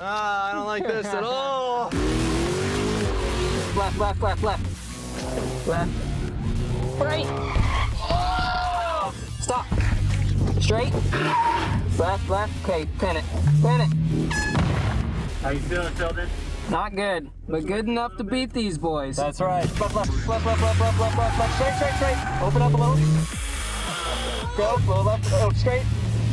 I don't like this at all. Left, left, left, left. Left. Right. Oh! Stop. Straight. Left, left. Okay, pin it. Pin it. How you feeling, Tilden? Not good, but good enough to beat these boys. That's right. Left, left, left, left, left, left, left, left, left. Straight, straight, straight. Open up a little. Go, go left, oh, straight.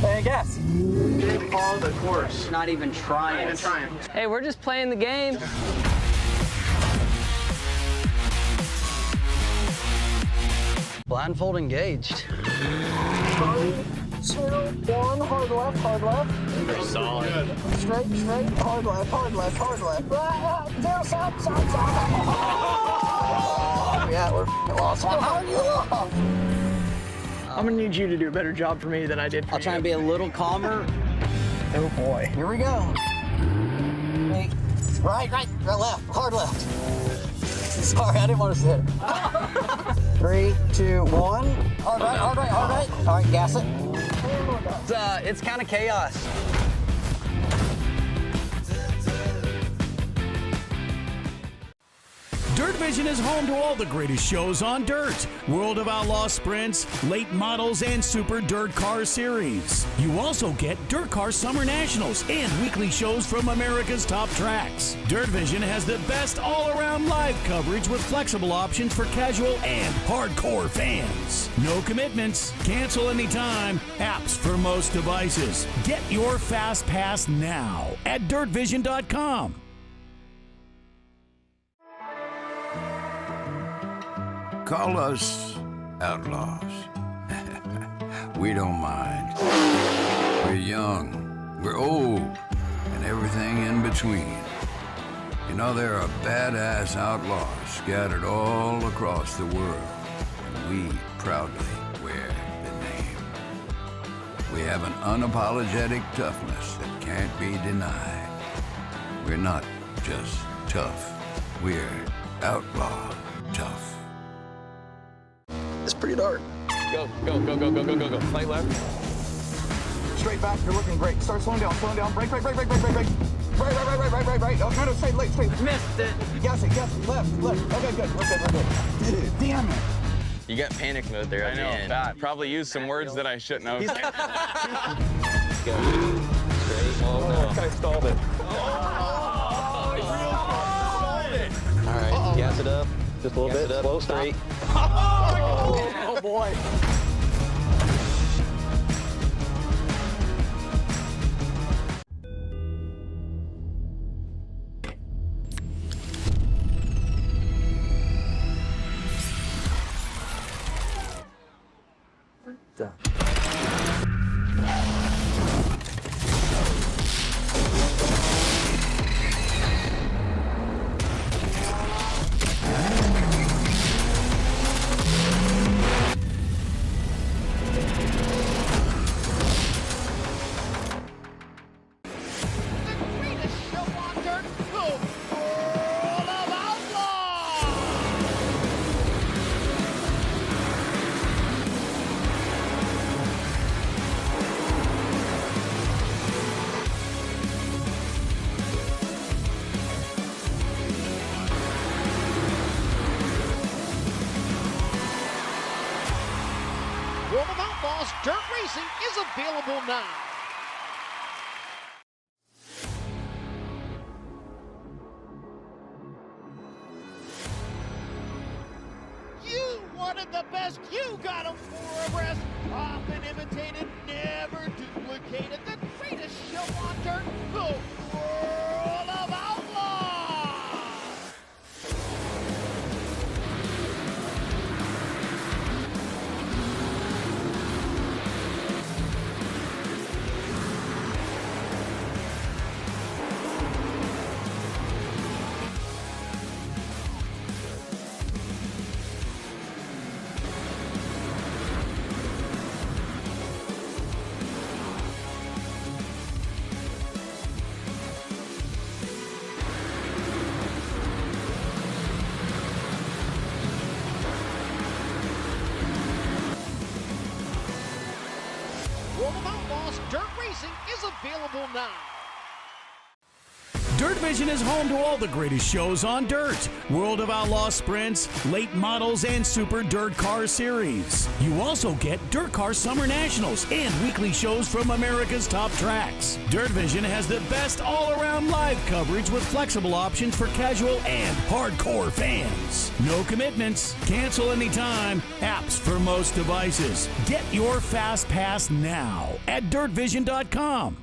And gas. Didn't follow the course. Not even trying. Not even trying. Hey, we're just playing the game. Blindfold engaged. 3, 2, 1, hard left, hard left. Solid. Good. Straight, straight, hard left, hard left, hard left. Down, stop, stop, stop. Yeah, we're lost. How are you lost? I'm gonna need you to do a better job for me than I did for you. I'll try and be a little calmer. Oh boy. Here we go. Right, right, left, hard left. Sorry, I didn't want to sit. 3, 2, 1. Hard right, hard right, hard right. All right, gas it. It's kind of chaos. Dirt Vision is home to all the greatest shows on dirt. World of Outlaw sprints, late models, and Super Dirt Car Series. You also get DIRTcar Summer Nationals and weekly shows from America's top tracks. Dirt Vision has the best all-around live coverage with flexible options for casual and hardcore fans. No commitments, cancel anytime, apps for most devices. Get your Fast Pass now at DIRTVision.com. Call us outlaws. We don't mind. We're young, we're old, and everything in between. You know, there are badass outlaws scattered all across the world, and we proudly wear the name. We have an unapologetic toughness that can't be denied. We're not just tough, we're outlaw tough. It's pretty dark. Go, go, go, go, go, go, go, go. Fight left. Straight back, you're looking great. Start slowing down, brake, brake, brake, brake, brake, brake, brake. Right, right, right, right, right, right, right. Oh, no, no, straight, late, straight. Missed it. Gas it, left, left. Okay, good, we're good, we're good. Damn it. You got panic mode there at the end. Bad. Probably used some words that I shouldn't have. Go. Straight. Oh, no. I stalled it. All right, gas it up. Just a little bit, slow, straight. Oh, boy. World of Outlaws Dirt Racing is available now. You wanted the best, you got them 4 abreast. Often imitated, never duplicated. The greatest show on dirt, the World of Outlaws. World of Outlaws Dirt Racing is available now. Dirt Vision is home to all the greatest shows on dirt. World of Outlaw sprints, late models, and Super Dirt Car Series. You also get DIRTcar Summer Nationals and weekly shows from America's top tracks. Dirt Vision has the best all-around live coverage with flexible options for casual and hardcore fans. No commitments, cancel anytime, apps for most devices. Get your Fast Pass now at DIRTvision.com.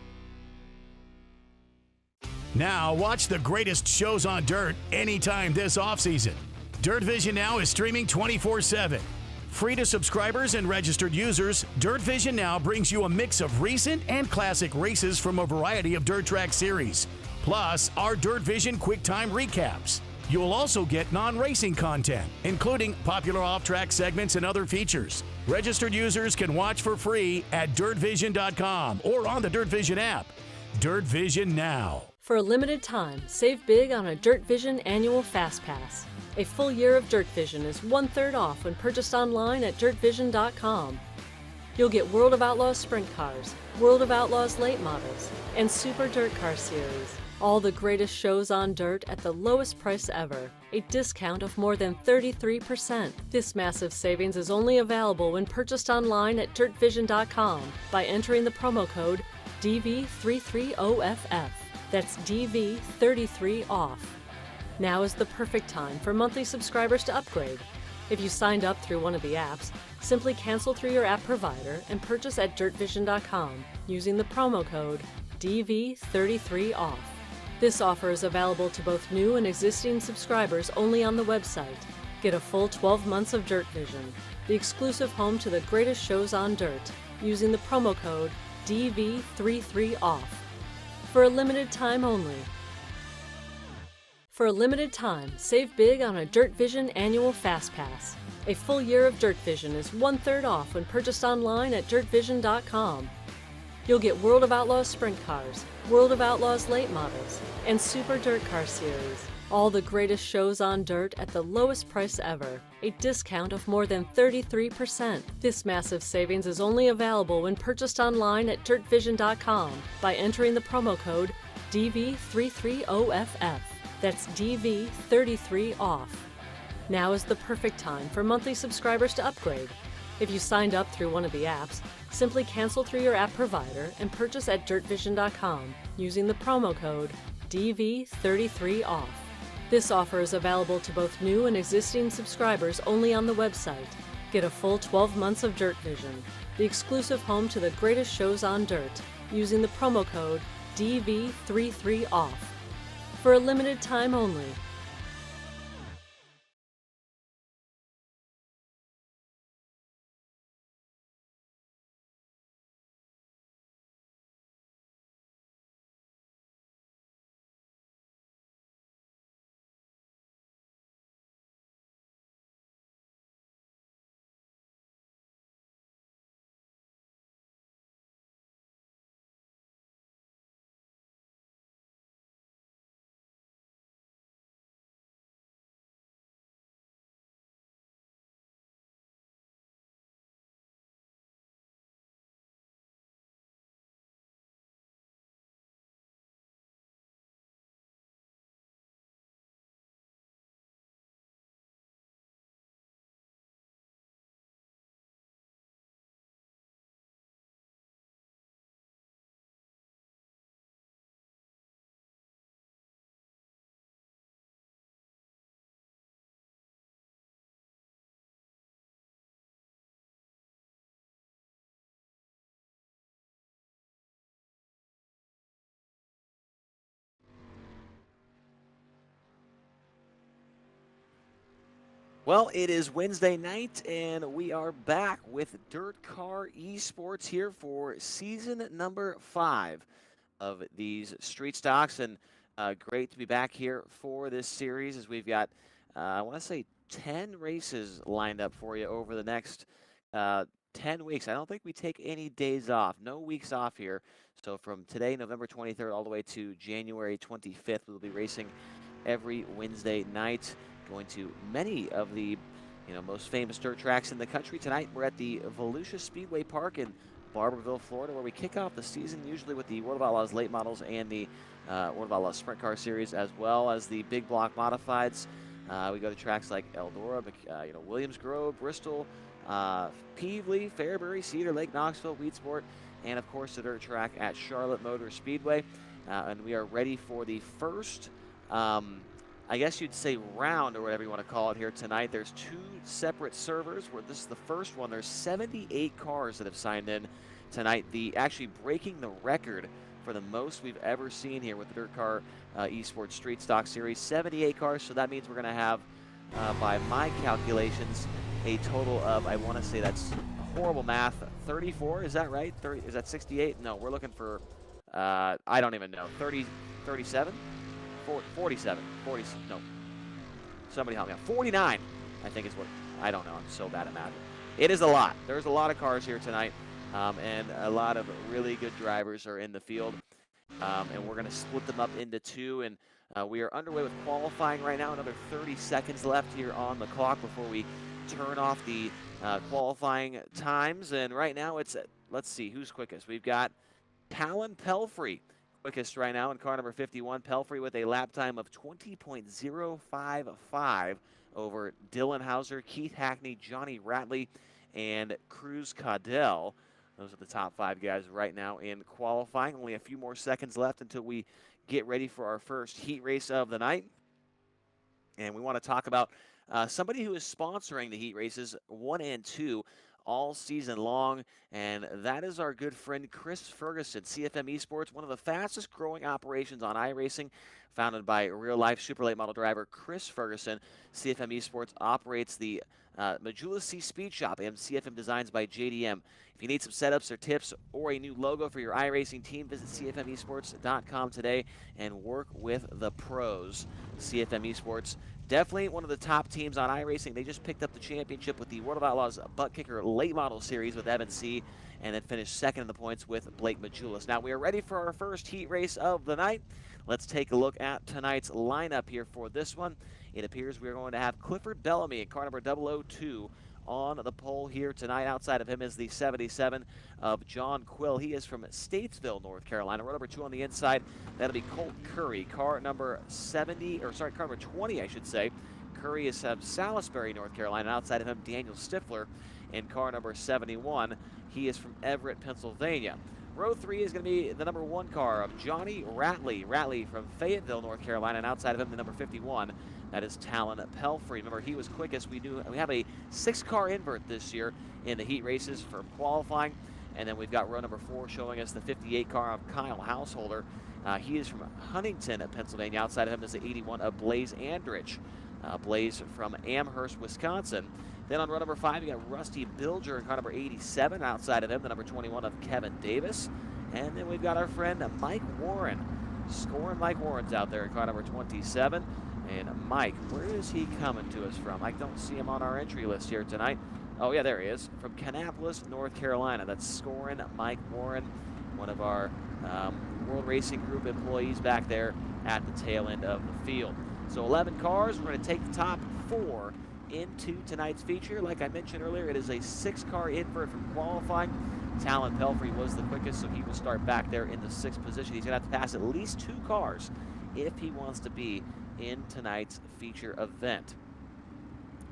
Now watch the greatest shows on dirt anytime this offseason. Dirt Vision Now is streaming 24/7. Free to subscribers and registered users, Dirt Vision Now brings you a mix of recent and classic races from a variety of dirt track series, plus our Dirt Vision QuickTime recaps. You will also get non-racing content, including popular off-track segments and other features. Registered users can watch for free at DIRTvision.com or on the Dirt Vision app. Dirt Vision Now. For a limited time, save big on a Dirt Vision annual Fast Pass. A full year of Dirt Vision is 1/3 off when purchased online at DIRTvision.com. You'll get World of Outlaws Sprint Cars, World of Outlaws Late Models, and Super Dirt Car Series. All the greatest shows on dirt at the lowest price ever. A discount of more than 33%. This massive savings is only available when purchased online at DIRTvision.com by entering the promo code DV33OFF. That's DV33OFF. Now is the perfect time for monthly subscribers to upgrade. If you signed up through one of the apps, simply cancel through your app provider and purchase at DIRTvision.com using the promo code DV33OFF. This offer is available to both new and existing subscribers only on the website. Get a full 12 months of Dirt Vision, the exclusive home to the greatest shows on dirt, using the promo code DV33OFF. For a limited time only. For a limited time, save big on a Dirt Vision annual Fast Pass. A full year of Dirt Vision is 1/3 off when purchased online at DIRTvision.com. You'll get World of Outlaws Sprint Cars, World of Outlaws Late Models, and Super Dirt Car Series. All the greatest shows on dirt at the lowest price ever. A discount of more than 33%. This massive savings is only available when purchased online at DIRTvision.com by entering the promo code DV33OFF. That's DV33OFF. Now is the perfect time for monthly subscribers to upgrade. If you signed up through one of the apps, simply cancel through your app provider and purchase at DIRTvision.com using the promo code DV33OFF. This offer is available to both new and existing subscribers only on the website. Get a full 12 months of Dirt Vision, the exclusive home to the greatest shows on dirt, using the promo code DV33OFF. For a limited time only. Well, it is Wednesday night, and we are back with DIRTcar eSports here for season number 5 of these street stocks. And great to be back here for this series, as we've got, I want to say, 10 races lined up for you over the next 10 weeks. I don't think we take any days off, no weeks off here. So from today, November 23rd, all the way to January 25th, we'll be racing every Wednesday night, going to many of the most famous dirt tracks in the country. Tonight we're at the Volusia Speedway Park in Barberville, Florida, where we kick off the season usually with the World of Outlaws late models and the World of Outlaws Sprint Car Series, as well as the big block modifieds. We go to tracks like Eldora, Williams Grove, Bristol, Peevely, Fairbury, Cedar Lake, Knoxville, Weedsport, and of course the dirt track at Charlotte Motor Speedway. And we are ready for the first, I guess you'd say round or whatever you want to call it here tonight. There's 2 separate servers. This is the first one. There's 78 cars that have signed in tonight. Actually breaking the record for the most we've ever seen here with the DIRTcar eSports Street Stock Series. 78 cars, so that means we're going to have, by my calculations, a total of, I want to say that's horrible math, 34, is that right? Is that 68? No, we're looking for, I don't even know, 37? 47, no. Somebody help me out. 49, I think is what, I don't know, I'm so bad at math. It is a lot. There's a lot of cars here tonight, and a lot of really good drivers are in the field. And we're going to split them up into 2, and we are underway with qualifying right now. Another 30 seconds left here on the clock before we turn off the qualifying times. And right now it's, let's see, who's quickest? We've got Talon Pelfrey quickest right now in car number 51. Pelfrey with a lap time of 20.055 over Dylan Hauser, Keith Hackney, Johnny Ratley, and Cruz Caudell. Those are the top 5 guys right now in qualifying. Only a few more seconds left until we get ready for our first heat race of the night. And we want to talk about somebody who is sponsoring the heat races 1 and 2 all season long, and that is our good friend Chris Ferguson. CFM Esports, one of the fastest growing operations on iRacing, founded by real-life super late model driver Chris Ferguson. CFM Esports operates the Majula C Speed Shop and CFM Designs by JDM. If you need some setups or tips or a new logo for your iRacing team, visit CFMesports.com today and work with the pros. CFM Esports, definitely one of the top teams on iRacing. They just picked up the championship with the World of Outlaws Butt Kicker Late Model Series with Evan C. and then finished second in the points with Blake Majulis. Now we are ready for our first heat race of the night. Let's take a look at tonight's lineup here for this one. It appears we are going to have Clifford Bellamy in car number 002 on the pole here tonight. Outside of him is the 77 of John Quill. He is from Statesville, North Carolina. Row number 2 on the inside, that'll be Colt Curry. Car number 20, I should say. Curry is from Salisbury, North Carolina. Outside of him, Daniel Stifler in car number 71. He is from Everett, Pennsylvania. Row 3 is going to be the number 1 car of Johnny Ratley. Ratley from Fayetteville, North Carolina, and outside of him, the number 51. That is Talon Pelfrey. Remember, he was quickest. We have a 6-car invert this year in the heat races for qualifying. And then we've got row number 4 showing us the 58 car of Kyle Householder. He is from Huntington, Pennsylvania. Outside of him is the 81 of Blaze Andrich. Blaze from Amherst, Wisconsin. Then on row number 5, you got Rusty Bilger in car number 87. Outside of him, the number 21 of Kevin Davis. And then we've got our friend Mike Warren. Scoring Mike Warren's out there in car number 27. And Mike, where is he coming to us from? I don't see him on our entry list here tonight. Oh, yeah, there he is. From Kannapolis, North Carolina. That's scoring Mike Warren, one of our World Racing Group employees back there at the tail end of the field. So 11 cars. We're going to take the top 4 into tonight's feature. Like I mentioned earlier, it is a 6-car invert from qualifying. Talon Pelfrey was the quickest, so he will start back there in the 6th position. He's going to have to pass at least 2 cars if he wants to be in tonight's feature event.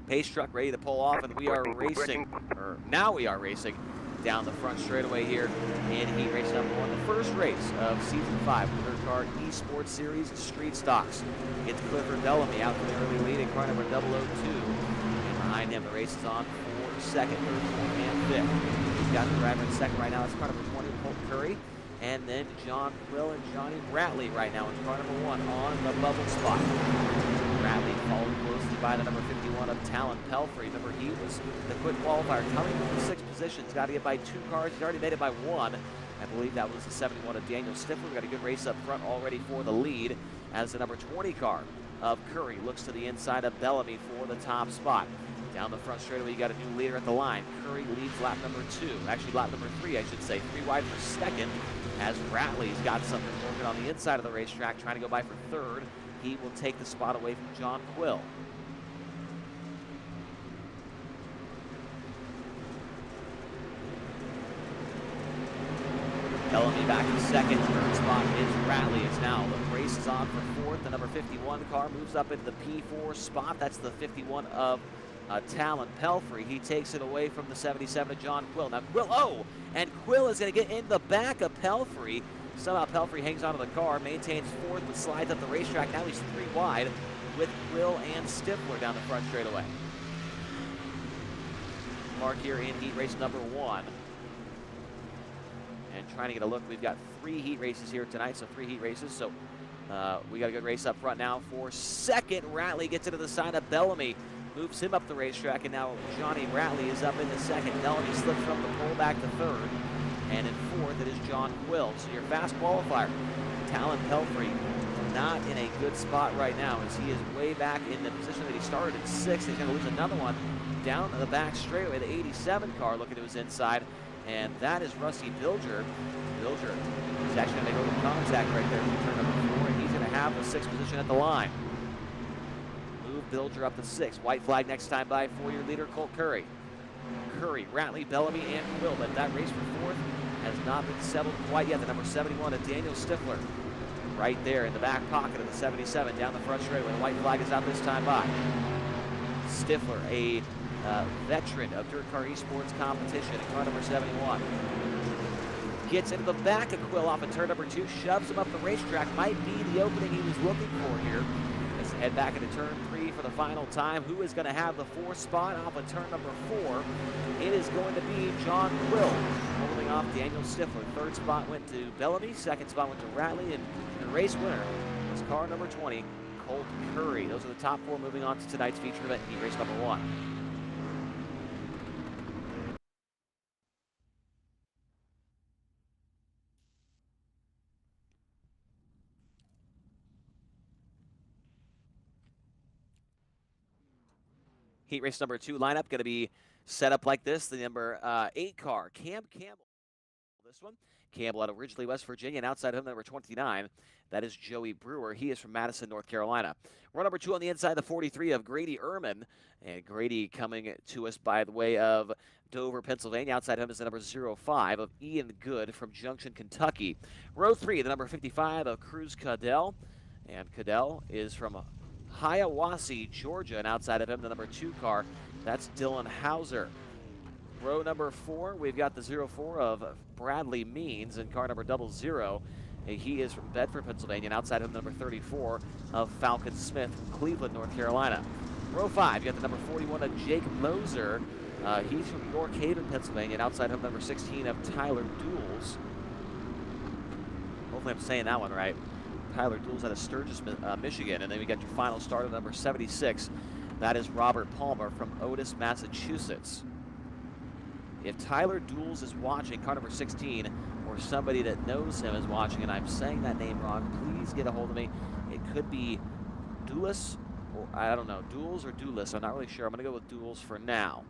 Pace truck ready to pull off, and we are racing, or now we are racing down the front straightaway here in heat race number 1, the first race of season 5 of the DIRTcar eSports Series Street Stocks. It's Clifford Bellamy out to the early lead in car number 002, and behind him the race is on for 2nd, 3rd, 4th, and 5th. He's got the driver in 2nd right now. It's car number 20, Colt Curry. And then John Quill and Johnny Ratley right now in car number 1 on the bubble spot. Ratley followed closely by the number 51 of Talon Pelfrey. Remember, he was the quick qualifier coming from the 6th position. He's got to get by 2 cars. He's already made it by 1. I believe that was the 71 of Daniel Stifler. We've got a good race up front already for the lead as the number 20 car of Curry looks to the inside of Bellamy for the top spot. Down the front straightaway, you got a new leader at the line. Curry leads lap number 2. Actually, lap number 3, I should say. 3 wide for 2nd. As Ratley's got something working on the inside of the racetrack, trying to go by for 3rd. He will take the spot away from John Quill. Bellamy back in second. Third spot is Ratley. It's now the race is on for fourth. The number 51 car moves up into the P4 spot. That's the 51 of Talon Pelfrey. He takes it away from the 77 of John Quill. Now Quill, and Quill is going to get in the back of Pelfrey. Somehow Pelfrey hangs onto the car, maintains fourth, but slides up the racetrack. Now he's 3 wide with Quill and Stifler down the front straightaway. Mark here in heat race number 1. And trying to get a look, we've got 3 heat races here tonight, so 3 heat races. So we got a good race up front now for second. Ratley gets into the side of Bellamy, moves him up the racetrack, and now Johnny Ratley is up in the second. Bellamy slips from the pole back to third, and in fourth it is John Quill. So your fast qualifier, Talon Pelfrey, not in a good spot right now as he is way back in the position that he started in 6th. He's going to lose another one down the back straightaway. The 87 car looking to his inside, and that is Rusty Bilger. Bilger is actually going to make a little contact right there from turn number 4, and he's going to have the 6th position at the line. Move Bilger up to 6th. White flag next time by for your leader, Colt Curry. Curry, Ratley, Bellamy, and Quill, but that race for 4th has not been settled quite yet. The number 71 of Daniel Stifler right there in the back pocket of the 77 down the front straightaway. The white flag is out this time by. Stifler, a veteran of DIRTcar eSports competition in car number 71. Gets into the back of Quill off of turn number 2, shoves him up the racetrack. Might be the opening he was looking for here. Let's head back into turn 3 for the final time. Who is going to have the 4th spot off of turn number 4? It is going to be John Quill, holding off Daniel Stifler. 3rd spot went to Bellamy, 2nd spot went to Ratley, and the race winner was car number 20, Colt Curry. Those are the top 4 moving on to tonight's feature event, heat race number 1. Heat race number 2 lineup going to be set up like this. The number 8 car, Cam Campbell. This one, Campbell out of Ridgely, West Virginia, and outside of him, number 29, that is Joey Brewer. He is from Madison, North Carolina. Row number 2 on the inside, the 43 of Grady Ehrman, and Grady coming to us by the way of Dover, Pennsylvania. Outside of him is the number 05 of Ian Good from Junction, Kentucky. Row 3, the number 55 of Cruz Cadell, and Cadell is from Hiawassee, Georgia, and outside of him, the number 2 car, that's Dylan Hauser. Row number 4, we've got the 04 of Bradley Means and car number 00. He is from Bedford, Pennsylvania, and outside of him, number 34 of Falcon Smith from Cleveland, North Carolina. Row 5, you got the number 41 of Jake Moser. He's from York Haven, Pennsylvania, and outside of him, number 16 of Tyler Dools. Hopefully I'm saying that one right. Tyler Dools out of Sturgis, Michigan. And then we got your final starter, number 76. That is Robert Palmer from Otis, Massachusetts. If Tyler Dools is watching, car number 16, or somebody that knows him is watching, and I'm saying that name wrong, please get a hold of me. It could be Doulis, or I don't know, Dools or Doulis. I'm not really sure. I'm going to go with Dools for now.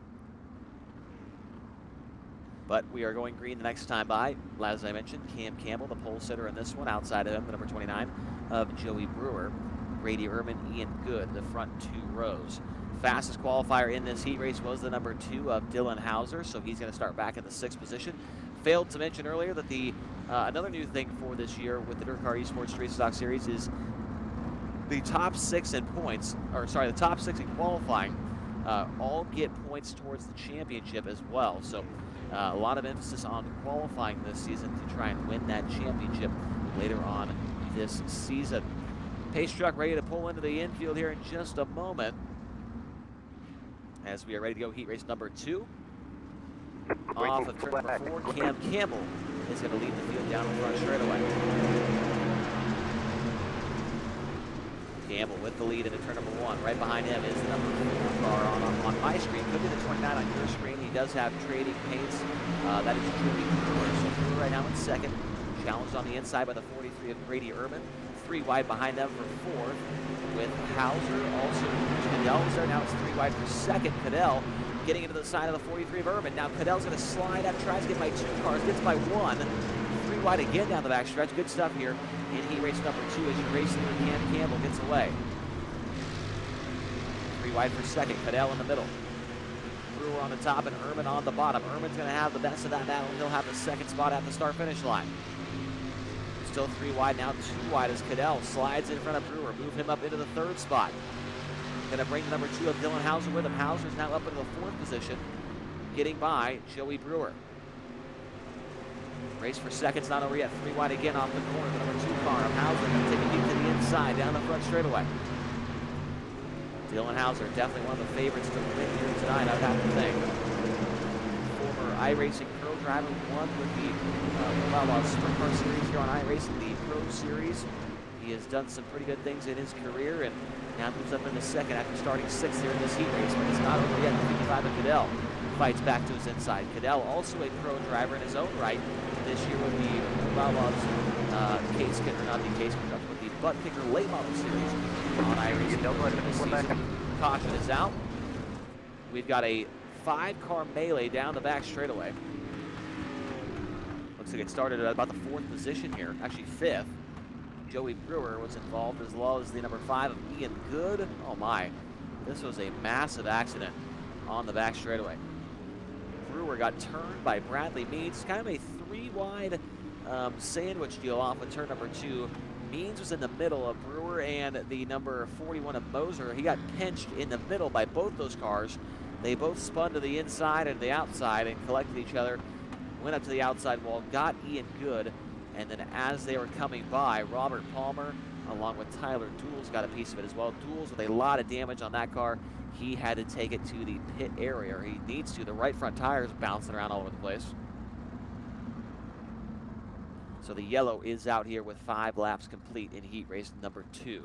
But we are going green the next time by. As I mentioned, Cam Campbell, the pole sitter in this one. Outside of him, the number 29 of Joey Brewer. Grady Ehrman, Ian Good, the front 2 rows. Fastest qualifier in this heat race was the number 2 of Dylan Hauser, so he's going to start back in the 6th position. Failed to mention earlier that the another new thing for this year with the DIRTcar eSports Street Stock Series is the top 6 in points, or sorry, the top 6 in qualifying all get points towards the championship as well. So a lot of emphasis on qualifying this season to try and win that championship later on this season. Pace truck ready to pull into the infield here in just a moment as we are ready to go heat race number 2. Off of turn number 4, Cam Campbell is going to lead the field down the front straightaway. Campbell with the lead into turn number 1. Right behind him is the number 4 car on my screen. Could be the 29 on your screen. He does have trading paints. That is Joey Brewer. So Brewer right now in 2nd. Challenged on the inside by the 43 of Grady Ehrman. 3 wide behind them for 4th with Hauser. Also, Cadell is there. Now it's 3 wide for 2nd. Cadell getting into the side of the 43 of Ehrman. Now Cadell's going to slide up, tries to get by 2 cars, gets by 1. 3 wide again down the back stretch. Good stuff here in heat race number 2 as your race leader Cam Campbell gets away. 3 wide for 2nd. Cadell in the middle. Brewer on the top and Ehrman on the bottom. Ehrman's going to have the best of that battle. He'll have the second spot at the start-finish line. Still 3 wide, now 2 wide as Cadell slides in front of Brewer. Move him up into the 3rd spot. Going to bring the number 2 of Dylan Hauser with him. Hauser's now up into the 4th position, getting by Joey Brewer. Race for seconds, not over yet. 3 wide again off the corner. The number 2 car of Hauser going to take a lead to the inside, down the front straightaway. Dylan Hauser, definitely one of the favorites to win here tonight, I'd have to think. Former iRacing Pro driver, won with the Sprint Car Series here on iRacing, the Pro Series. He has done some pretty good things in his career and now moves up into 2nd after starting 6th here in this heat race, but it's not over yet. The 55 of Cadell fights back to his inside. Cadell, also a pro driver in his own right this year with the case kicker, not the case kicker, but the butt kicker late model series on iRacing. Caution is out. We've got a 5-car melee down the back straightaway. Looks like it started at about the 4th position here, actually 5th. Joey Brewer was involved, as well as the number 5 of Ian Good. Oh my, this was a massive accident on the back straightaway. Brewer got turned by Bradley Means, kind of a 3-wide sandwich deal off of turn number 2. Means was in the middle of Brewer and the number 41 of Moser. He got pinched in the middle by both those cars. They both spun to the inside and the outside and collected each other. Went up to the outside wall, got Ian Good, and then as they were coming by, Robert Palmer, along with Tyler Dools, got a piece of it as well. Dools with a lot of damage on that car. He had to take it to the pit area, or he needs to. The right front tires bouncing around all over the place. So the yellow is out here with 5 laps complete in heat race number 2.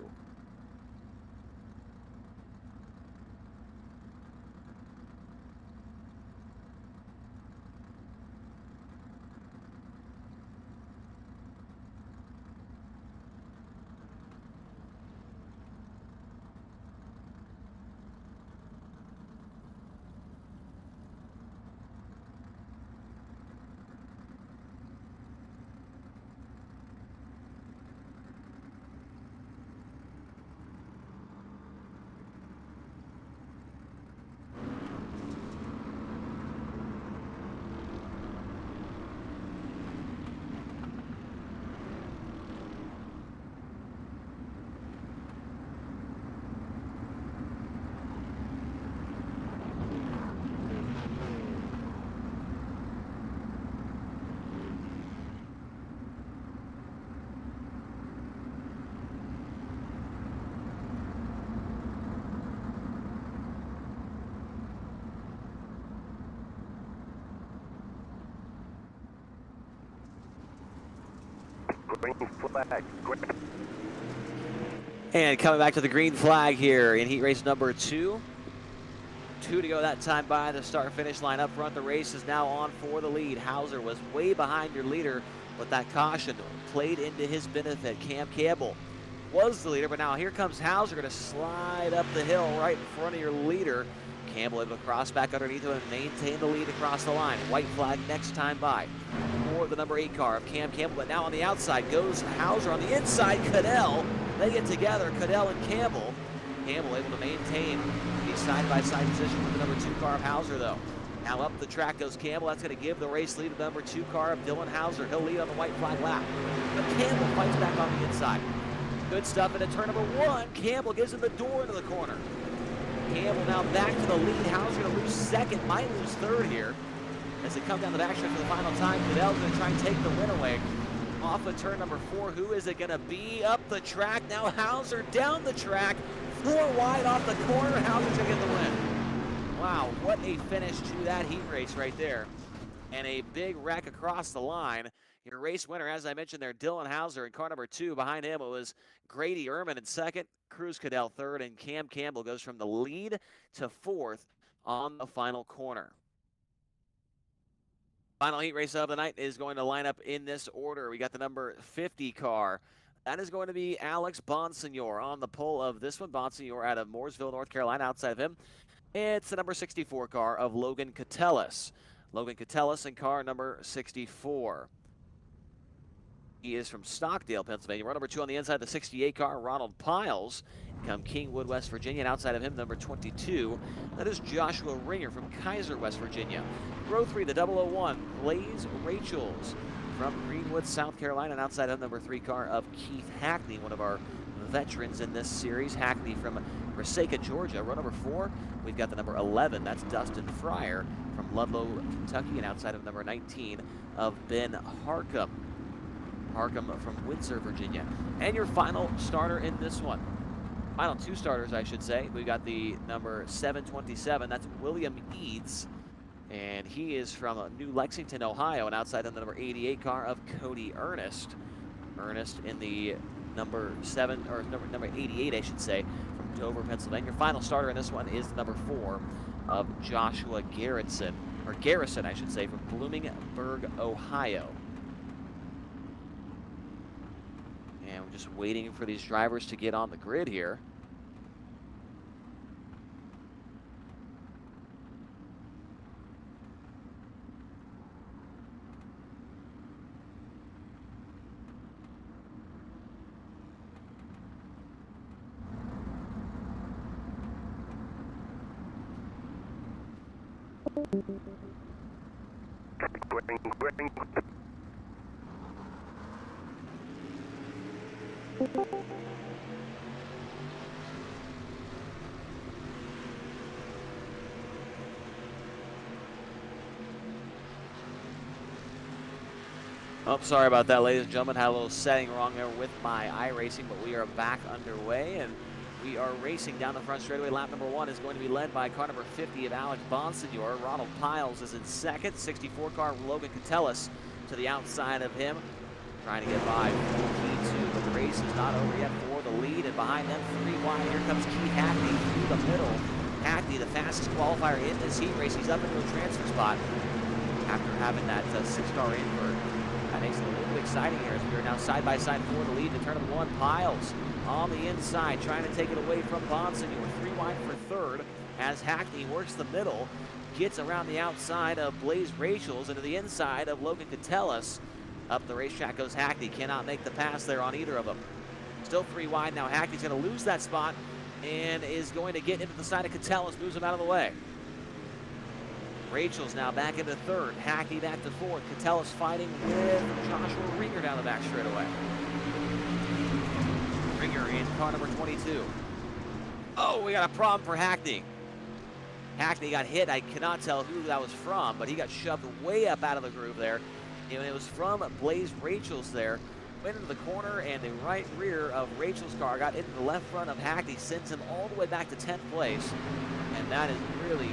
And coming back to the green flag here in heat race number 2. 2 to go that time by the start-finish line up front. The race is now on for the lead. Hauser was way behind your leader, but that caution played into his benefit. Cam Campbell was the leader, but now here comes Hauser, going to slide up the hill right in front of your leader. Campbell able to cross back underneath him and maintain the lead across the line. White flag next time by for the number 8 car of Cam Campbell, but now on the outside goes Hauser. On the inside, Cadell. They get together, Cadell and Campbell. Campbell able to maintain the side-by-side position with the number 2 car of Hauser, though. Now up the track goes Campbell. That's going to give the race lead to the number 2 car of Dylan Hauser. He'll lead on the white flag lap. But Campbell fights back on the inside. Good stuff into turn number 1. Campbell gives him the door into the corner. Campbell now back to the lead. Hauser going to lose 2nd, might lose 3rd here. As they come down the backstretch for the final time, Cadell's going to try and take the win away. Off of turn number 4, who is it going to be? Up the track, now Hauser down the track. 4 wide off the corner, Hauser's going to get the win. Wow, what a finish to that heat race right there. And a big wreck across the line. Your race winner, as I mentioned there, Dylan Hauser in car number 2. Behind him, it was Grady Ehrman in 2nd, Cruz Cadell 3rd, and Cam Campbell goes from the lead to 4th on the final corner. Final heat race of the night is going to line up in this order. We got the number 50 car. That is going to be Alex Bonsignor on the pole of this one. Bonsignor out of Mooresville, North Carolina. Outside of him, it's the number 64 car of Logan Catellis. Logan Catellis in car number 64. He is from Stockdale, Pennsylvania. Run number 2 on the inside, the 68 car, Ronald Piles, from Kingwood, West Virginia. And outside of him, number 22, that is Joshua Ringer from Kaiser, West Virginia. Row 3, the 001, Blaze Rachels from Greenwood, South Carolina. And outside of number 3 car of Keith Hackney, one of our veterans in this series. Hackney from Resaca, Georgia. Row number 4, we've got the number 11, that's Dustin Fryer from Ludlow, Kentucky. And outside of number 19 of Ben Harcum. Harcum from Windsor, Virginia. And your final starter in this one. Final 2 starters, I should say. We got the number 727. That's William Eads. And he is from New Lexington, Ohio. And outside of the number 88 car of Cody Ernest. Ernest in the number 7, or number 88, I should say, from Dover, Pennsylvania. Your final starter in this one is the number 4 of Joshua Garrison, I should say, from Bloomingburg, Ohio. And we're just waiting for these drivers to get on the grid here. Oh, sorry about that, ladies and gentlemen. Had a little setting wrong there with my iRacing, but we are back underway, and we are racing down the front straightaway. Lap number 1 is going to be led by car number 50 of Alex Bonsignor. Ronald Piles is in second. 64 car Logan Catellis to the outside of him, trying to get by P2, but the race is not over yet for the lead, and behind them, 3 wide, here comes Keith Hackney through the middle. Hackney, the fastest qualifier in this heat race. He's up into a transfer spot after having that 6-car invert. That makes it a little bit exciting here as we are now side by side for the lead to turn of 1. Piles on the inside, trying to take it away from Bonsignor. 3 wide for third as Hackney works the middle, gets around the outside of Blaze Rachels into the inside of Logan Catellis. Up the racetrack goes Hackney, cannot make the pass there on either of them. Still 3 wide now. Hackney's going to lose that spot and is going to get into the side of Catellis, moves him out of the way. Rachel's now back into third. Hackney back to fourth. Catellis fighting with Joshua Ringer down the back straightaway. Ringer in car number 22. Oh, we got a problem for Hackney. Hackney got hit. I cannot tell who that was from, but he got shoved way up out of the groove there. And it was from Blaze Rachels there. Went into the corner, and the right rear of Rachel's car got into the left front of Hackney, sends him all the way back to 10th place. And that is really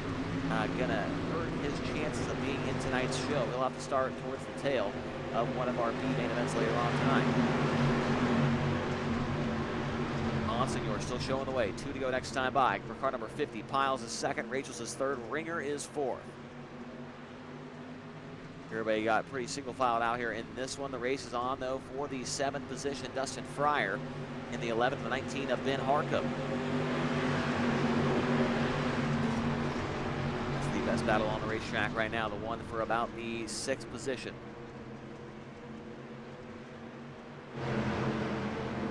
gonna hurt his chances of being in tonight's show. He'll have to start towards the tail of one of our B-main events later on tonight. Bonsignor still showing the way. 2 to go next time by. For car number 50, Piles is second, Rachel's is third, Ringer is fourth. Everybody got pretty single-filed out here in this one. The race is on, though, for the 7th position, Dustin Fryer, in the 11th and 19 of Ben Harcum. Best battle on the racetrack right now, the one for about the 6th position.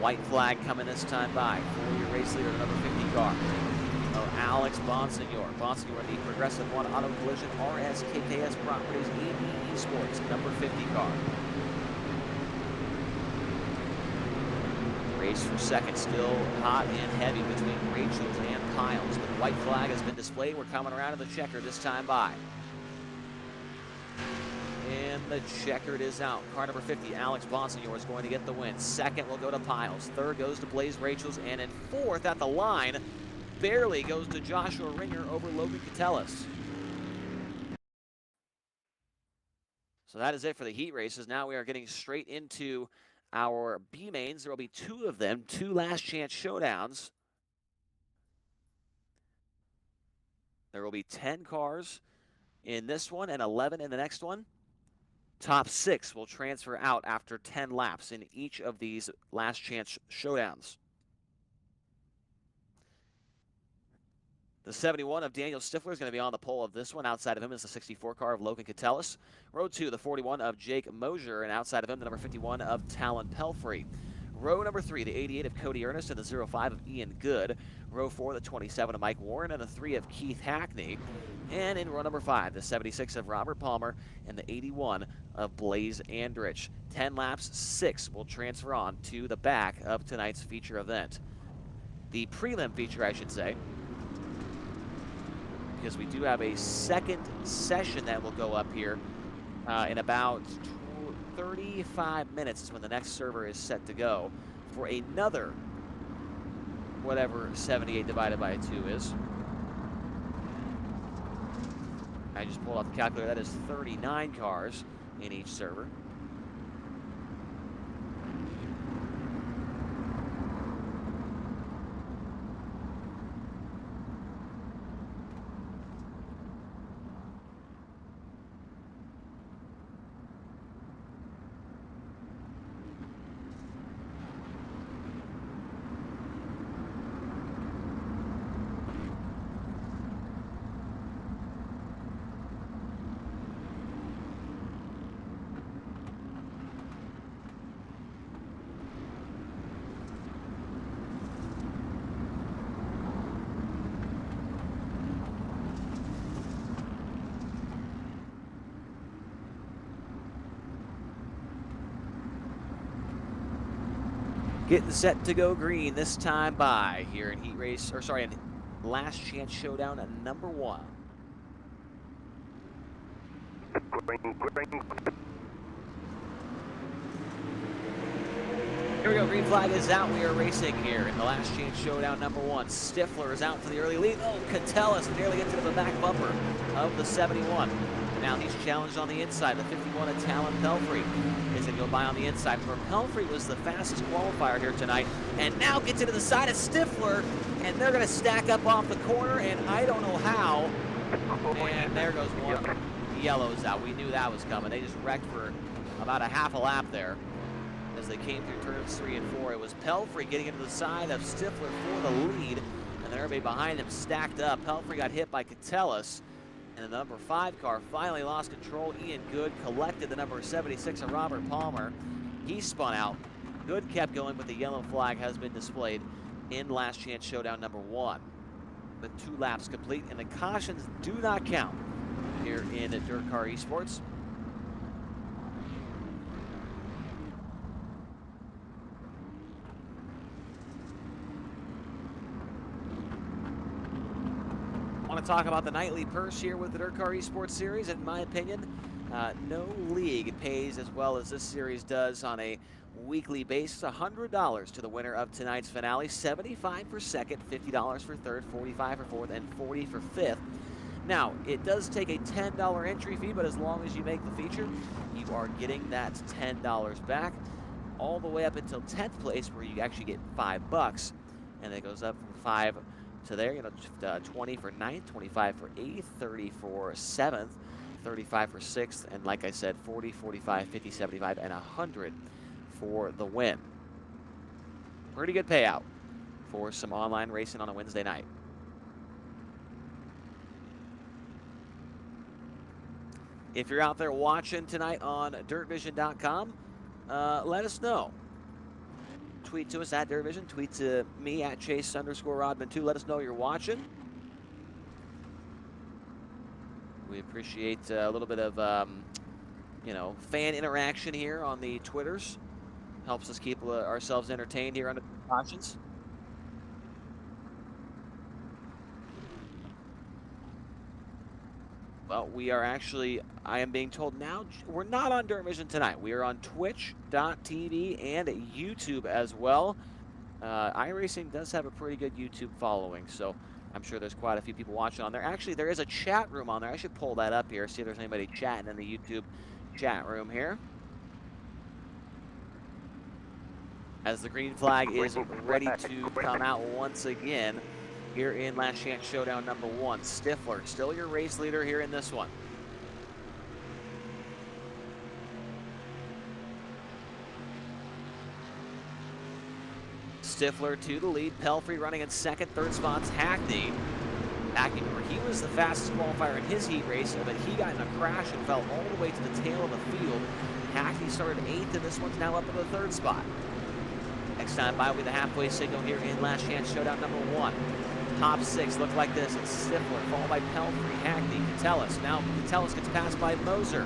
White flag coming this time by for your race leader, number 50 car. Oh, Alex Bonsignor. Bonsignor, the Progressive One Auto Collision RSKKS Properties DIRTcar eSports, number 50 car. Race for second, still hot and heavy between Rachels and Piles. But the white flag has been displayed. We're coming around to the checker this time by. And the checkered is out. Car number 50, Alex Bonsignor, is going to get the win. Second will go to Piles. Third goes to Blaze Rachels. And in fourth at the line, barely goes to Joshua Ringer over Logan Catellis. So that is it for the heat races. Now we are getting straight into our B mains. There will be 2 of them, 2 last chance showdowns. There will be 10 cars in this one and 11 in the next one. Top 6 will transfer out after 10 laps in each of these last chance showdowns. The 71 of Daniel Stifler is going to be on the pole of this one. Outside of him is the 64 car of Logan Catellis. Row 2, the 41 of Jake Mosier, and outside of him, the number 51 of Talon Pelfrey. Row number 3, the 88 of Cody Ernest and the 05 of Ian Good. Row 4, the 27 of Mike Warren and the 3 of Keith Hackney. And in row number 5, the 76 of Robert Palmer and the 81 of Blaze Andrich. 10 laps, 6 will transfer on to the back of tonight's feature event. The prelim feature, I should say, because we do have a second session that will go up here in about 35 minutes is when the next server is set to go for another whatever 78 divided by 2 is. I just pulled off the calculator. That is 39 cars in each server. Getting set to go green this time by here in heat race, or sorry, in last chance showdown at number 1. Here we go, green flag is out. We are racing here in the last chance showdown number 1. Stifler is out to the early lead. Oh, Catellis nearly gets into the back bumper of the 71. Now he's challenged on the inside. The 51 of Talon Pelfrey is going to go by on the inside. For Pelfrey was the fastest qualifier here tonight, and now gets into the side of Stifler, and they're going to stack up off the corner, and I don't know how. And there goes one. Yellow's out. We knew that was coming. They just wrecked for about a half a lap there as they came through turns 3 and 4. It was Pelfrey getting into the side of Stifler for the lead, and then everybody behind him stacked up. Pelfrey got hit by Catellis. And the number 5 car finally lost control. Ian Good collected the number 76 of Robert Palmer. He spun out. Good kept going, but the yellow flag has been displayed in last chance showdown number 1. With 2 laps complete, and the cautions do not count here in DIRTcar eSports. I want to talk about the nightly purse here with the DIRTcar eSports series. In my opinion, no league pays as well as this series does on a weekly basis. $100 to the winner of tonight's finale, $75 for second, $50 for third, $45 for fourth, and $40 for fifth. Now, it does take a $10 entry fee, but as long as you make the feature, you are getting that $10 back all the way up until 10th place, where you actually get $5, and it goes up from 5 to there, 20 for 9th, 25 for 8th, 30 for 7th, 35 for 6th, and like I said, 40, 45, 50, 75, and 100 for the win. Pretty good payout for some online racing on a Wednesday night. If you're out there watching tonight on dirtvision.com, let us know. Tweet to us at DIRTVision. Tweet to me at Chase_Rodman2. Let us know you're watching. We appreciate a little bit of, fan interaction here on the Twitters. Helps us keep ourselves entertained here under the cautions. Well, we are actually, I am being told now, we're not on DIRTVision tonight. We are on Twitch.tv and YouTube as well. iRacing does have a pretty good YouTube following, so I'm sure there's quite a few people watching on there. Actually, there is a chat room on there. I should pull that up here, see if there's anybody chatting in the YouTube chat room here. As the green flag is ready to come out once again here in last chance showdown number 1. Stifler, still your race leader here in this one. Stifler to the lead. Pelfrey running in second. Third spot's Hackney. Hackney, he was the fastest qualifier in his heat race, but he got in a crash and fell all the way to the tail of the field. Hackney started 8th, and this one's now up in the 3rd spot. Next time by, with the halfway signal here in Last Chance Showdown number 1. Top 6 look like this. It's Stifler, followed by Pelfrey, Hackney, Catellus. Now Catellus gets passed by Moser.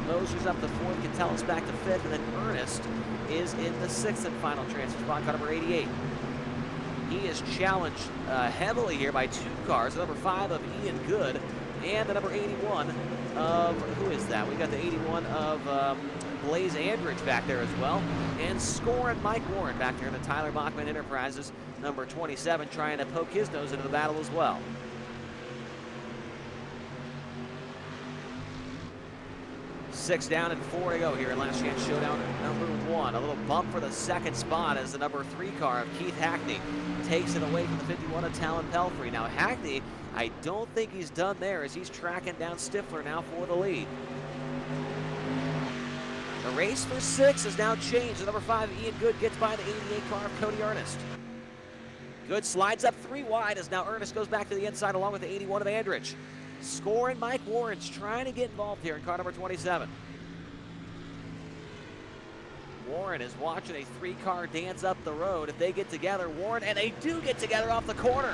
Moser's up to 4th, Catellus back to 5th, and then Ernest is in the 6th and final transfer spot, car number 88. He is challenged heavily here by 2 cars, the number 5 of Ian Good and the number 81 of, who is that? We got the 81 of Blaze Andrich back there as well, and scoring Mike Warren back there in the Tyler Bachman Enterprises, number 27, trying to poke his nose into the battle as well. Six down and 4 to go here in Last Chance Showdown number 1. A little bump for the 2nd spot as the number 3 car of Keith Hackney takes it away from the 51 of Talon Pelfrey. Now Hackney, I don't think he's done there as he's tracking down Stifler now for the lead. The race for 6 has now changed. The number 5 Ian Good gets by the 88 car of Cody Ernest. Good slides up 3 wide as now Ernest goes back to the inside along with the 81 of Andrich. Scoring Mike Warren's trying to get involved here in car number 27. Warren is watching a 3-car dance up the road. If they get together, Warren, and they do get together off the corner.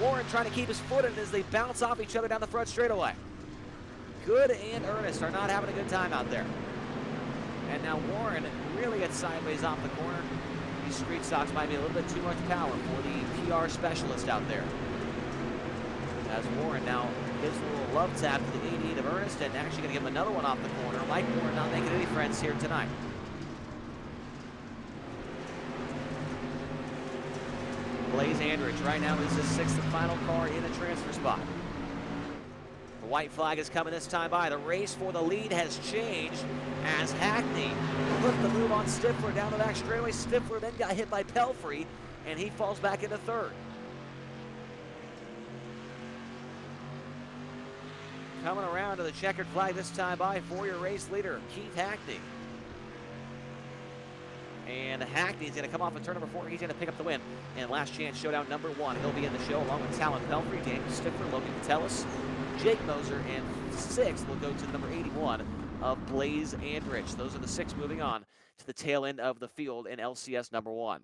Warren trying to keep his foot in as they bounce off each other down the front straightaway. Good and Ernest are not having a good time out there. And now Warren really gets sideways off the corner. These street stocks might be a little bit too much power for the PR specialist out there. As Warren now gives a little love tap to the 88 of Ernest and actually going to give him another one off the corner. Mike Warren not making any friends here tonight. Blaze Andrich right now is his 6th and final car in a transfer spot. The white flag is coming this time by. The race for the lead has changed as Hackney put the move on Stifler down the back straightaway. Stifler then got hit by Pelfrey and he falls back into 3rd. Coming around to the checkered flag this time by for your race leader, Keith Hackney. And Hackney's going to come off in turn number 4. He's going to pick up the win in Last Chance Showdown number 1. He'll be in the show along with Talon Pelfrey, Daniel Stifler, Logan Catellus, Jake Moser, and 6th will go to the number 81 of Blaze Andrich. Those are the 6 moving on to the tail end of the field in LCS number 1.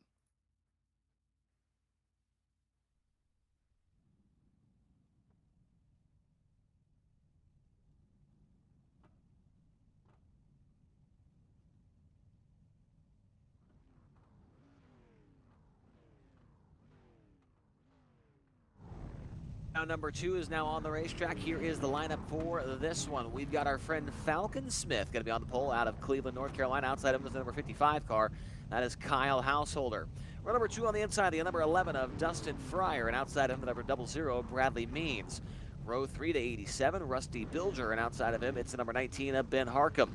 Now number 2 is now on the racetrack. Here is the lineup for this one. We've got our friend Falcon Smith going to be on the pole out of Cleveland, North Carolina. Outside of him is the number 55 car. That is Kyle Householder. Row number 2 on the inside, the number 11 of Dustin Fryer, and outside of him, the number 00, Bradley Means. Row 3 to 87, Rusty Bilger, and outside of him, it's the number 19 of Ben Harcum.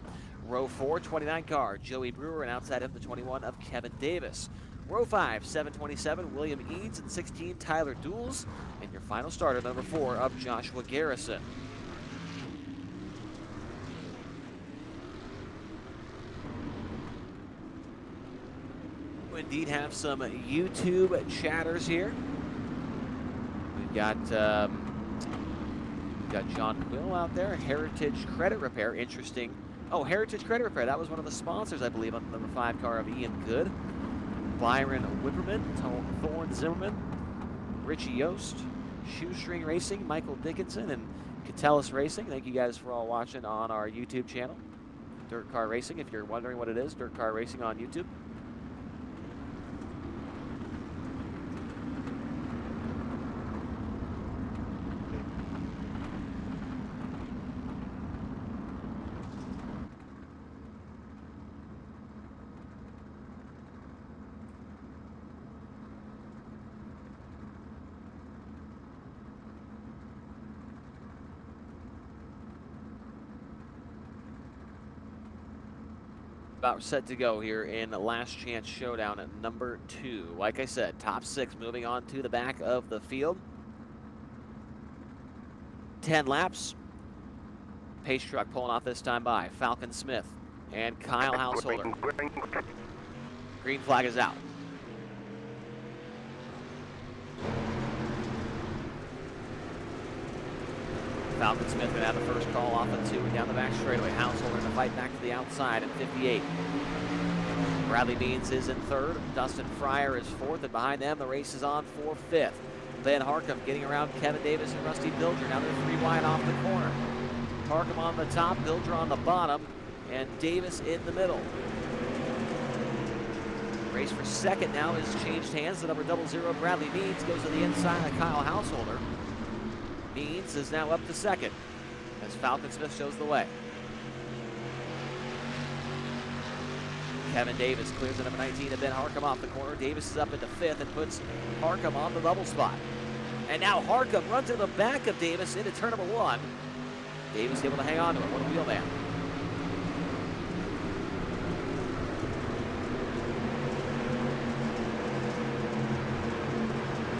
Row 4, 29 car, Joey Brewer, and outside of him, the 21 of Kevin Davis. Row 5, 727, William Eads, and 16, Tyler Dools. And your final starter, number 4 of Joshua Garrison. We indeed have some YouTube chatters here. We've got John Quill out there, Heritage Credit Repair, interesting. Oh, Heritage Credit Repair, that was one of the sponsors, I believe, on the number 5 car of Ian Good. Byron Whipperman, Thorne Zimmerman, Richie Yost, Shoestring Racing, Michael Dickinson, and Catellus Racing. Thank you guys for all watching on our YouTube channel, DIRTcar Racing. If you're wondering what it is, DIRTcar Racing on YouTube. About set to go here in the Last Chance Showdown at number 2. Like I said, top 6 moving on to the back of the field. 10 laps. Pace truck pulling off this time by Falcon Smith and Kyle Householder. Green flag is out. Falcon Smith gonna have the first call off at 2 and down the back straightaway. Householder to fight back to the outside at 58. Bradley Beans is in third. Dustin Fryer is fourth, and behind them the race is on for fifth. Ben Harcum getting around Kevin Davis and Rusty Bilger. Now they're 3 wide off the corner. Harcum on the top, Bilger on the bottom, and Davis in the middle. Race for second now has changed hands. The number 00 Bradley Beans goes to the inside of Kyle Householder. Beans is now up to second as Falcon Smith shows the way. Kevin Davis clears the number 19 of Ben Harcum off the corner. Davis is up into fifth and puts Harcum on the double spot. And now Harcum runs to the back of Davis into turn number 1. Davis able to hang on to it. What a wheel man.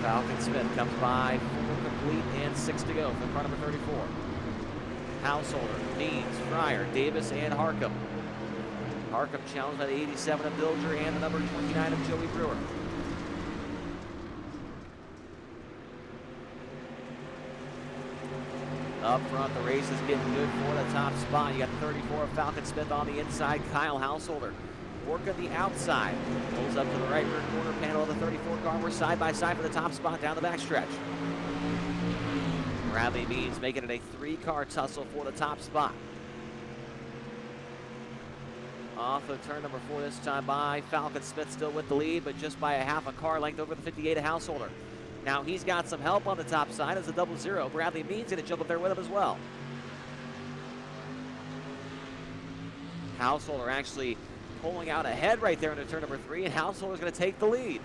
Falcon Smith comes by, 4 complete and 6 to go from car number 34. Householder, Beans, Fryer, Davis, and Harcum. Harcum challenged by the 87 of Bilger and the number 29 of Joey Brewer. Up front, the race is getting good for the top spot. You got 34 of Falcon Smith on the inside. Kyle Householder working the outside. Pulls up to the right rear corner panel of the 34 car. We're side by side for the top spot down the backstretch. Bradley Beans making it a 3-car tussle for the top spot. Off of turn number 4 this time by Falcon Smith, still with the lead, but just by a half a car length over the 58 of Householder. Now he's got some help on the top side as the 00. Bradley Beans going to jump up there with him as well. Householder actually pulling out ahead right there into turn number 3, and Householder's going to take the lead.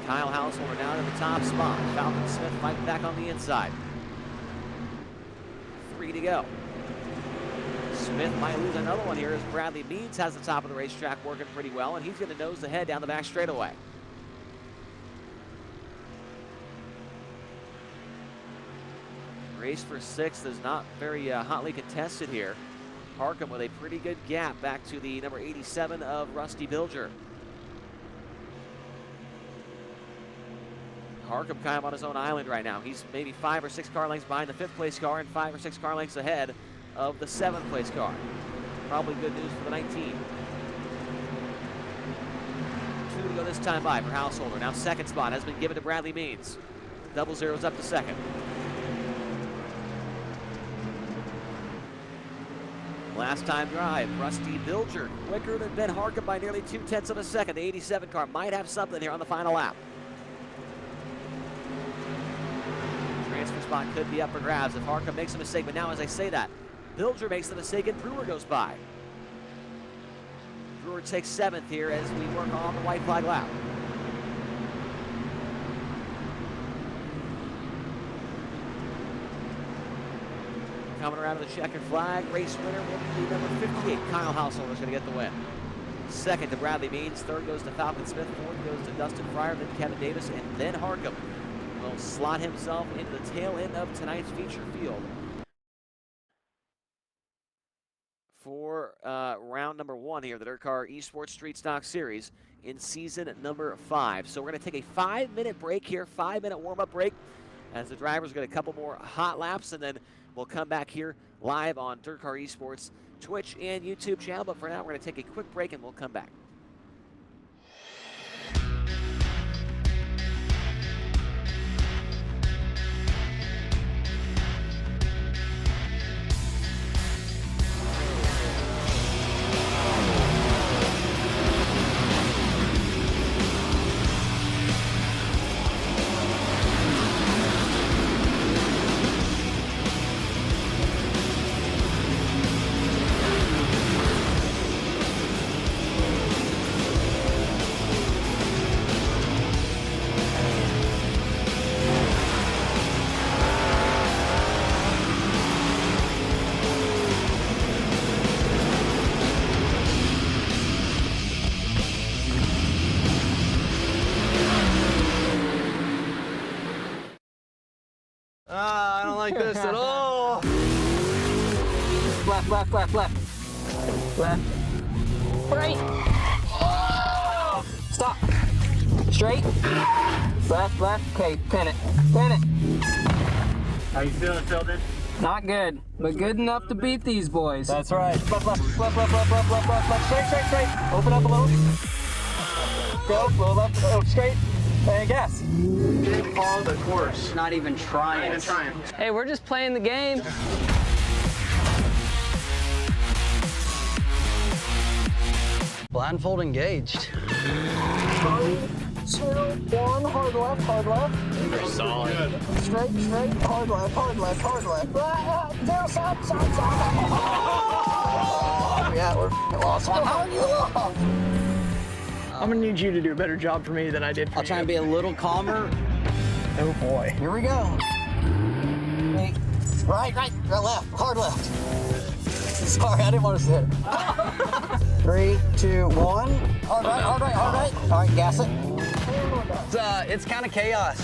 Kyle Householder down to the top spot. Falcon Smith fighting back on the inside. 3 to go. Smith might lose another one here as Bradley Beans has the top of the racetrack working pretty well, and he's going to nose ahead down the back straightaway. Race for 6th is not very hotly contested here. Harcum with a pretty good gap back to the number 87 of Rusty Bilger. Harcum kind of on his own island right now. He's maybe 5 or 6 car lengths behind the 5th place car and 5 or 6 car lengths ahead of the 7th place car. Probably good news for the 19. 2 to go this time by for Householder. Now second spot has been given to Bradley Beans. 00's up to second. Last time drive, Rusty Bilger quicker than Ben Harcum by nearly 2/10 of a second. The 87 car might have something here on the final lap. Transfer spot could be up for grabs if Harcum makes a mistake, but now as I say that, Bilger makes the mistake and Brewer goes by. Brewer takes 7th here as we work on the white flag lap. Coming around to the checkered flag, race winner will be number 58. Kyle Householder is going to get the win. Second to Bradley Beans, third goes to Falcon Smith, fourth goes to Dustin Fryer, then Kevin Davis, and then Harcum will slot himself into the tail end of tonight's feature field for round number 1 here, the DIRTcar eSports Street Stock Series in season number 5. So we're going to take a 5-minute break here, 5-minute warm-up break, as the drivers get a couple more hot laps, and then we'll come back here live on DIRTcar eSports Twitch and YouTube channel. But for now, we're going to take a quick break and we'll come back. I don't like this at all. Left, left, left, left. Left. Right. Oh! Stop. Straight. Left, left. Okay, pin it. Pin it. How you feeling, Sheldon? Not good, but good enough to beat these boys. That's right. Left, left, left, left, left, left, left, left, left. Straight, straight, straight. Open up a little. Go, little left, oh, straight. And gas. You didn't follow the course. Not even trying. Not even trying. Hey, we're just playing the game. Blindfold engaged. 3, 2, 1. Hard left, hard left. You're solid. Straight, straight. Hard left, hard left, hard left. Down, side, side, side. Yeah, we're lost. How are you lost? I'm gonna need you to do a better job for me than I did for you. I'll try and be a little calmer. Oh boy. Here we go. Hey. Right, right, right, left, hard left. Sorry, I didn't want to sit. 3, 2, 1. Hard right, hard right, hard right. All right, gas it. It's kind of chaos.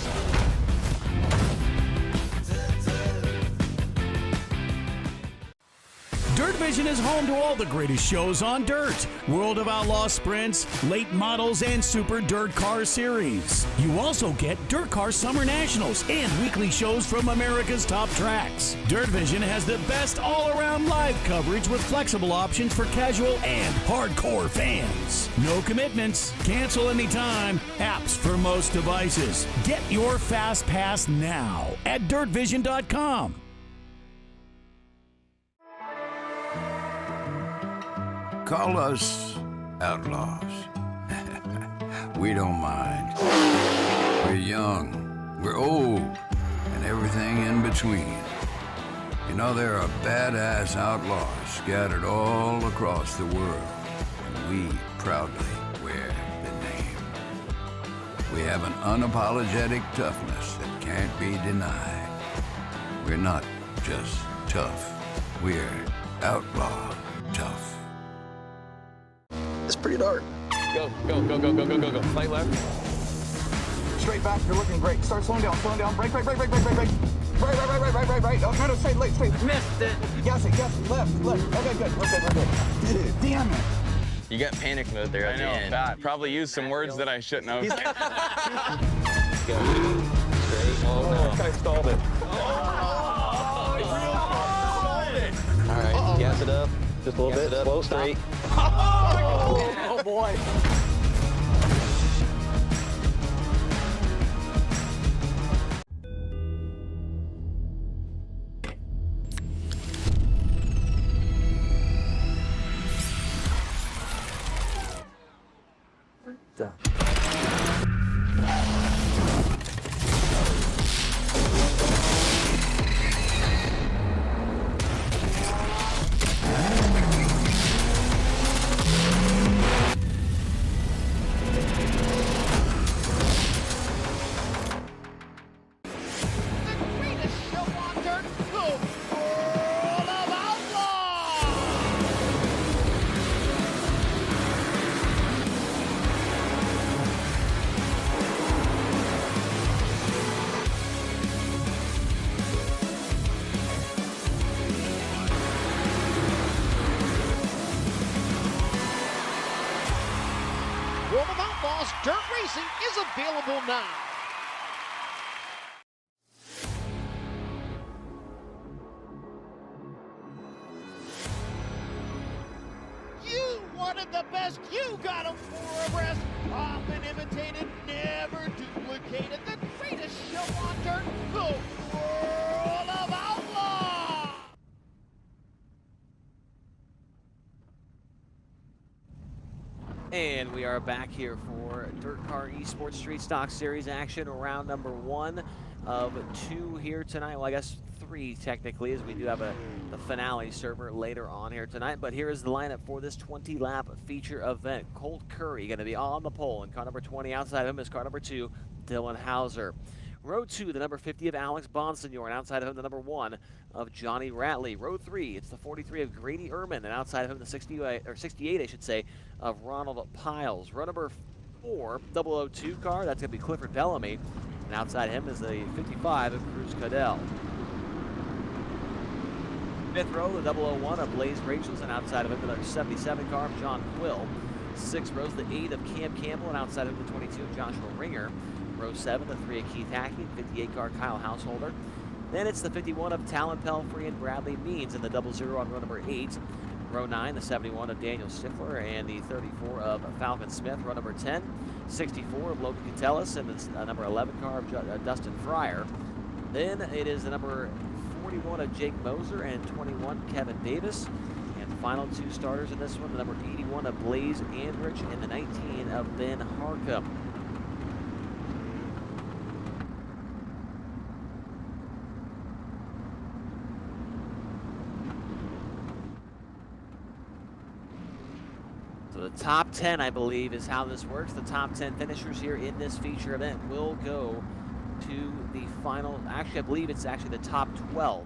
Dirt Vision is home to all the greatest shows on dirt. World of Outlaw sprints, late models, and Super Dirt Car Series. You also get DIRTcar Summer Nationals and weekly shows from America's top tracks. Dirt Vision has the best all-around live coverage with flexible options for casual and hardcore fans. No commitments, cancel anytime, apps for most devices. Get your Fast Pass now at DIRTVision.com. Call us outlaws. We don't mind. We're young, we're old, and everything in between. You know, there are badass outlaws scattered all across the world, and we proudly wear the name. We have an unapologetic toughness that can't be denied. We're not just tough, we're outlaw tough. It's pretty dark. Go, go, go, go, go, go, go, go. Light left. Straight back, you're looking great. Start slowing down, slowing down. Brake, brake, brake, brake, brake, brake, brake. Right, right, right, right, right, right, right. Oh, no, no, straight, left, straight. Missed it. Gas it, left, left. Okay, good, we're good, we're good. Damn it. You got panic mode there at the end. Pat. Probably used some words that I shouldn't have. Go. Straight. Oh, no. I stalled it. All right, gas it up. Just a little bit. Slow, straight. Oh boy. World of Outlaws Dirt Racing is available now. You wanted the best, you got them for a rest. Often imitated, never duplicated. The greatest show on dirt, the World of Outlaws. And we are back here for DIRTcar eSports Street Stock Series action, round number 1 of 2 here tonight. Well, I guess 3 technically, as we do have the finale server later on here tonight. But here is the lineup for this 20-lap feature event. Colt Curry going to be on the pole, and car number 20 outside of him is car number 2, Dylan Hauser. Row 2, the number 50 of Alex Bonsignor, and outside of him, the number 1 of Johnny Ratley. Row 3, it's the 43 of Grady Ehrman, and outside of him, the 68, I should say, of Ronald Piles. Row number 4, 002 car, that's going to be Clifford Bellamy, and outside him is the 55 of Cruz Cadell. 5th row, the 001 of Blaze Rachels, and outside of him, the 77 car of John Quill. 6th row, the 8 of Cam Campbell, and outside of him, the 22 of Joshua Ringer. Row 7, the 3 of Keith Hackney, 58 car Kyle Householder. Then it's the 51 of Talon Pelfrey and Bradley Means in the 00 on row number 8. Row 9, the 71 of Daniel Stifler and the 34 of Falcon Smith. Row number 10, 64 of Logan Catellis and the number 11 car of Dustin Fryer. Then it is the number 41 of Jake Moser and 21 Kevin Davis. And the final two starters in this one, the number 81 of Blaze Andrich and the 19 of Ben Harcum. So the top 10, I believe, is how this works. The top 10 finishers here in this feature event will go to the final. Actually, I believe it's actually the top 12.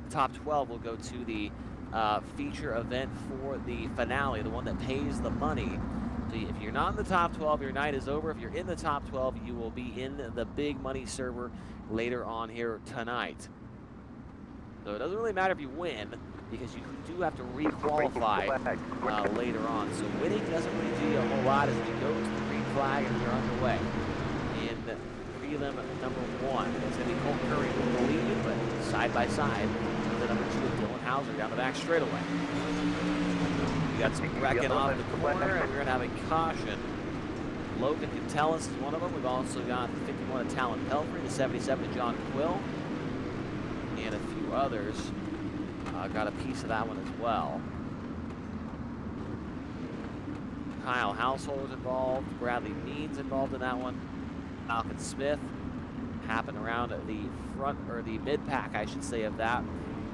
The top 12 will go to the feature event for the finale, the one that pays the money. So if you're not in the top 12, your night is over. If you're in the top 12, you will be in the big money server later on here tonight. So it doesn't really matter if you win, because you do have to re-qualify later on. So winning doesn't really do you a whole lot as we go to the green flag and we're underway. In prelim number 1, it's going to be Colt Curry with the lead, but side by side with the number 2 of Dylan Hauser down the back straightaway. We got some wrecking off the corner, and we're going to have a caution. Logan Catellis is one of them. We've also got the 51 of Talon Pelfrey, the 77 of John Quill, and a few others. Got a piece of that one as well. Kyle Householder's involved. Bradley Means involved in that one. Falcon Smith happened around the front, or the mid-pack, I should say, of that.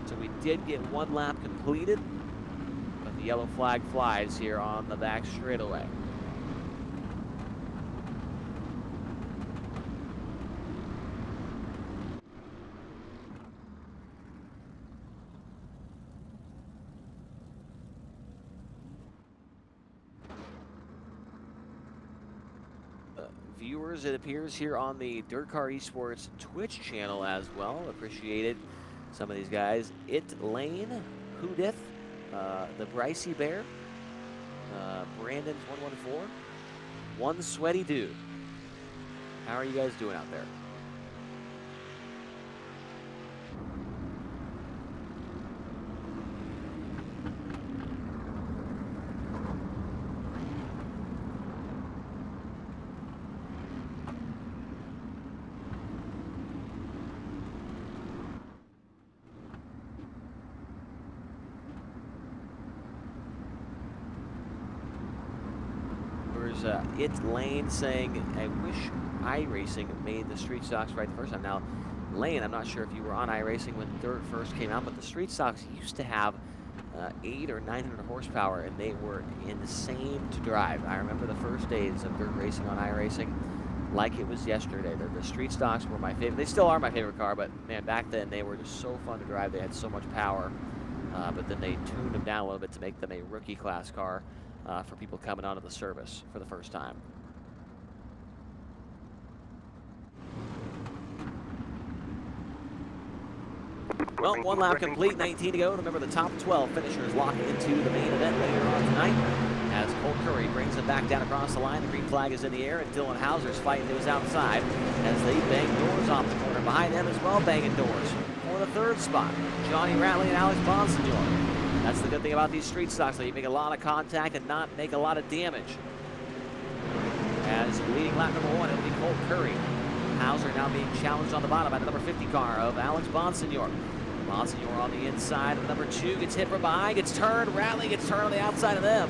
So we did get one lap completed, but the yellow flag flies here on the back straightaway. Viewers, it appears, here on the DIRTcar eSports Twitch channel as well. Appreciated some of these guys. It Lane, Hoodith, the Bricey Bear, Brandon's 114, One Sweaty Dude. How are you guys doing out there? It Lane saying, I wish iRacing made the street stocks right the first time. Now, Lane, I'm not sure if you were on iRacing when Dirt first came out, but the street stocks used to have 800 or 900 horsepower, and they were insane to drive. I remember the first days of Dirt racing on iRacing like it was yesterday. The street stocks were my favorite. They still are my favorite car, but man, back then they were just so fun to drive. They had so much power, but then they tuned them down a little bit to make them a rookie class car. For people coming onto the service for the first time. Well, one lap complete, 19 to go. Remember, the top 12 finishers lock into the main event later on tonight. As Colt Curry brings it back down across the line, the green flag is in the air, and Dylan Hauser's fighting to his outside as they bang doors off the corner. Behind them as well, banging doors for the third spot. Johnny Ratley and Alex Bonsignor. That's the good thing about these street stocks, that you make a lot of contact and not make a lot of damage. As leading lap number 1, it'll be Colt Curry. Hauser now being challenged on the bottom by the number 50 car of Alex Bonsignor. Bonsignor on the inside of the number 2, gets hit from behind, gets turned. Ratley gets turned on the outside of them.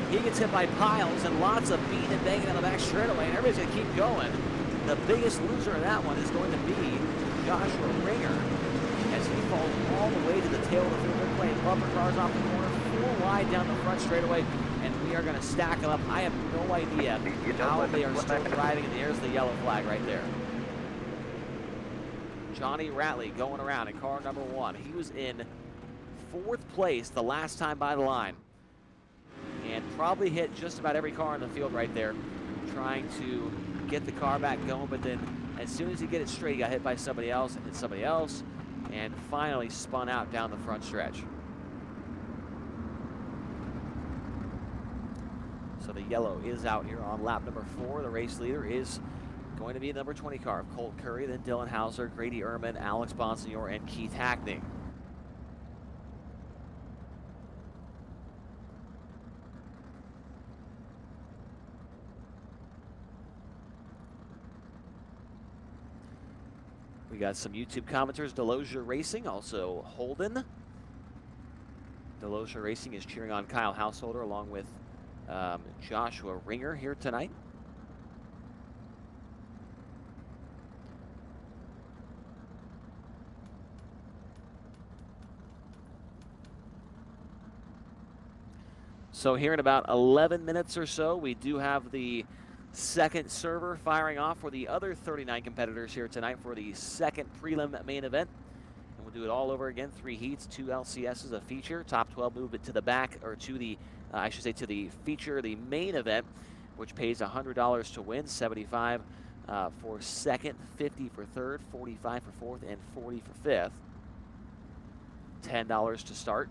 He gets hit by piles and lots of beating and banging on the back straightaway, and everybody's going to keep going. The biggest loser in that one is going to be Joshua Ringer, as he falls all the way to the tail of the field. They're playing bumper cars off the corner, 4 wide down the front straightaway, and we are going to stack them up. I have no idea how they are still driving, and there's the yellow flag right there. Johnny Ratley going around in car number 1. He was in 4th place the last time by the line, and probably hit just about every car in the field right there, trying to get the car back going, but then as soon as he get it straight, he got hit by somebody else, and finally spun out down the front stretch. So the yellow is out here on lap number 4. The race leader is going to be the number 20 car of Colt Curry, then Dylan Hauser, Grady Ehrman, Alex Bonsignor, and Keith Hackney. We got some YouTube commenters, Delosia Racing, also Holden. Delosia Racing is cheering on Kyle Householder along with Joshua Ringer here tonight. So here in about 11 minutes or so, we do have the second server firing off for the other 39 competitors here tonight for the second prelim main event. And we'll do it all over again. 3 heats, 2 LCSs, a feature. Top 12 move it to the back, or to the, I should say to the feature, the main event, which pays $100 to win, 75 for second, 50 for third, 45 for fourth, and 40 for fifth. $10 to start.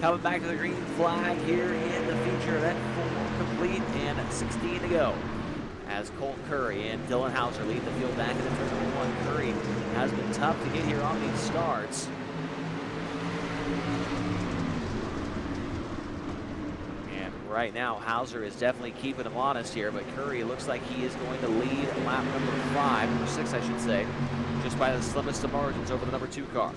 Coming back to the green flag here in the feature event. 4 complete and 16 to go. As Colt Curry and Dylan Hauser lead the field back in the turn number 1. Curry has been tough to get here on these starts. And right now, Hauser is definitely keeping him honest here, but Curry looks like he is going to lead lap number 5, number 6, I should say, just by the slimmest of margins over the number 2 car.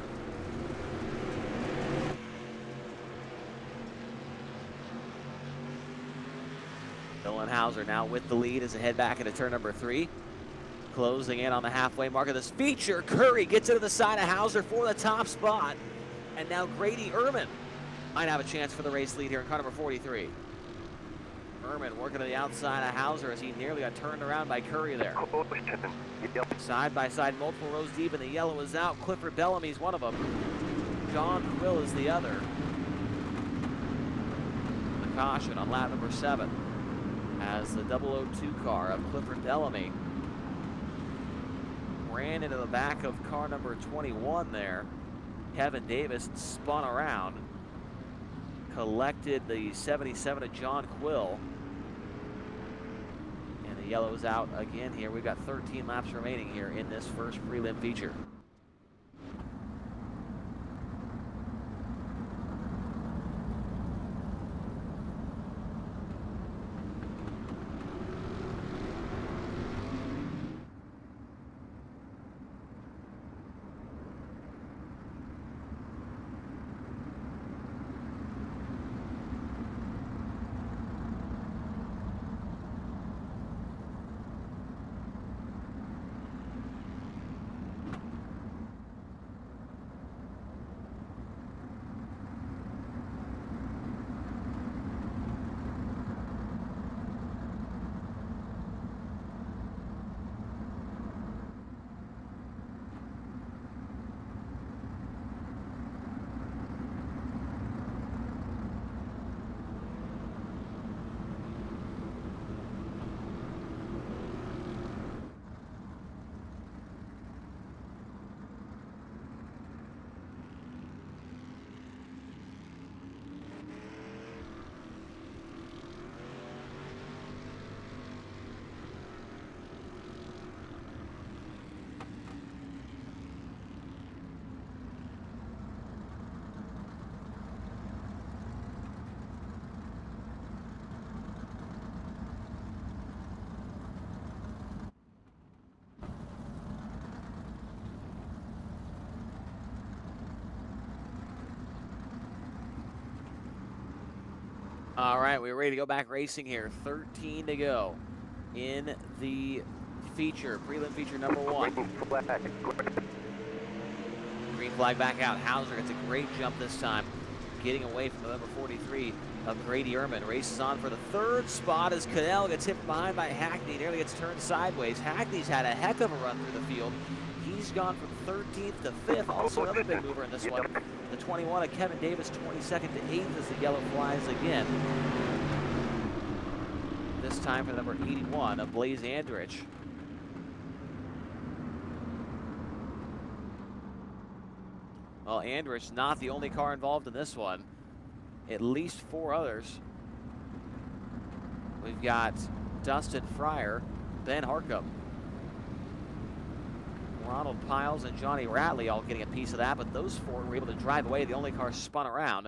Dylan Hauser now with the lead as they head back into turn number 3. Closing in on the halfway mark of this feature. Curry gets into the side of Hauser for the top spot. And now Grady Ehrman might have a chance for the race lead here in car number 43. Ehrman working to the outside of Hauser as he nearly got turned around by Curry there. Side by side, multiple rows deep, and the yellow is out. Clifford Bellamy's one of them. John Quill is the other. The caution on lap number 7. As the 002 car of Clifford Bellamy ran into the back of car number 21 there. Kevin Davis spun around, collected the 77 of John Quill, and the yellow is out again here. We've got 13 laps remaining here in this first prelim feature. All right, we're ready to go back racing here. 13 to go in the feature, prelim feature number 1. Green flag back out. Hauser gets a great jump this time getting away from the number 43 of Grady Ehrman. Races on for the third spot as Cadell gets hit from behind by Hackney, nearly gets turned sideways. Hackney's had a heck of a run through the field. He's gone from 13th to 5th. Also another big mover in this one. The 21 of Kevin Davis, 22nd to 8th as the yellow flies again. This time for the number 81 of Blaze Andrich. Well, Andrich not the only car involved in this one. At least 4 others. We've got Dustin Fryer, Ben Harcum, Ronald Piles, and Johnny Ratley all getting a piece of that, but those 4 were able to drive away. The only car spun around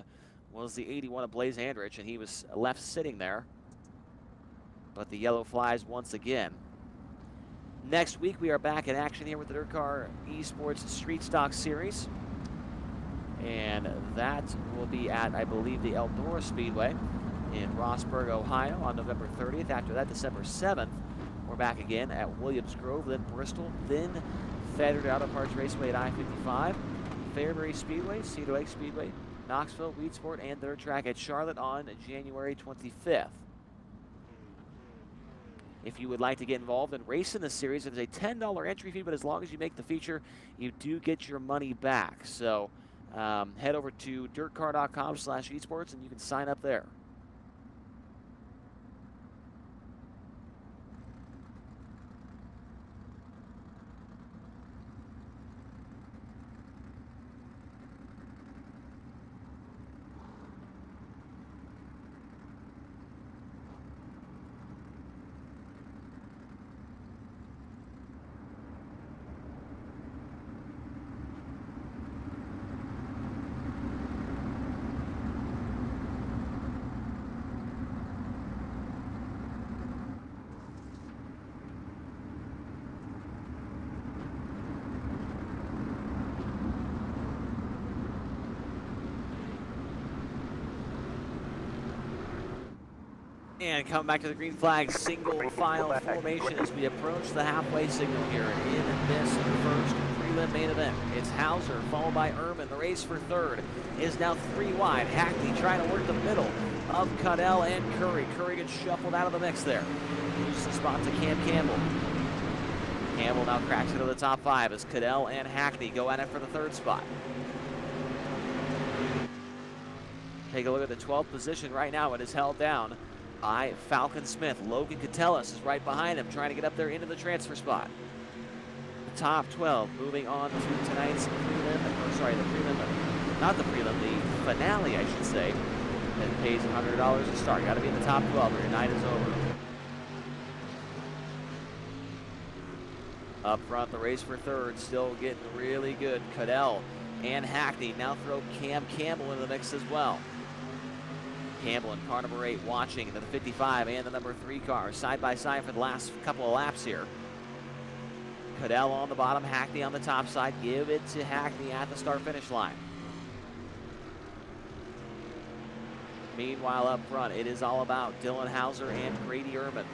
was the 81 of Blaze Andrich, and he was left sitting there. But the yellow flies once again. Next week, we are back in action here with the DIRTcar eSports Street Stock Series. And that will be at, I believe, the Eldora Speedway in Rossburg, Ohio on November 30th. After that, December 7th, we're back again at Williams Grove, then Bristol, then Federer Auto Parts Raceway at I-55, Fairbury Speedway, Cedar Lake Speedway, Knoxville, Weedsport, and Dirt Track at Charlotte on January 25th. If you would like to get involved in racing this series, it is a $10 entry fee, but as long as you make the feature, you do get your money back. So head over to dirtcar.com/esports and you can sign up there. And coming back to the green flag, single file formation as we approach the halfway signal here in this first prelim main event. It's Hauser followed by Ehrman. The race for third is now 3 wide. Hackney trying to work the middle of Cadell and Curry. Curry gets shuffled out of the mix there. Loses the spot to Cam Campbell. Campbell now cracks into the top 5 as Cadell and Hackney go at it for the third spot. Take a look at the 12th position right now. It is held down by Falcon Smith. Logan Catellis is right behind him, trying to get up there into the transfer spot. The top 12 moving on to tonight's prelim, or sorry, the prelim, not the prelim, the finale, I should say, that pays $100 to start. Got to be in the top 12 or your night is over. Up front, the race for third, still getting really good. Cadell and Hackney now throw Cam Campbell into the mix as well. Campbell and car number 8 watching the 55 and the number 3 car side by side for the last couple of laps here. Cadell on the bottom, Hackney on the top side. Give it to Hackney at the start-finish line. Meanwhile, up front, it is all about Dylan Hauser and Grady Ehrman.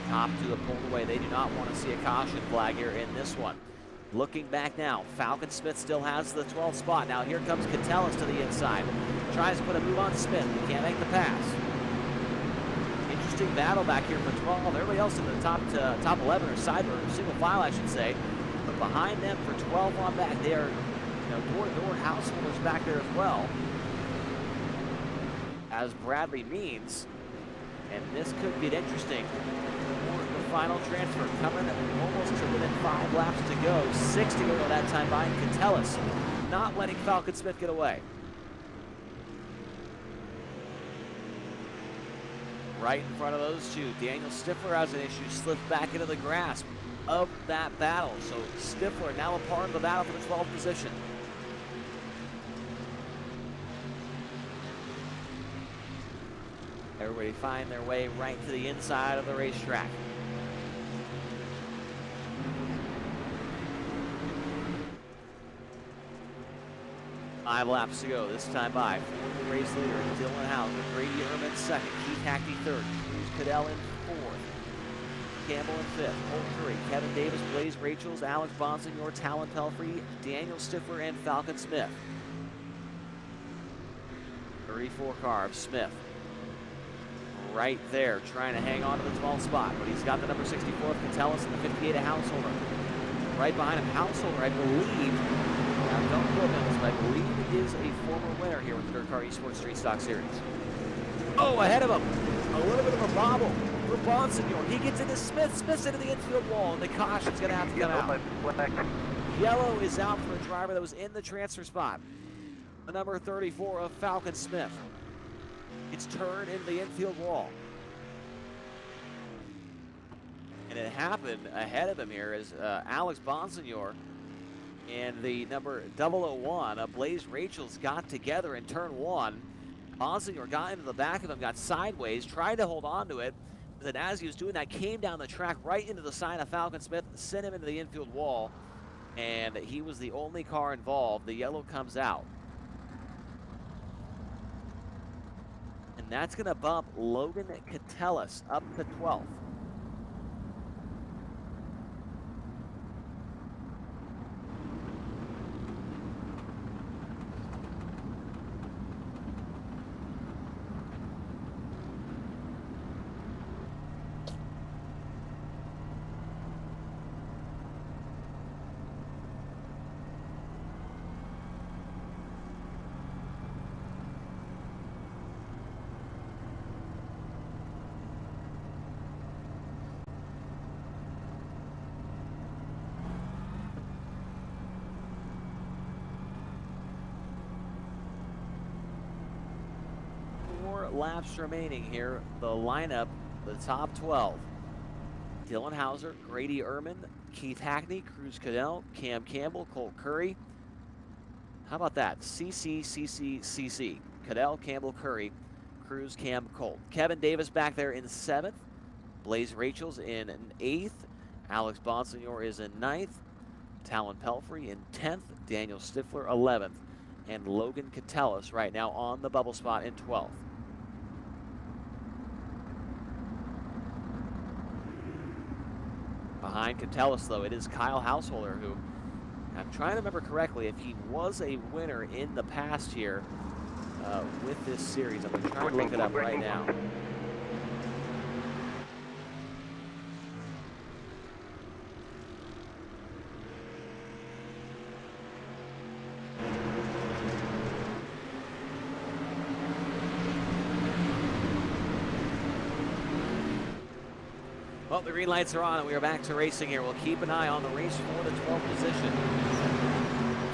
Top 2 have pulled away. They do not want to see a caution flag here in this one. Looking back now, Falcon Smith still has the 12th spot. Now here comes Catellis to the inside. Tries to put a move on Smith. He can't make the pass. Interesting battle back here for 12. Everybody else in the top 11 or side or single file, I should say. But behind them for 12 on back, they are door-to-door householders back there as well. As Bradley Means, and this could get interesting. Final transfer coming almost to within 5 laps to go. 6 to go that time by Catellis, not letting Falcon Smith get away. Right in front of those two, Daniel Stifler has an issue, slipped back into the grasp of that battle. So Stifler now a part of the battle for the 12th position. Everybody find their way right to the inside of the racetrack. 5 laps to go. This time by fourth race leader Dylan Hauser, Grady Ehrman second, Keith Hackney third, Cruz Cadell in fourth, Campbell in fifth, Holt Curry, Kevin Davis, Blaze Rachels, Alex Bonsignor, Talon Pelfrey, Daniel Stifler, and Falcon Smith. 34 car of Smith. Right there, trying to hang on to the 12th spot, but he's got the number 64 of Catellus and the 58 of Householder. Right behind him, Householder, I believe, now don't quote me on this, but I believe is a former winner here with the DIRTcar eSports Street Stock Series. Oh, ahead of him, a little bit of a bobble for Bonsignor. He gets into Smith, Smith's into the infield wall, and the caution's gonna have to come out. Yellow is out for a driver that was in the transfer spot. The number 34 of Falcon Smith. It's turned into the infield wall. And it happened ahead of him here as Alex Bonsignor and the number 001 of Blaze Rachels got together in turn 1. Bonsignor got into the back of him, got sideways, tried to hold on to it. Then as he was doing that, came down the track right into the side of Falcon Smith, sent him into the infield wall, and he was the only car involved. The yellow comes out. And that's going to bump Logan Catellus up to 12th. Laps remaining here. The lineup, the top 12. Dylan Hauser, Grady Ehrman, Keith Hackney, Cruz Cadell, Cam Campbell, Colt Curry. How about that? CC. Cadell, Campbell, Curry, Cruz, Cam, Colt. Kevin Davis back there in 7th. Blaze Rachels in 8th. Alex Bonsignor is in 9th. Talon Pelfrey in 10th. Daniel Stifler 11th. And Logan Catellus right now on the bubble spot in 12th. Behind Catellus, though, it is Kyle Householder, who, I'm trying to remember correctly, if he was a winner in the past here with this series. I'm going to try to look it up right now. Well, the green lights are on, and we are back to racing here. We'll keep an eye on the race for the 12th position.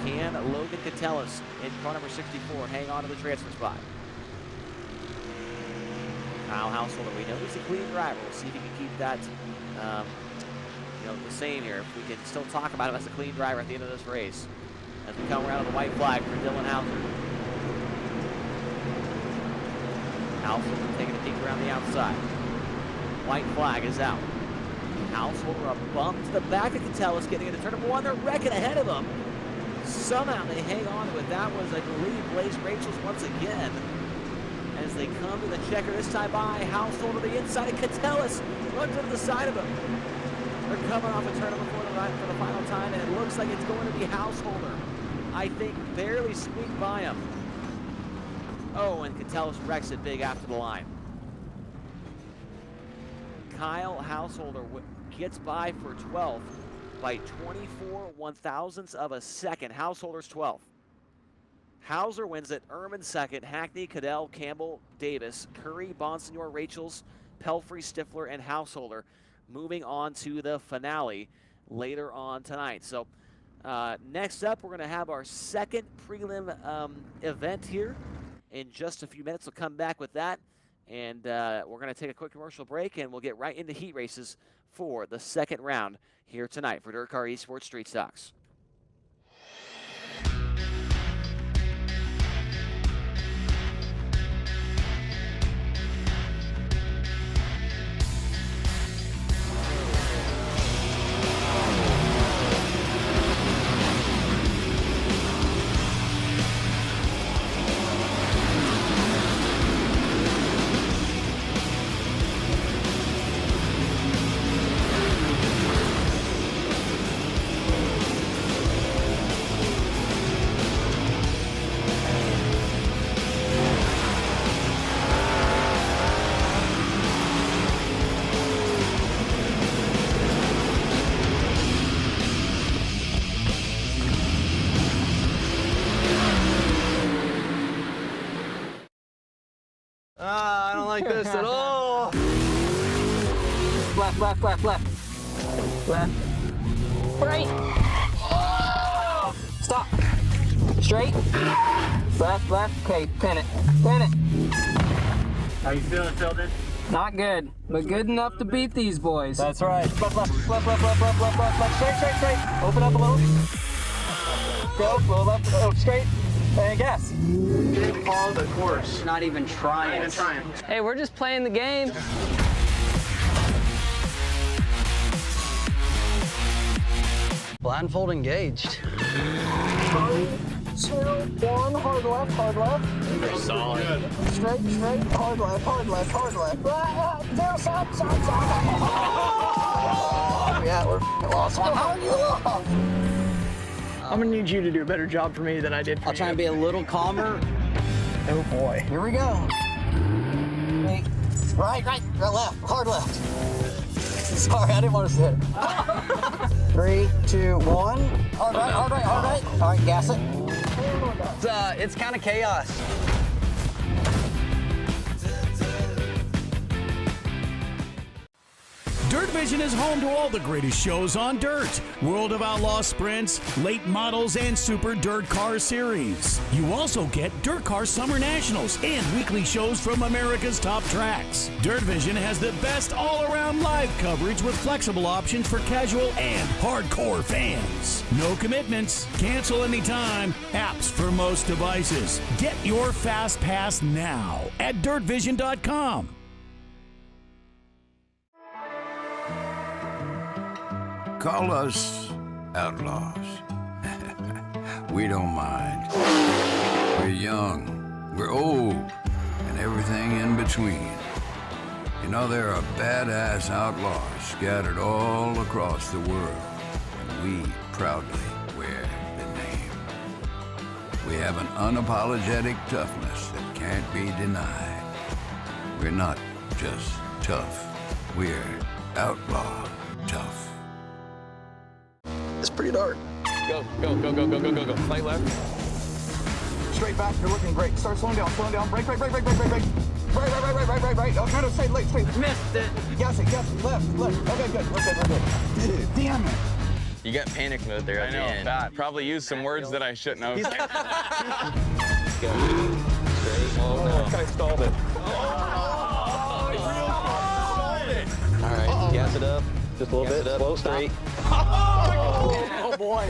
Can Logan Catellus in car number 64 hang on to the transfer spot? Kyle Householder, we know he's a clean driver. We'll see if he can keep that the same here. If we can still talk about him as a clean driver at the end of this race. As we come around to the white flag for Dylan Hauser. Householder taking a peek around the outside. White flag is out. Householder a bump to the back of Catellus, getting into turn number 1. They're wrecking ahead of them. Somehow they hang on to it. That was, I believe, Blaze Rachels once again. As they come to the checker, this time by Householder, the inside of Catellus runs into the side of him. They're coming off a turn number 4 for the final time, and it looks like it's going to be Householder. I think barely squeaked by him. Oh, and Catellus wrecks it big after the line. Kyle Householder gets by for 12th by 24 1/1000ths of a second. Householder's 12th. Hauser wins it. Ehrman second. Hackney, Cadell, Campbell, Davis, Curry, Bonsignor, Rachels, Pelfrey, Stifler, and Householder. Moving on to the finale later on tonight. So next up, we're going to have our second prelim event here in just a few minutes. We'll come back with that. And we're going to take a quick commercial break, and we'll get right into heat races for the second round here tonight for DIRTcar eSports Street Stocks. like this at all. Left, left, left, left. Left. Right. Stop. Straight. Left, left. Okay, pin it. Pin it. How you feeling, Tilden? Not good, but good enough to beat these boys. That's right. Left, left, left, left, left, left, left, left, left. Straight, straight, straight. Open up a little. Go, little left, oh, straight. And gas. You didn't follow the course. Not even trying. Not even trying. Hey, we're just playing the game. Blindfold engaged. 3, 2, 1, hard left, hard left. Solid. Straight, straight, hard left, hard left, hard left. Stop. Yeah, we're lost. How are you lost? I'm gonna need you to do a better job for me than I did for you. I'll try and be a little calmer. Oh boy. Here we go. Wait. Right, left, hard left. Sorry, I didn't want to sit. 3, 2, 1. Hard right, hard right, hard right. All right, gas it. It's kind of chaos. Dirt Vision is home to all the greatest shows on dirt. World of Outlaw sprints, late models, and Super Dirt Car Series. You also get DIRTcar Summer Nationals and weekly shows from America's top tracks. Dirt Vision has the best all-around live coverage with flexible options for casual and hardcore fans. No commitments, cancel anytime, apps for most devices. Get your Fast Pass now at DIRTVision.com. Call us outlaws. We don't mind. We're young, we're old, and everything in between. You know, there are badass outlaws scattered all across the world, and we proudly wear the name. We have an unapologetic toughness that can't be denied. We're not just tough, we're outlaw tough. It's pretty dark. Go. Slight left. Straight back, you're looking great. Start slowing down. Brake. Right. Oh, no, straight. Missed it. Gas it, left. Okay, good. We're good. Dude, damn it. You got panic mode there at the end. Bad. Probably used some words that I shouldn't have. Go. Straight. Oh, no. I stalled it. All right, gas it up. Just a little bit. Slow, straight. Oh boy.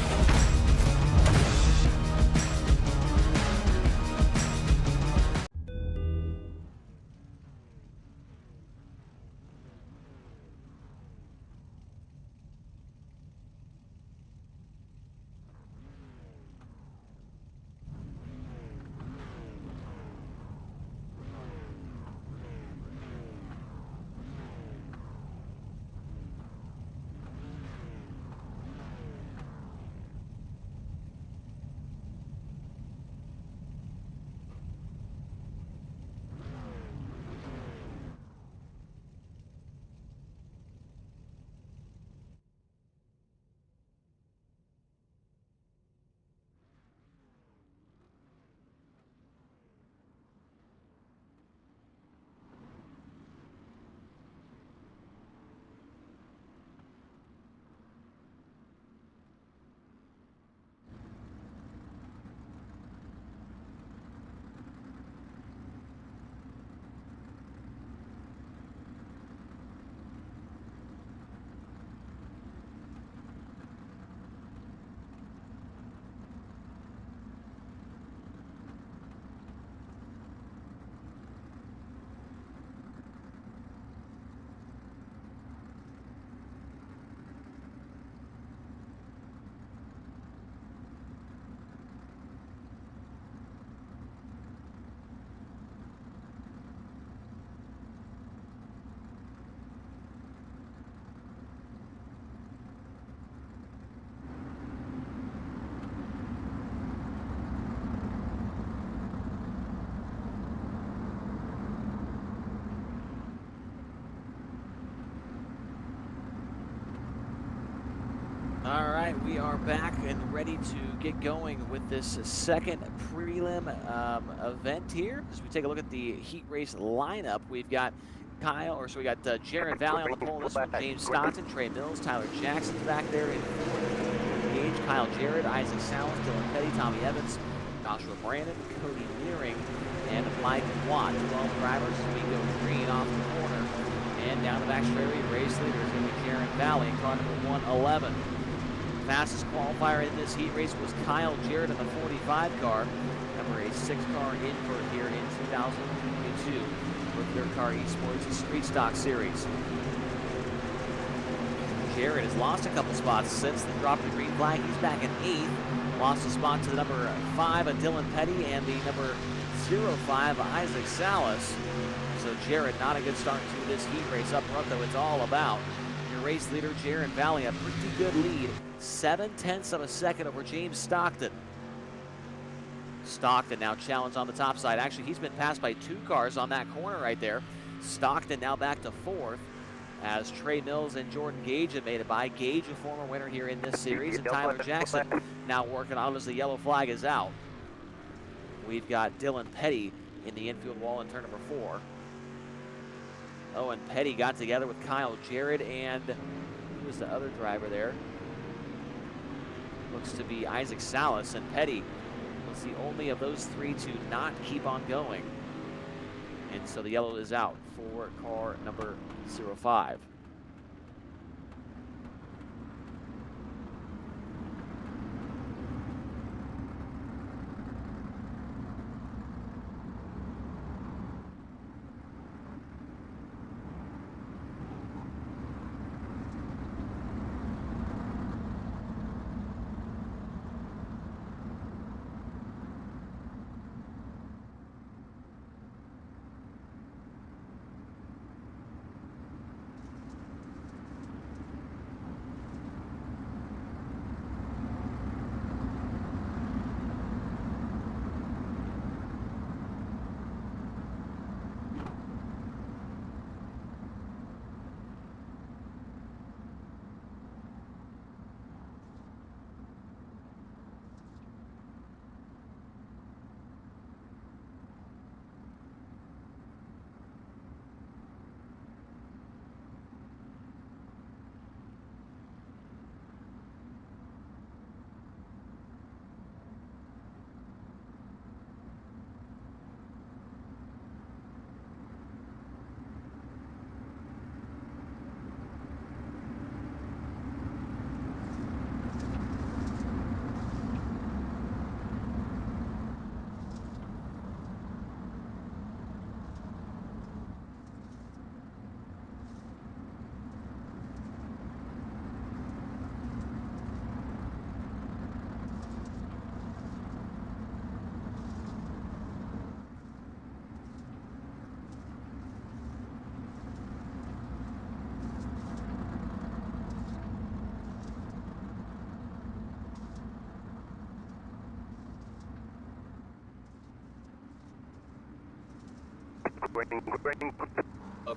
we are back and ready to get going with this second prelim event here. As we take a look at the heat race lineup, we've got Jared Valley on the pole. This one, James Stockton, Trey Mills, Tyler Jackson's back there in fourth. Gage, Kyle Jarrett, Isaac Salas, Dylan Petty, Tommy Evans, Joshua Brandon, Cody Leering, and Mike Watt. 12 drivers as we go green off the corner. And down the back straightaway, race leader is going to be Jared Valley in car number 111. Fastest qualifier in this heat race was Kyle Jarrett in the 45 car. Number a 6-car invert here in 2022 with DIRTcar eSports Street Stock Series. Jarrett has lost a couple spots since the drop of the green flag. He's back in 8th. Lost a spot to the number 5, Dylan Petty, and the number 05, Isaac Salas. So Jarrett, not a good start to this heat race. Up front, though, it's all about your race leader, Jared Valley. A pretty good lead, 7/10 of a second over James Stockton. Stockton now challenged on the top side. Actually, he's been passed by 2 cars on that corner right there. Stockton now back to 4th as Trey Mills and Jordan Gage have made it by. Gage, a former winner here in this series, and Tyler Jackson now working on as the yellow flag is out. We've got Dylan Petty in the infield wall in turn number 4. Owen Petty got together with Kyle Jarrett, and who was the other driver there? Looks to be Isaac Salas, and Petty was the only of those 3 to not keep on going. And so the yellow is out for car number 05.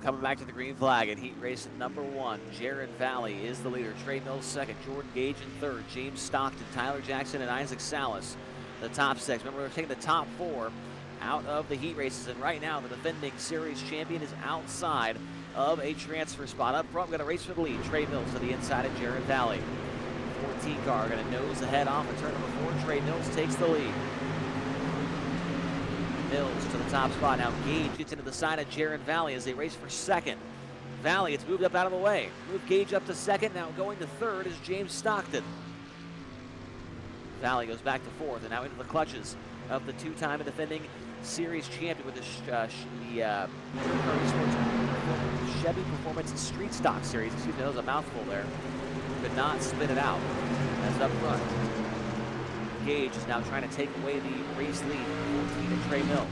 Coming back to the green flag at heat race number 1, Jared Valley is the leader. Trey Mills 2nd, Jordan Gage in 3rd, James Stockton, Tyler Jackson, and Isaac Salas, the top 6. Remember, we're taking the top 4 out of the heat races, and right now the defending series champion is outside of a transfer spot. Up front, we've got a race for the lead. Trey Mills to the inside of Jared Valley. 14 car going to nose ahead off of turn number 4. Trey Mills takes the lead. Mills to the top spot. Now Gage gets into the side of Jared Valley as they race for 2nd. Valley, it's moved up out of the way. Move Gage up to 2nd. Now going to 3rd is James Stockton. Valley goes back to 4th and now into the clutches of the 2-time and defending series champion with the Chevy Performance Street Stock Series. Excuse me, that was a mouthful there. Could not spit it out. That's up front. Gage is now trying to take away the race lead. 14 to Trey Mills.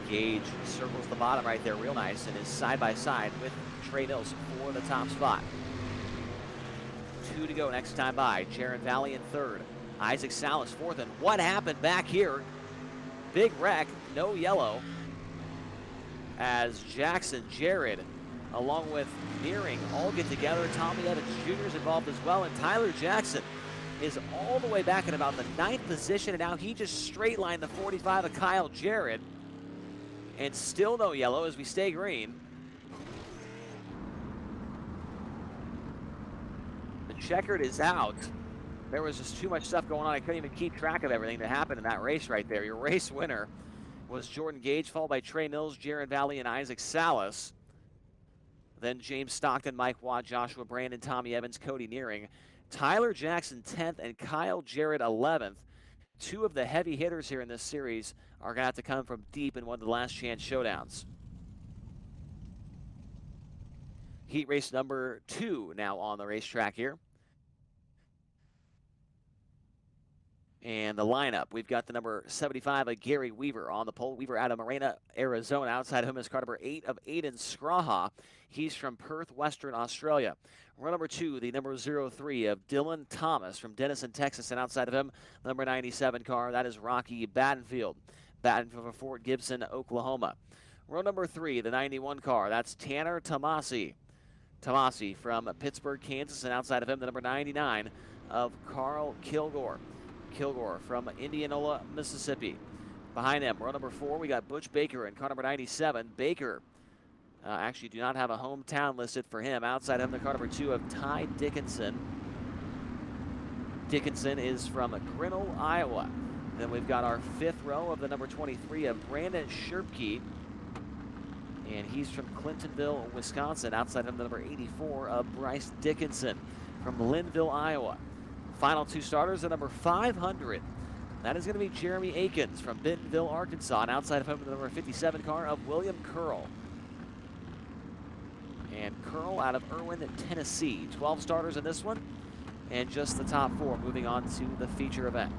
Gage circles the bottom right there real nice and is side by side with Trey Mills for the top spot. 2 to go next time by. Jared Valley in 3rd. Isaac Salas 4th. And what happened back here? Big wreck, no yellow. As Jackson Jared along with Nearing, all get together. Tommy Evans Jr. is involved as well, and Tyler Jackson is all the way back in about the 9th position, and now he just straight lined the 45 of Kyle Jarrett. And still no yellow as we stay green. The checkered is out. There was just too much stuff going on. I couldn't even keep track of everything that happened in that race right there. Your race winner was Jordan Gage, followed by Trey Mills, Jaron Valley, and Isaac Salas. Then James Stockton, Mike Watt, Joshua Brandon, Tommy Evans, Cody Nearing. Tyler Jackson 10th and Kyle Jarrett 11th. Two of the heavy hitters here in this series are going to have to come from deep in one of the last chance showdowns. Heat race number 2 now on the racetrack here. And the lineup, we've got the number 75 of Gary Weaver on the pole. Weaver out of Marina, Arizona. Outside of him is car number 8 of Aiden Scraha. He's from Perth, Western Australia. Row number 2, the number 03 of Dylan Thomas from Denison, Texas. And outside of him, number 97 car, that is Rocky Battenfield. Battenfield from Fort Gibson, Oklahoma. Row number 3, the 91 car, that's Tanner Tomasi. Tomasi from Pittsburgh, Kansas. And outside of him, the number 99 of Carl Kilgore. Kilgore from Indianola, Mississippi. Behind him, row number 4, we got Butch Baker in car number 97. Baker actually do not have a hometown listed for him. Outside of him, the car number 2 of Ty Dickinson. Dickinson is from Grinnell, Iowa. Then we've got our 5th row of the number 23 of Brandon Sherpke. And he's from Clintonville, Wisconsin. Outside of him, the number 84 of Bryce Dickinson from Linville, Iowa. Final 2 starters, the number 500. That is going to be Jeremy Akins from Bentonville, Arkansas. And outside of him, the number 57 car of William Curl. And Curl out of Irwin, Tennessee. 12 starters in this one, and just the top 4 moving on to the feature event.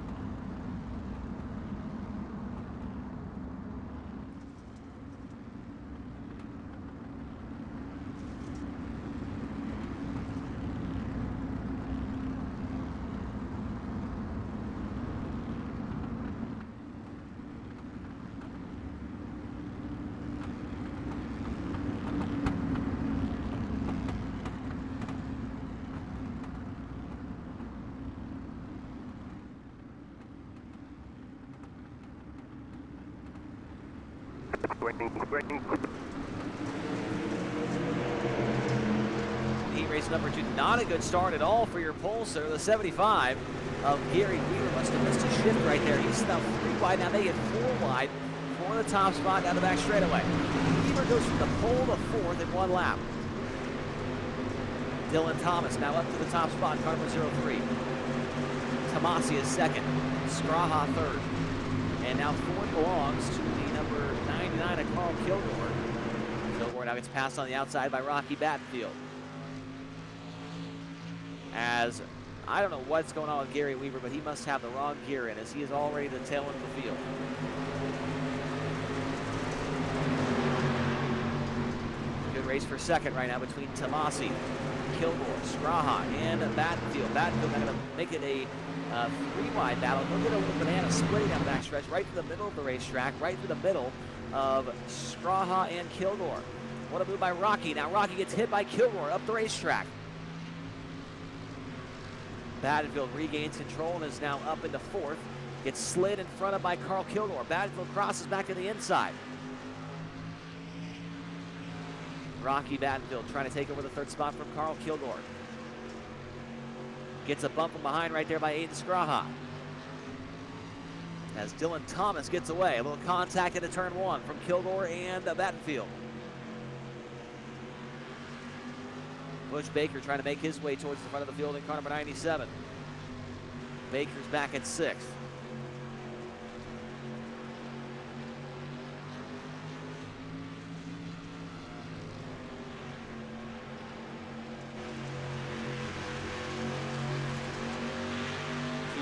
Heat race number 2, not a good start at all for your Pulsar. The 75 of Gary Weaver must have missed a shift right there. He's now 3 wide, now they get 4 wide for the top spot down the back straightaway. Weaver goes from the pole to 4th in 1 lap. Dylan Thomas now up to the top spot, car number 03. Tomasi is 2nd, Scraha 3rd. And now 4th belongs to the number 99 of Carl Kilgore. Kilgore now gets passed on the outside by Rocky Battenfield. As I don't know what's going on with Gary Weaver, but he must have the wrong gear in as he is already the tail end of the field. Good race for 2nd right now between Tomasi, Kilgore, Scraha, and Battenfield. Battenfield going to make it a 3-wide battle. Look at a little banana splitting down the backstretch, right through the middle of the racetrack, right through the middle of Scraha and Kilgore. What a move by Rocky. Now Rocky gets hit by Kilgore up the racetrack. Battenfield regains control and is now up into 4th. Gets slid in front of by Carl Kilgore. Battenfield crosses back to the inside. Rocky Battenfield trying to take over the 3rd spot from Carl Kilgore. Gets a bump from behind right there by Aiden Scraha. As Dylan Thomas gets away. A little contact into turn 1 from Kilgore and Battenfield. Butch Baker trying to make his way towards the front of the field in car number 97. Baker's back at 6th.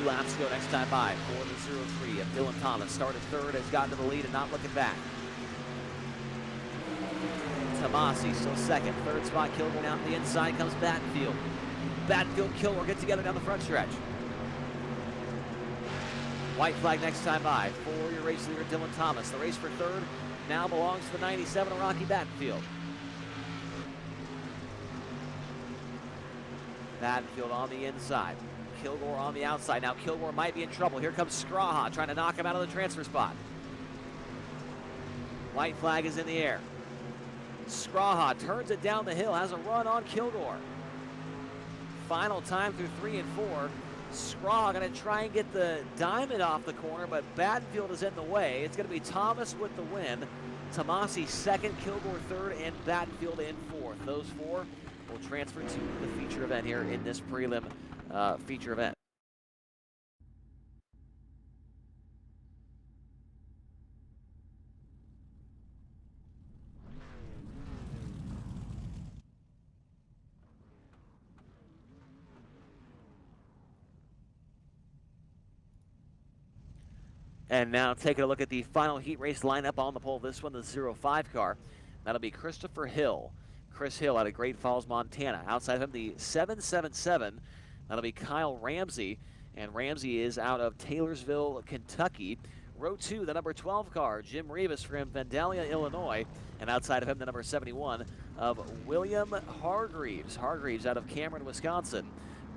Laps to go next time by for the 03 of Dylan Thomas. Started 3rd, has gotten to the lead and not looking back. Tomasi still 2nd. 3rd spot, Kilgore down the inside comes Battenfield. Battenfield, Kilgore get together down the front stretch. White flag next time by for your race leader, Dylan Thomas. The race for 3rd now belongs to the 97 of Rocky Battenfield. Battenfield on the inside. Kilgore on the outside. Now Kilgore might be in trouble. Here comes Straha trying to knock him out of the transfer spot. White flag is in the air. Straha turns it down the hill, has a run on Kilgore. Final time through 3 and 4. Straha going to try and get the diamond off the corner, but Battenfield is in the way. It's going to be Thomas with the win. Tomasi second, Kilgore third, and Battenfield in fourth. Those four will transfer to the feature event here in this prelim feature event. And now taking a look at the final heat race lineup on the pole. This one, the 05 car. That'll be Christopher Hill. Chris Hill out of Great Falls, Montana. Outside of him, the 777. That'll be Kyle Ramsey. And Ramsey is out of Taylorsville, Kentucky. Row 2, the number 12 car, Jim Rivas from Vandalia, Illinois. And outside of him, the number 71 of William Hargreaves. Hargreaves out of Cameron, Wisconsin.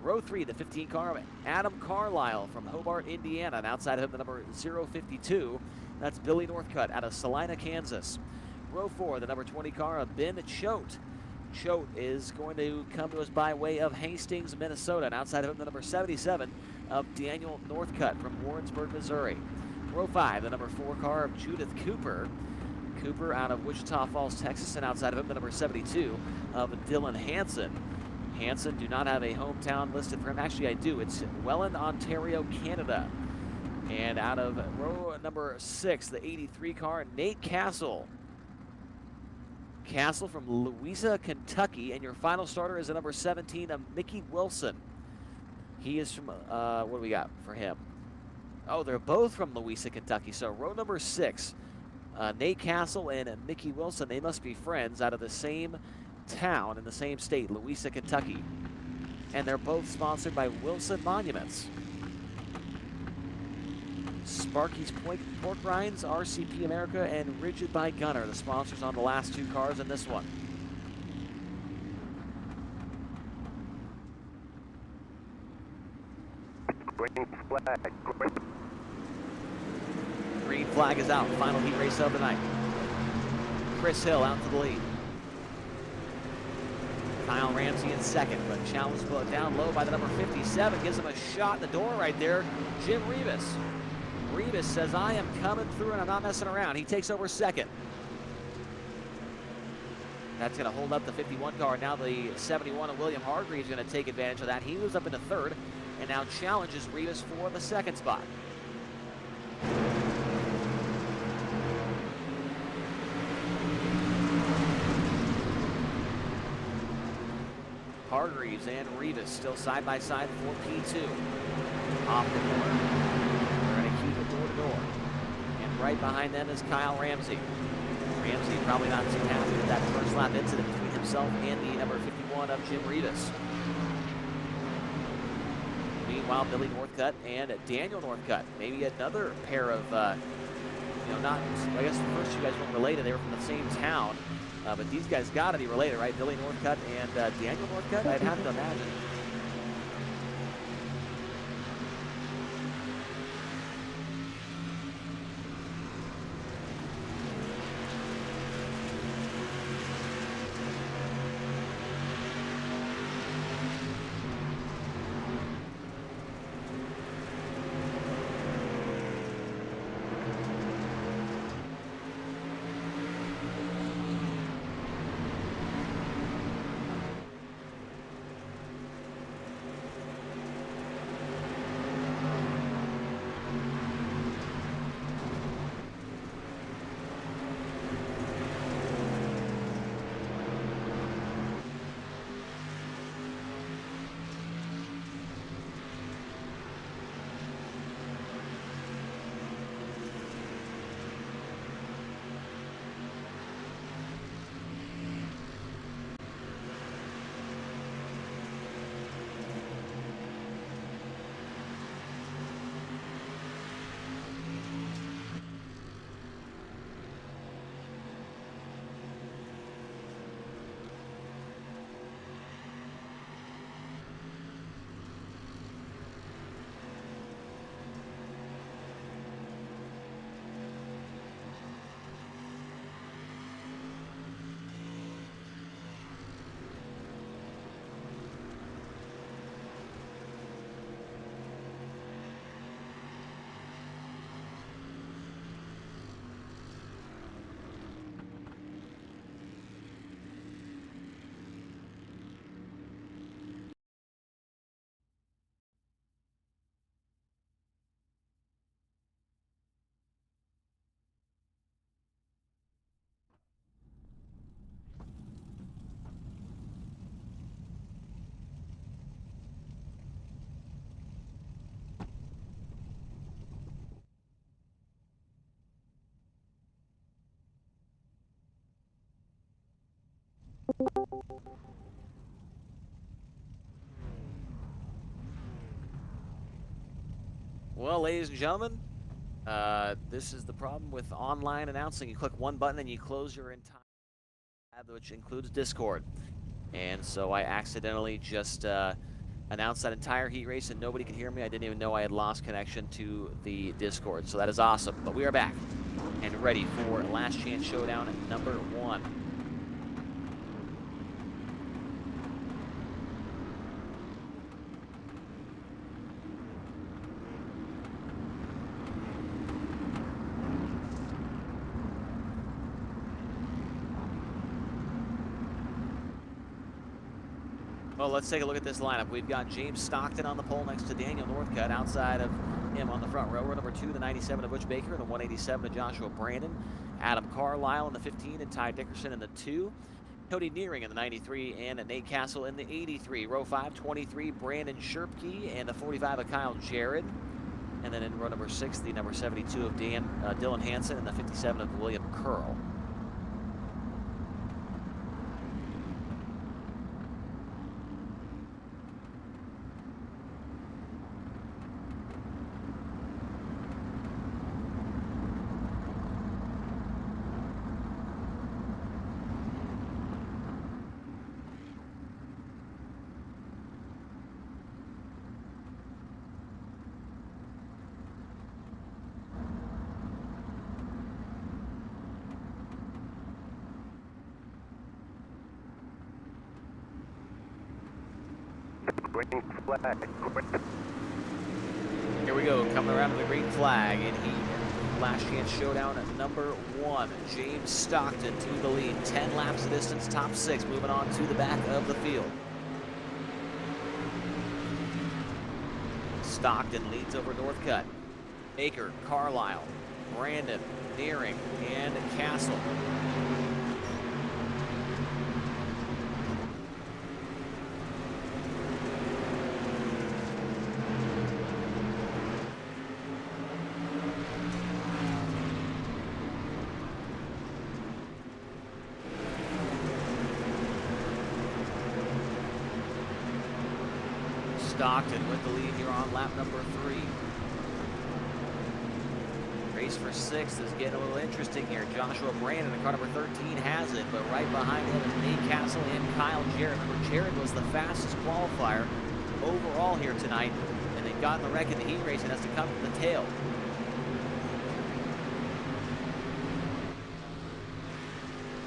Row 3, the 15 car of Adam Carlisle from Hobart, Indiana. And outside of him, the number 052, that's Billy Northcutt out of Salina, Kansas. Row 4, the number 20 car of Ben Choate. Choate is going to come to us by way of Hastings, Minnesota. And outside of him, the number 77 of Daniel Northcutt from Warrensburg, Missouri. Row 5, the number 4 car of Judith Cooper. Cooper out of Wichita Falls, Texas. And outside of him, the number 72 of Dylan Hansen. Hansen do not have a hometown listed for him. Actually, I do. It's Welland, Ontario, Canada. And out of row number 6, the 83 car, Nate Castle. Castle from Louisa, Kentucky. And your final starter is the number 17 of Mickey Wilson. He is from, what do we got for him? Oh, they're both from Louisa, Kentucky. So row number 6, Nate Castle and Mickey Wilson, they must be friends out of the same town in the same state, Louisa, Kentucky. And they're both sponsored by Wilson Monuments. Sparky's Pork Rinds, RCP America, and Rigid by Gunner, the sponsors on the last 2 cars in this one. Green flag. Green flag is out. Final heat race of the night. Chris Hill out to the lead. Kyle Ramsey in second, but challenged down low by the number 57. Gives him a shot in the door right there. Jim Rivas. Rivas says, I am coming through and I'm not messing around. He takes over second. That's going to hold up the 51 car. Now the 71 of William Hargreaves is going to take advantage of that. He moves up into third and now challenges Rivas for the second spot. Hargreaves and Rivas still side by side for P2. Off the corner. They're going to keep it door to door. And right behind them is Kyle Ramsey. Ramsey probably not too happy with that first lap incident between himself and the number 51 of Jim Rivas. Meanwhile, Billy Northcutt and Daniel Northcutt, maybe another pair of, I guess the first 2 guys weren't related. They were from the same town. But these guys got to be related, right? Billy Northcutt and Daniel Northcutt, I'd have to imagine. Well, ladies and gentlemen, this is the problem with online announcing. You click one button and you close your entire tab, which includes Discord. And so I accidentally just announced that entire heat race and nobody could hear me. I didn't even know I had lost connection to the Discord. So that is awesome. But we are back and ready for Last Chance Showdown number 1. Well, let's take a look at this lineup. We've got James Stockton on the pole next to Daniel Northcutt. Outside of him on the front row, row number 2, the 97 of Butch Baker, and the 187 of Joshua Brandon. Adam Carlisle in the 15, and Ty Dickerson in the 2. Cody Nearing in the 93, and Nate Castle in the 83. Row 5, 23, Brandon Sherpke, and the 45 of Kyle Jarrett. And then in row number 6, the number 72 of Dylan Hansen, and the 57 of William Curl. Green flag. Here we go, coming around to the green flag in heat. Last Chance Showdown at number 1. James Stockton to the lead. 10 laps of distance, top 6, moving on to the back of the field. Stockton leads over Northcutt. Baker, Carlisle, Brandon, Nearing, and Castle. Stockton with the lead here on lap number 3. Race for 6th is getting a little interesting here. Joshua Brandon in car number 13 has it, but right behind him is Nate Castle and Kyle Jarrett. Remember, Jarrett was the fastest qualifier overall here tonight, and they got in the wreck in the heat race and has to come to the tail.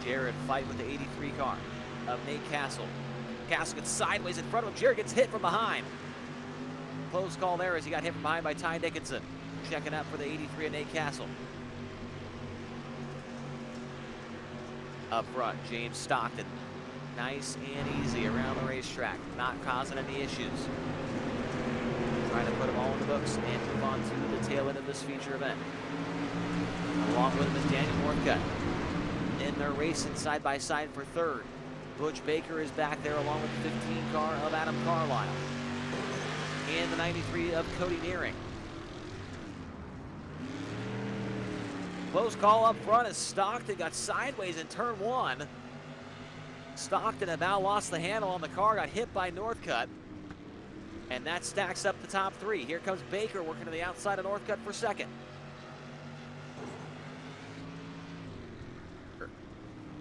Jarrett fight with the 83 car of Nate Castle. Castle gets sideways in front of him. Jarrett gets hit from behind. Close call there as he got hit from behind by Ty Dickinson. Checking out for the 83 of Nate Castle. Up front, James Stockton. Nice and easy around the racetrack. Not causing any issues. Trying to put them all in the books and move on to the tail end of this feature event. Along with him is Daniel Northcutt. And they're racing side by side for 3rd. Butch Baker is back there along with the 15 car of Adam Carlisle. And the 93 of Cody Nearing. Close call up front as Stockton got sideways in turn 1. Stockton about lost the handle on the car, got hit by Northcutt. And that stacks up the top 3. Here comes Baker working to the outside of Northcutt for 2nd.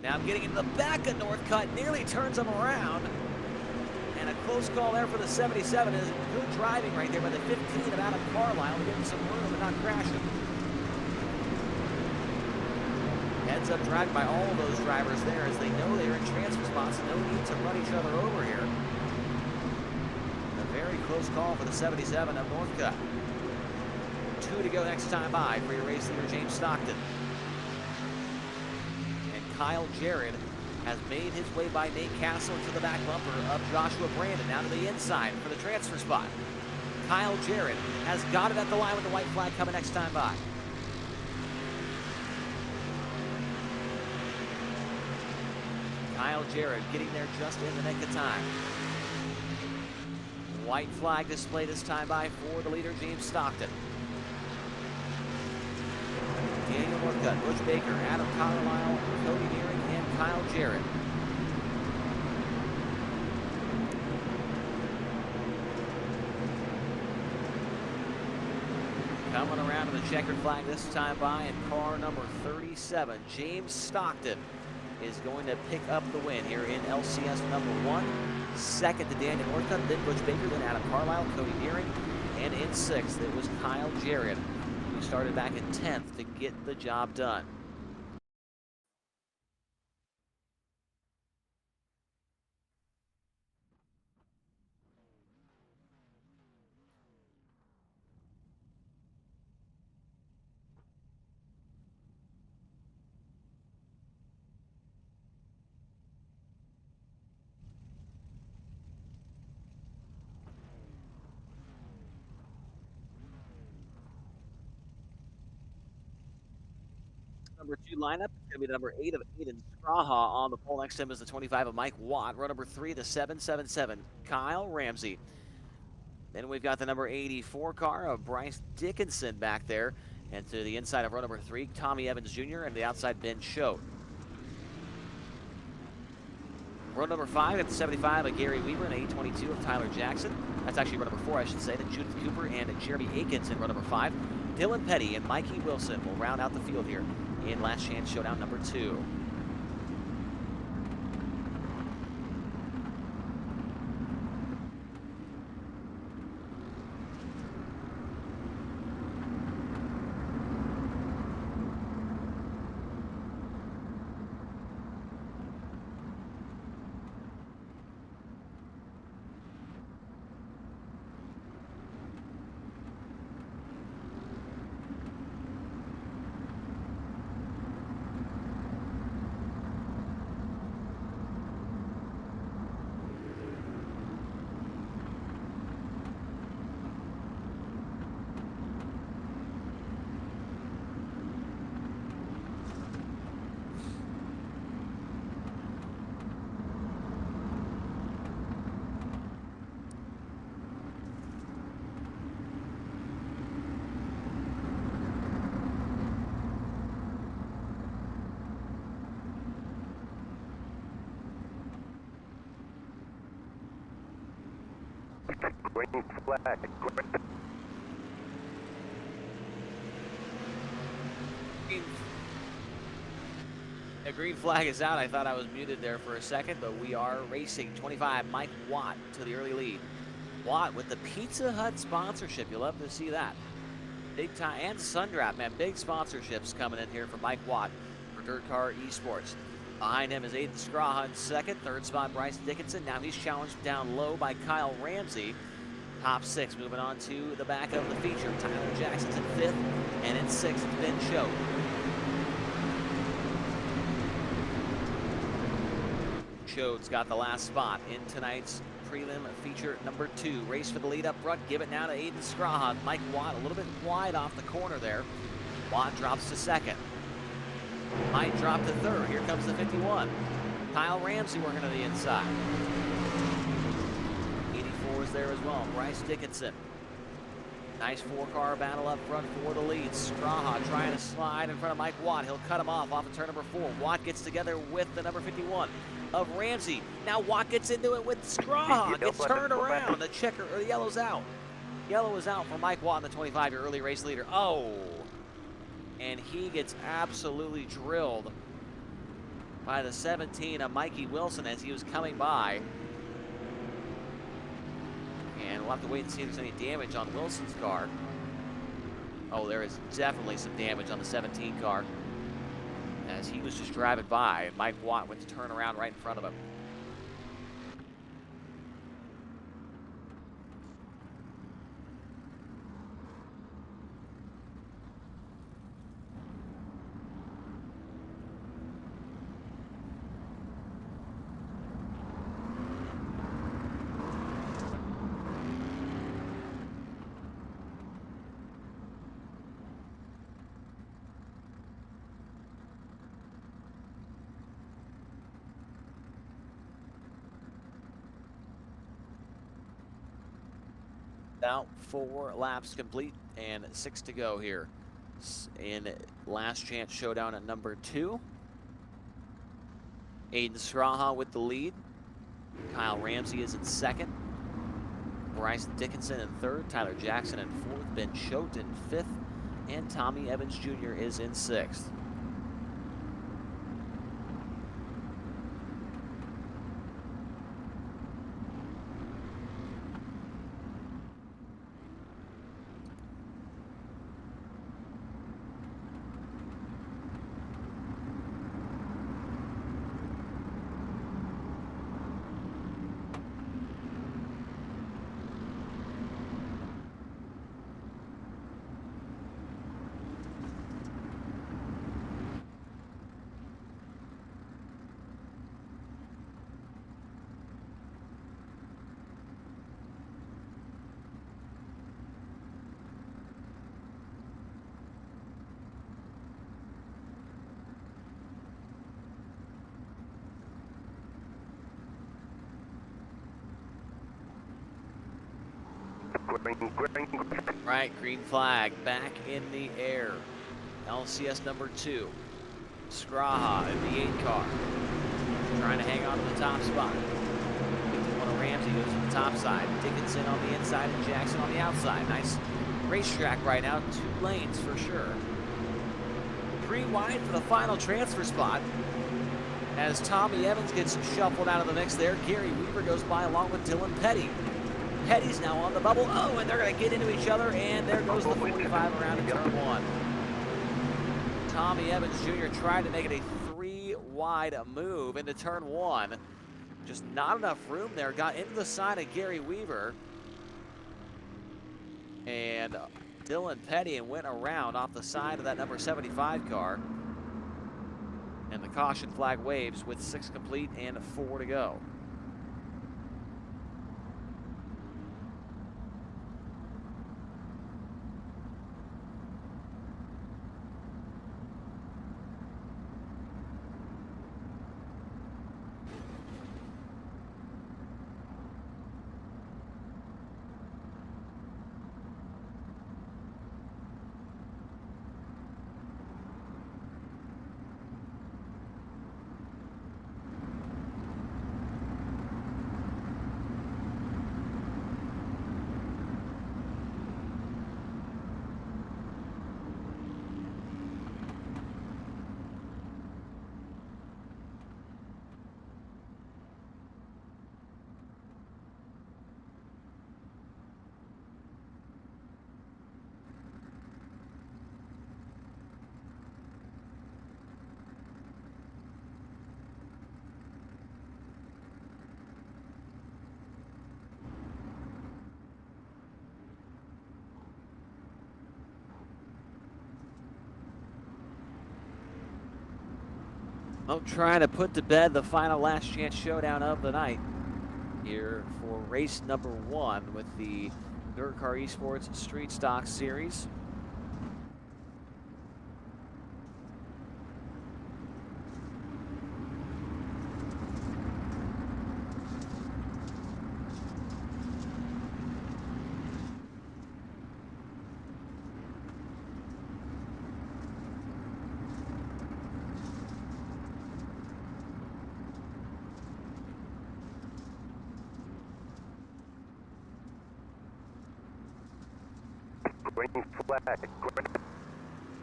Now getting into the back of Northcutt, nearly turns him around. And a close call there for the 77 is good driving right there by the 15 of Adam Carlisle, getting some room and not crashing. Heads up driving by all of those drivers there as they know they're in transfer spots. No need to run each other over here. A very close call for the 77 of Northcutt. 2 to go next time by for your race leader, James Stockton. Kyle Jarrett has made his way by Nate Castle to the back bumper of Joshua Brandon. Now to the inside for the transfer spot. Kyle Jarrett has got it at the line with the white flag coming next time by. Kyle Jarrett getting there just in the nick of time. White flag display this time by for the leader, James Stockton. Daniel Northcutt, Butch Baker, Adam Carlisle, Cody Nearing, and Kyle Jarrett. Coming around to the checkered flag this time by in car number 37, James Stockton is going to pick up the win here in LCS number 1. Second to Daniel Northcutt, then Butch Baker, then Adam Carlisle, Cody Deering, and in 6th it was Kyle Jarrett, who started back in 10th to get the job done. Number 2 lineup is going to be the number 8 of Aiden Straha. On the pole next to him is the 25 of Mike Watt. Row number 3, the 777, Kyle Ramsey. Then we've got the number 84 car of Bryce Dickinson back there. And to the inside of row number 3, Tommy Evans Jr. and the outside Ben Choate. Row number 5 at the 75 of Gary Weaver and 822 of Tyler Jackson. That's actually row number 4, I should say. Then Judith Cooper and Jeremy Akins in row number 5. Dylan Petty and Mikey Wilson will round out the field here in Last Chance Showdown number 2. Green flag. A green flag is out. I thought I was muted there for a second, but we are racing. 25, Mike Watt to the early lead. Watt with the Pizza Hut sponsorship. You'll love to see that. Big time, and Sundraft, man. Big sponsorships coming in here for Mike Watt for DIRTcar eSports. Behind him is Aiden Straha in 2nd. 3rd spot, Bryce Dickinson. Now he's challenged down low by Kyle Ramsey. Top 6 moving on to the back of the feature. Tyler Jackson's in 5th, and in 6th, it's Ben Choate. Choate's got the last spot in tonight's prelim feature number 2. Race for the lead up front. Give it now to Aiden Straha. Mike Watt a little bit wide off the corner there. Watt drops to 2nd. Might drop to 3rd. Here comes the 51. Kyle Ramsey working to the inside. 84 is there as well. Bryce Dickinson. Nice 4-car battle up front for the lead. Straha trying to slide in front of Mike Watt. He'll cut him off of turn number 4. Watt gets together with the number 51 of Ramsey. Now Watt gets into it with Straha. Gets turned around. The checker, or the yellow's out. Yellow is out for Mike Watt in the 25, your early race leader. Oh! And he gets absolutely drilled by the 17 of Mikey Wilson as he was coming by. And we'll have to wait and see if there's any damage on Wilson's car. Oh, there is definitely some damage on the 17 car as he was just driving by, and Mike Watt went to turn around right in front of him. About 4 laps complete and 6 to go here in Last Chance Showdown at number 2. Aiden Straha with the lead. Kyle Ramsey is in 2nd. Bryce Dickinson in third, Tyler Jackson in fourth, Ben Choate in fifth, and Tommy Evans Jr. is in sixth. Right, green flag back in the air. LCS number 2. Skraha in the 8 car. Trying to hang on to the top spot. Ramsey goes to the top side. Dickinson on the inside and Jackson on the outside. Nice racetrack right now. 2 lanes for sure. 3 wide for the final transfer spot. As Tommy Evans gets shuffled out of the mix there, Gary Weaver goes by along with Dylan Petty. Petty's now on the bubble. Oh, and they're going to get into each other, and there goes the 45 around in turn 1. Tommy Evans Jr. tried to make it a 3-wide move into turn 1. Just not enough room there. Got into the side of Gary Weaver. And Dylan Petty and went around off the side of that number 75 car. And the caution flag waves with 6 complete and 4 to go. I'm trying to put to bed the final last chance showdown of the night here for race number 1 with the DIRTcar eSports Street Stock Series.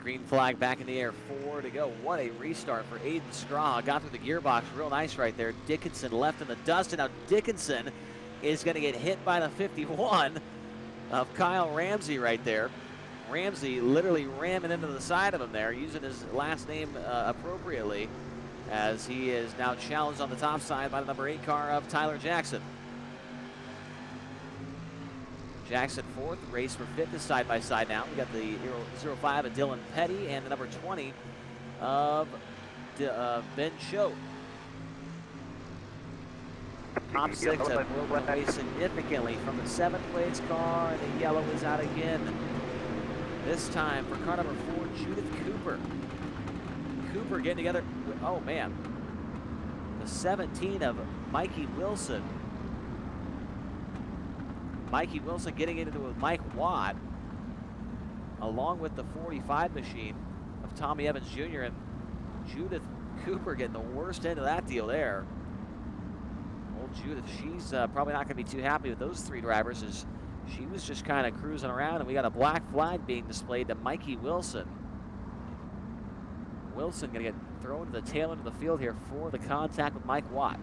Green flag back in the air, 4 to go. What a restart for Aiden Skraha. Got through the gearbox real nice right there. Dickinson left in the dust, and now Dickinson is going to get hit by the 51 of Kyle Ramsey right there. Ramsey literally ramming into the side of him there, using his last name appropriately, as he is now challenged on the top side by the number 8 car of Tyler Jackson. Jackson 4th, race for 5th is side by side now. We got the 05 of Dylan Petty and the number 20 of Ben Choate. Top 6 have broken away significantly from the 7th place car, and the yellow is out again. This time for car number 4, Judith Cooper. Cooper getting together with, oh man, the 17 of Mikey Wilson. Mikey Wilson getting into it with Mike Watt, along with the 45 machine of Tommy Evans Jr. and Judith Cooper getting the worst end of that deal there. Old Judith, she's probably not going to be too happy with those 3 drivers, as she was just kind of cruising around, and we got a black flag being displayed to Mikey Wilson. Wilson going to get thrown to the tail end of the field here for the contact with Mike Watt.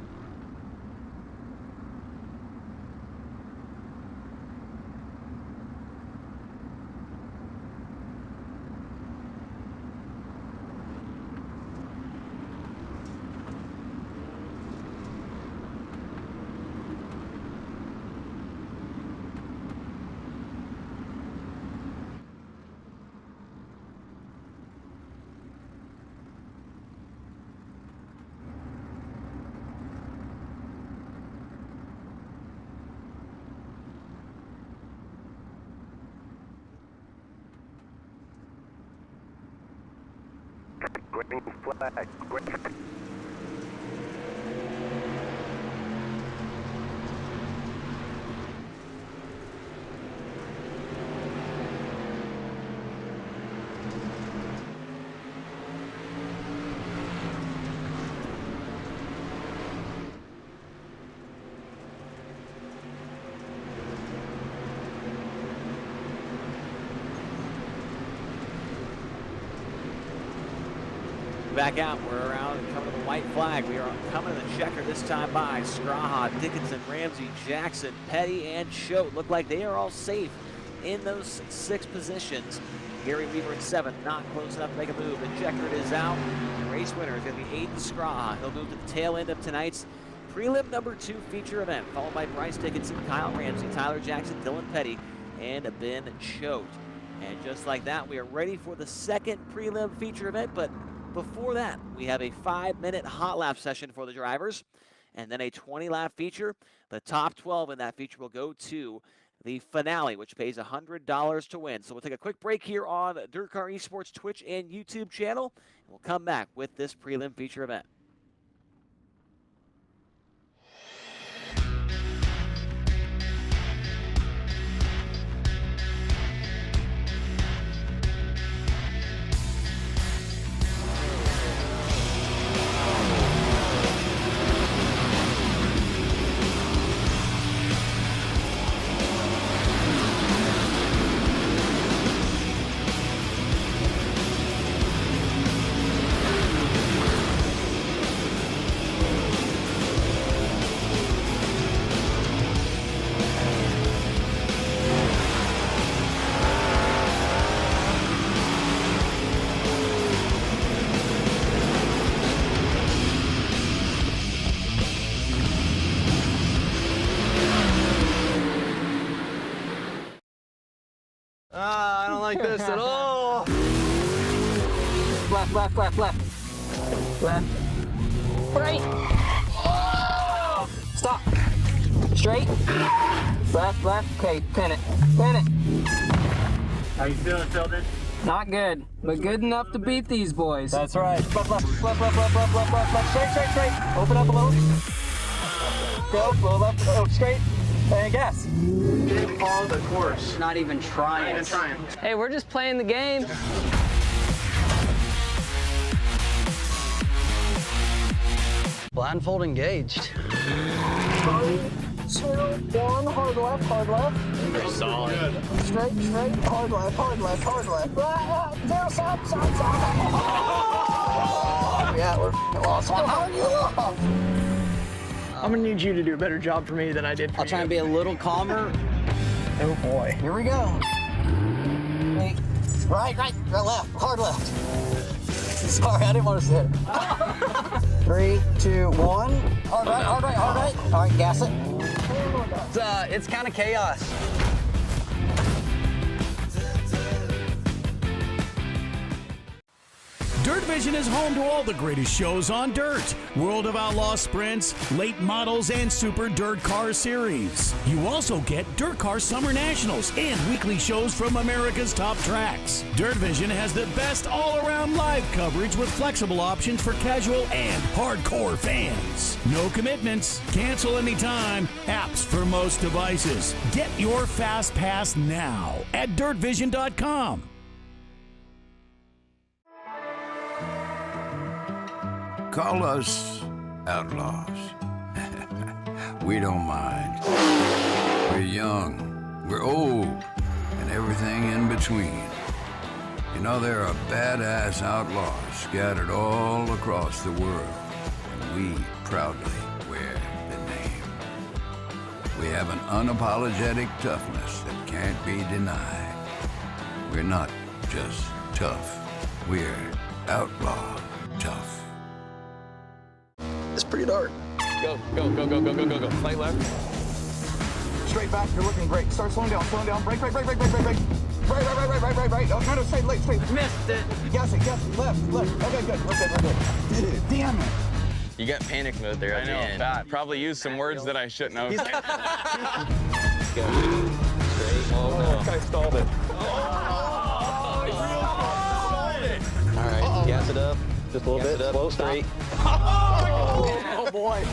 Green flag. Green. Back out, we're around and coming to the white flag. We are coming to the checker this time by Straha, Dickinson, Ramsey, Jackson, Petty, and Choate. Look like they are all safe in those 6 positions. Gary Weaver at 7, not close enough to make a move. The checkered is out. The race winner is going to be Aiden Straha. He'll move to the tail end of tonight's prelim number 2 feature event, followed by Bryce Dickinson, Kyle Ramsey, Tyler Jackson, Dylan Petty, and Ben Choate. And just like that, we are ready for the 2nd prelim feature event, but before that, we have a 5-minute hot lap session for the drivers, and then a 20-lap feature. The top 12 in that feature will go to the finale, which pays $100 to win. So we'll take a quick break here on DIRTcar eSports Twitch and YouTube channel, and we'll come back with this prelim feature event. I don't like this at all. Left, left, left, left. Left. Right. Stop. Straight. Left, left. Okay, pin it. Pin it. How you feeling, Tilden? Not good, but good enough to beat these boys. That's right. Left, left, left, left, left, left, left, left, left. Straight, straight, straight. Open up a little. Go, go left, oh, straight. And gas. Didn't follow the course. Not even trying. Not even trying. Hey, we're just playing the game. Blindfold engaged. 3, 2, 1. Hard left, hard left. Pretty solid. Straight, straight. Hard left, hard left, hard left. Down, stop, stop, stop. Yeah, we're lost. How are you lost? I'm gonna need you to do a better job for me than I did for you. I'll try and be a little calmer. Oh boy. Here we go. Wait. Right, right, left, hard left. Sorry, I didn't want to sit. 3, 2, 1. Hard right, hard right, hard right. All right, gas it. It's kind of chaos. Dirt Vision is home to all the greatest shows on dirt. World of Outlaw sprints, late models, and Super Dirt Car Series. You also get DIRTcar Summer Nationals and weekly shows from America's top tracks. Dirt Vision has the best all-around live coverage with flexible options for casual and hardcore fans. No commitments, cancel anytime, apps for most devices. Get your Fast Pass now at dirtvision.com. Call us outlaws. we don't mind. We're young, we're old, and everything in between. You know, there are badass outlaws scattered all across the world, and we proudly wear the name. We have an unapologetic toughness that can't be denied. We're not just tough, we're outlaw tough. It's pretty dark. Go. Slight left. Straight back, you're looking great. Start slowing down. Brake. Right. Oh, no, straight, late, straight. Missed it. Gas it, left. Okay, good, we're good. Damn it. You got panic mode there at the end. Bad. Probably used some words that I shouldn't have. Go. Straight. Oh, no. I stalled it. All right, gas it up. Just a little bit. Slow, straight. Oh, boy.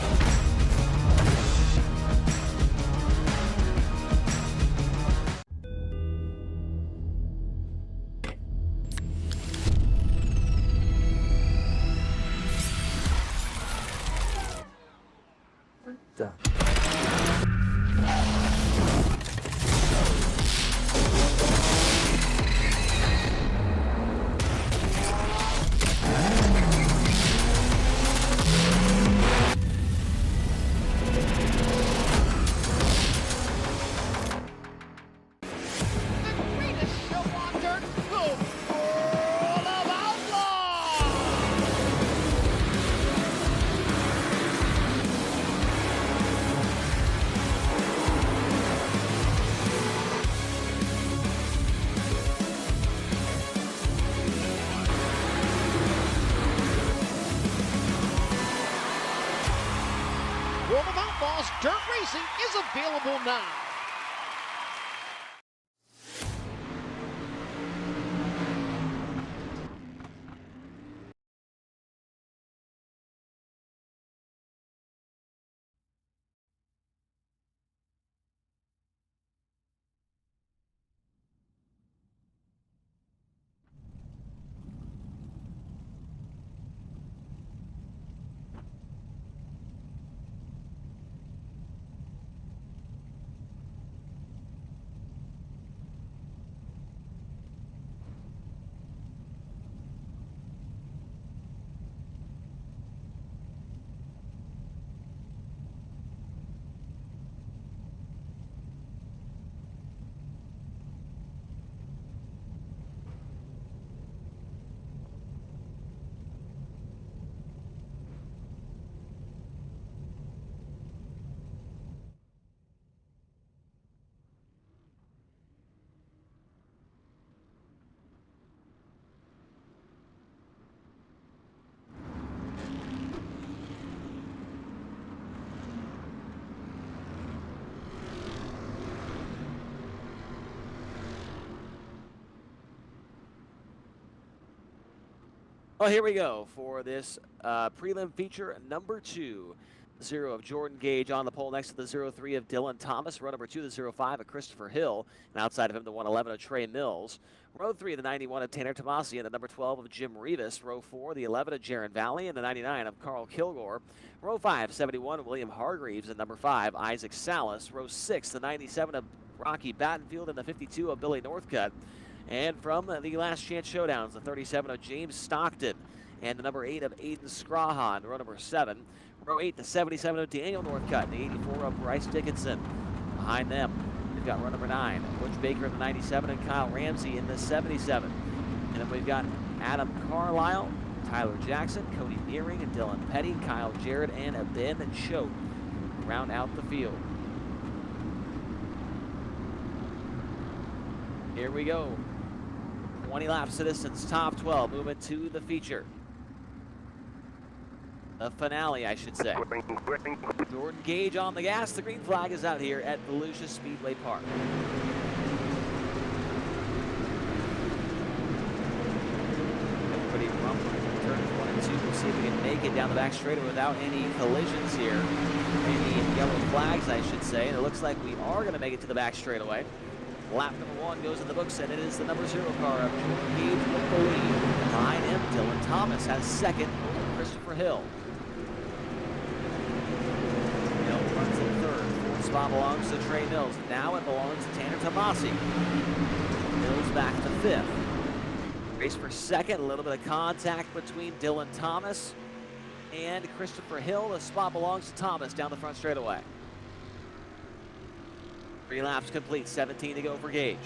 World of Outlaws Dirt Racing is available now. Well, here we go for this prelim feature number 2. 0 of Jordan Gage on the pole next to the 0-3 of Dylan Thomas. Row number 2, the 0-5 of Christopher Hill. And outside of him, the 111 of Trey Mills. Row 3, the 91 of Tanner Tomasi. And the number 12 of Jim Rivas. Row 4, the 11 of Jaron Valley. And the 99 of Carl Kilgore. Row 5, 71 of William Hargreaves. And number 5, Isaac Salas. Row 6, the 97 of Rocky Battenfield. And the 52 of Billy Northcutt. And from the Last Chance Showdowns, the 37 of James Stockton and the number 8 of Aiden Scrahan, row number 7. Row 8, the 77 of Daniel Northcutt and the 84 of Bryce Dickinson. Behind them, we've got row number 9, Butch Baker in the 97 and Kyle Ramsey in the 77. And then we've got Adam Carlisle, Tyler Jackson, Cody Nearing, and Dylan Petty, Kyle Jarrett, and Ben Choate round out the field. Here we go. 20 lap citizens, top 12, moving to the feature. The finale, I should say. Jordan Gage on the gas. The green flag is out here at Volusia Speedway Park. Everybody rumbling turns 1 and 2. We'll see if we can make it down the back straightaway without any collisions here. Any yellow flags, I should say. And it looks like we are going to make it to the back straightaway. Lap number 1 goes in the books, and it is the number 0 car of Jordan Gage with the lead. Behind him, Dylan Thomas has second over Christopher Hill. Hill runs in spot belongs to Trey Mills. Now it belongs to Tanner Tomasi. Mills back to 5th. Race for 2nd, a little bit of contact between Dylan Thomas and Christopher Hill. The spot belongs to Thomas down the front straightaway. 3 laps complete, 17 to go for Gage.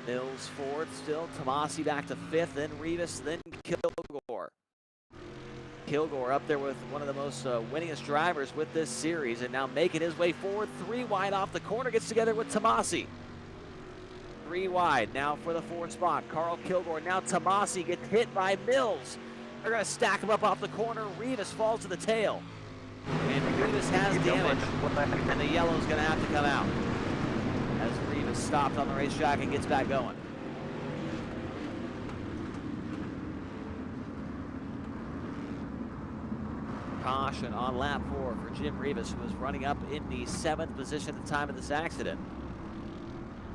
Mills 4th still, Tomasi back to 5th, then Rivas, then Kilgore. Kilgore up there with one of the most winningest drivers with this series, and now making his way forward, 3 wide off the corner, gets together with Tomasi. 3 wide now for the 4th spot. Carl Kilgore, now Tomasi gets hit by Mills. They're gonna stack him up off the corner. Rivas falls to the tail. And Rivas has damage, and the yellow's gonna have to come out as Rivas stopped on the racetrack and gets back going. Caution on lap 4 for Jim Rivas, who was running up in the 7th position at the time of this accident,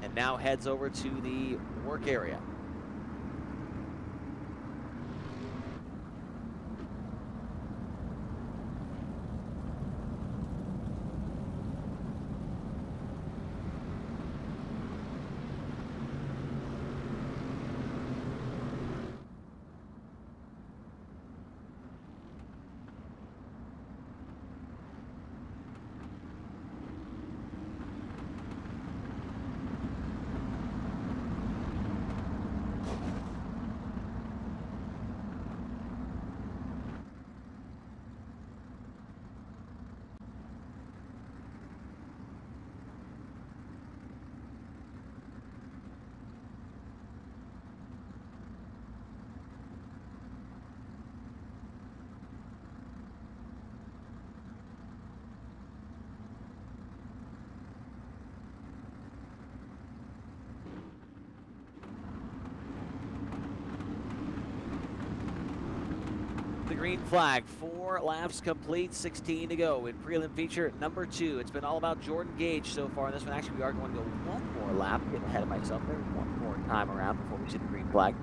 and now heads over to the work area. The green flag, 4 laps complete, 16 to go in prelim feature number 2. It's been all about Jordan Gage so far in this one. Actually, we are going to go 1 more lap. Getting ahead of myself there. 1 more time around before we see the green flag.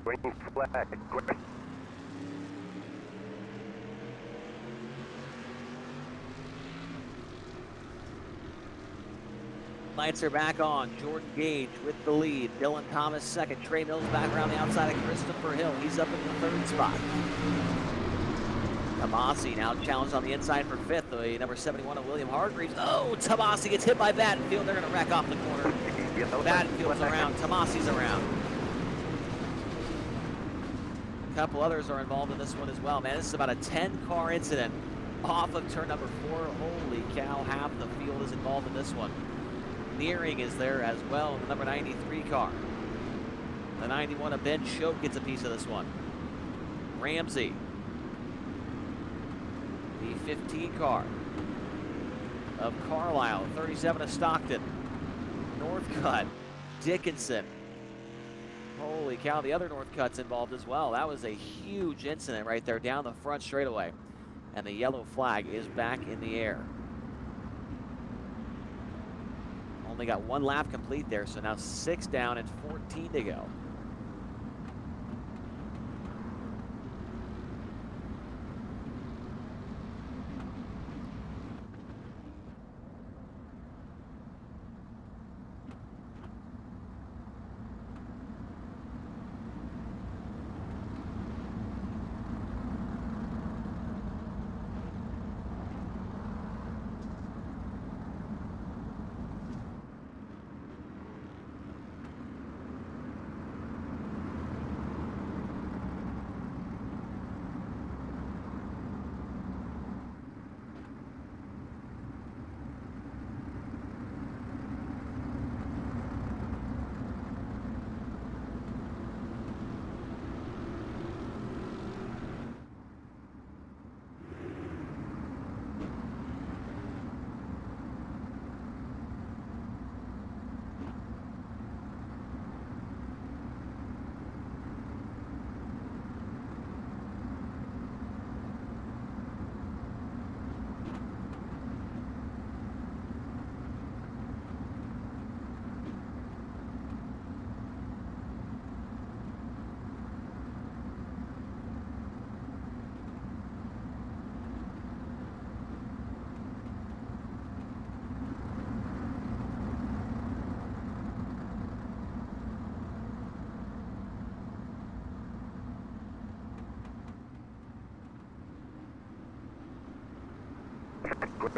Green flag. Lights are back on. Jordan Gage with the lead. Dylan Thomas 2nd. Trey Mills back around the outside of Christopher Hill. He's up in the 3rd spot. Tomasi now challenged on the inside for 5th. The number 71 of William Hargreaves. Oh, Tomasi gets hit by Battenfield. They're going to wreck off the corner. Battenfield's around. Tomasi's around. A couple others are involved in this one as well. Man, this is about a 10-car incident off of turn number 4. Holy cow, half the field is involved in this one. Nearing is there as well, the number 93 car. The 91 of Ben Choate gets a piece of this one. Ramsey. The 15 car of Carlisle. 37 of Stockton. Northcutt. Dickinson. Holy cow, the other Northcutt's involved as well. That was a huge incident right there down the front straightaway. And the yellow flag is back in the air. Only got 1 lap complete there, so now 6 down and 14 to go.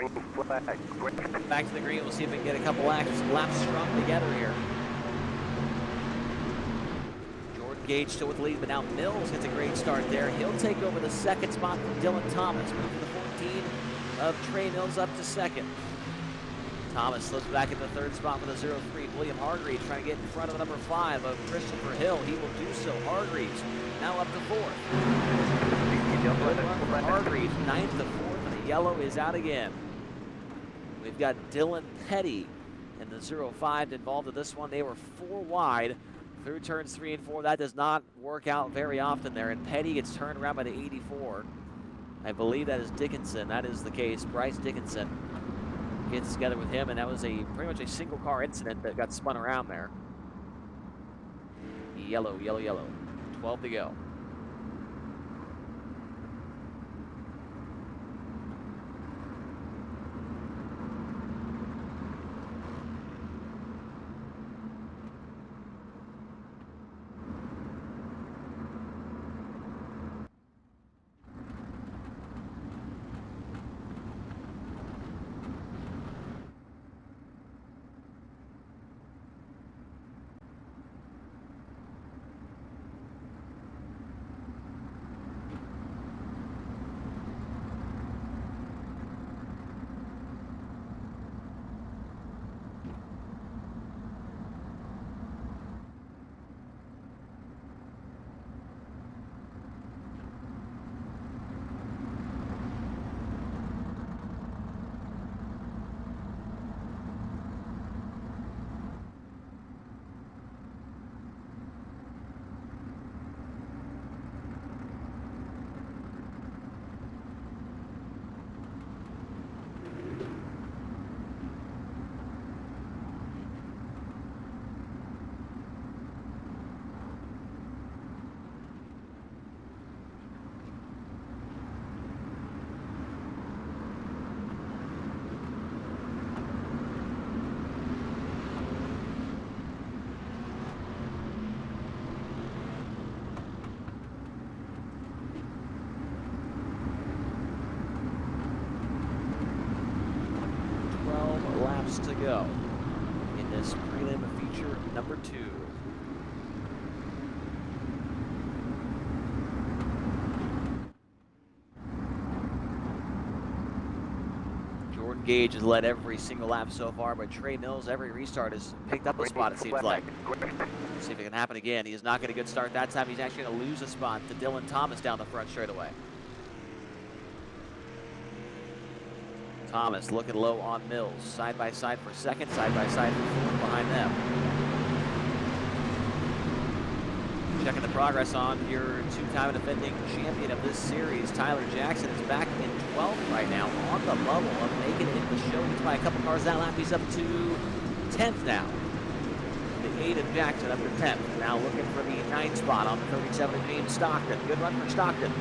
Green flag. Green. Back to the green. We'll see if we can get a couple laps strung together here. Jordan Gage still with the lead, but now Mills gets a great start there. He'll take over the second spot from Dylan Thomas. Moving the 14 of Trey Mills up to second. Thomas slips back in the third spot with a 0-3. William Hargreaves trying to get in front of the number 5 of Christopher Hill. He will do so. Hargreaves now up to 4th. Hargreaves 9th to 4th, and the yellow is out again. We've got Dylan Petty and the 0-5 involved in this one. They were 4 wide through turns 3 and 4. That does not work out very often there, and Petty gets turned around by the 84. I believe that is Dickinson. That is the case. Bryce Dickinson gets together with him, and that was pretty much a single car incident that got spun around there. Yellow, yellow, yellow. 12 to go. To go in this prelim feature number 2. Jordan Gage has led every single lap so far, but Trey Mills, every restart, has picked up a spot, it seems like. Let's see if it can happen again. He is not getting a good start that time. He's actually going to lose a spot to Dylan Thomas down the front straightaway. Thomas looking low on Mills. Side by side for second, side by side for fourth behind them. Checking the progress on your 2-time defending champion of this series, Tyler Jackson, is back in 12th right now, on the bubble of making it in the show. He's by a couple cars that lap. He's up to 10th now. The 8 of Jackson up to 10th. Now looking for the 9th spot on the 37 of James Stockton. Good run for Stockton.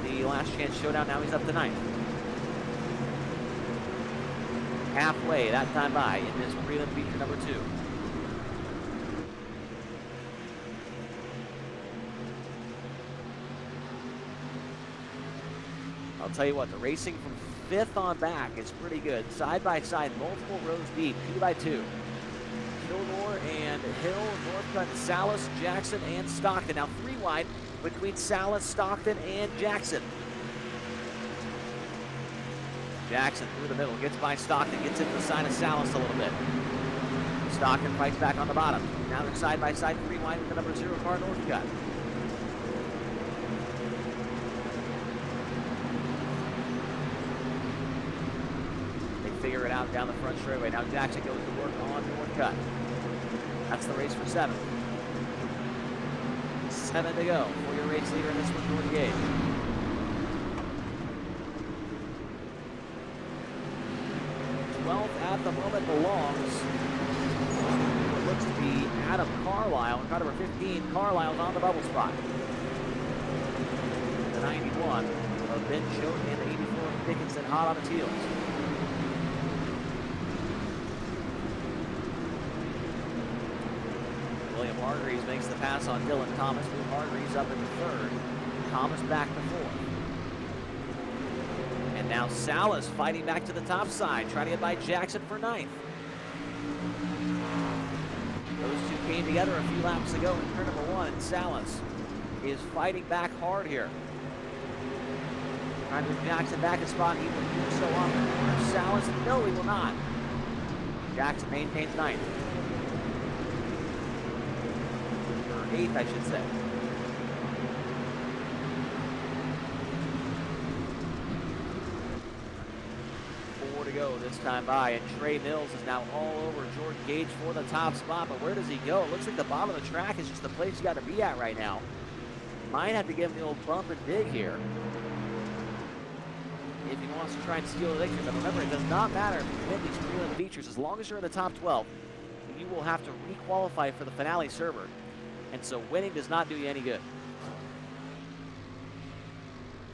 The last chance showdown, now he's up to 9th. Halfway that time by in this prelim feature number 2. I'll tell you what, the racing from 5th on back is pretty good. Side by side, multiple rows deep, 2 by 2. Kilgore and Hill, Northcutt, Salas, Jackson, and Stockton. Now 3 wide between Salas, Stockton, and Jackson. Jackson through the middle, gets by Stockton, gets into the side of Salas a little bit. Stockton fights back on the bottom. Now they're side by side, 3 wide with the number 0 car, Northcutt. They figure it out down the front straightaway. Now Jackson goes to work on Northcutt. That's the race for 7. 7 to go for your race leader in this one, Jordan Gage. At the moment belongs what looks to be Adam Carlisle. Car number 15, Carlisle's on the bubble spot. The 91 of Ben Choate and the 84 of Dickinson hot on its heels. William Hargreaves makes the pass on Dylan Thomas. Hargreaves up in the 3rd. Thomas back to 4th. Now Salas fighting back to the top side, trying to get by Jackson for 9th. Those two came together a few laps ago in turn number 1, and Salas is fighting back hard here. Trying to move Jackson back a spot. He will do so on the corner. Salas, no, he will not. Jackson maintains 9th. Or 8th, I should say. To go this time by, and Trey Mills is now all over Jordan Gage for the top spot, but where does he go? It looks like the bottom of the track is just the place you got to be at right now. Might have to give him the old bump and dig here if he wants to try and steal the victory. But remember, it does not matter if you win these prelim features. As long as you're in the top 12, you will have to re-qualify for the finale server, and so winning does not do you any good.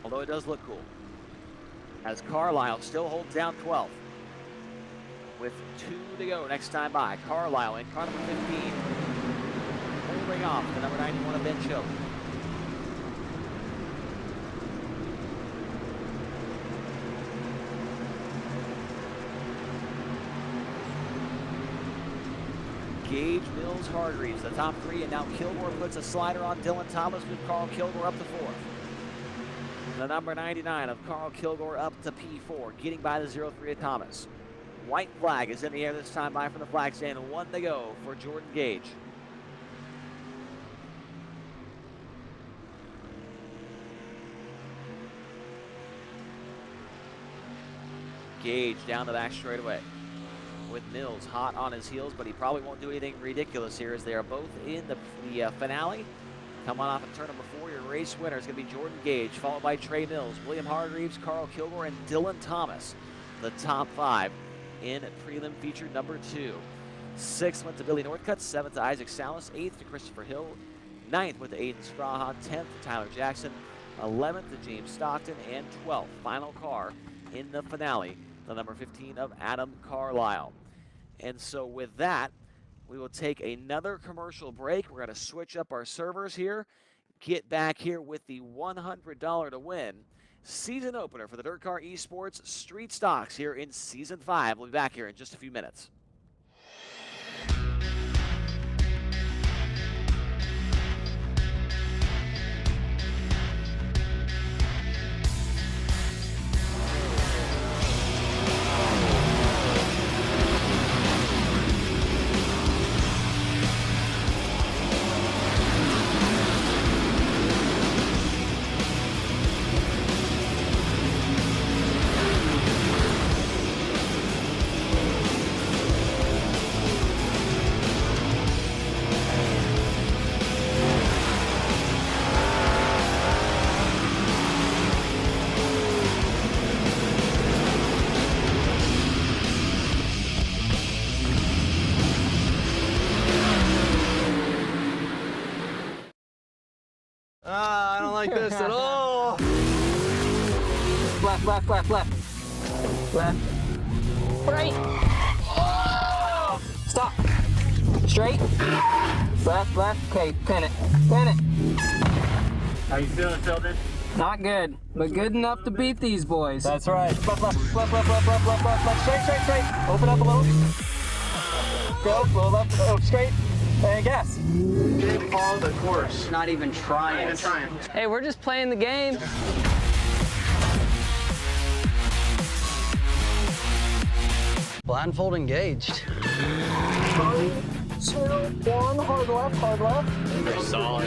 Although it does look cool, as Carlisle still holds down 12th with 2 to go next time by. Carlisle in car number 15, holding off the number 91 of Ben Choate. Gage, Mills, Hargreaves, the top 3, and now Kilgore puts a slider on Dylan Thomas with Carl Kilgore up to 4th. The number 99 of Carl Kilgore up to P4, getting by the 03 of Thomas. White flag is in the air this time by from the flag stand. 1 to go for Jordan Gage. Gage down the back straightaway with Mills hot on his heels, but he probably won't do anything ridiculous here as they are both in the finale. Coming off of turn number 4, your race winner is going to be Jordan Gage, followed by Trey Mills, William Hargreaves, Carl Kilgore, and Dylan Thomas. The top 5 in prelim feature number 2. 6th went to Billy Northcutt, 7th to Isaac Salas, 8th to Christopher Hill, 9th went to Aiden Spraha, 10th to Tyler Jackson, 11th to James Stockton, and 12th, final car in the finale, the number 15 of Adam Carlisle. And so with that, we will take another commercial break. We're going to switch up our servers here, get back here with the $100 to win season opener for the DIRTcar eSports Street Stocks here in Season 5. We'll be back here in just a few minutes. I don't like this at all. Left, left, left, left. Left. Right. Oh! Stop. Straight. Left, left. Okay, pin it. Pin it. How you feeling, Tilden? Not good, but good enough to beat these boys. That's right. Left, left, left, left, left, left, left, left, left. Straight, straight, straight. Open up a little. Go, little left, oh, straight. And gas. Didn't follow the course. Not even trying. Not even trying. Hey, we're just playing the game. Blindfold engaged. 3, 2, 1, hard left, hard left. Pretty solid.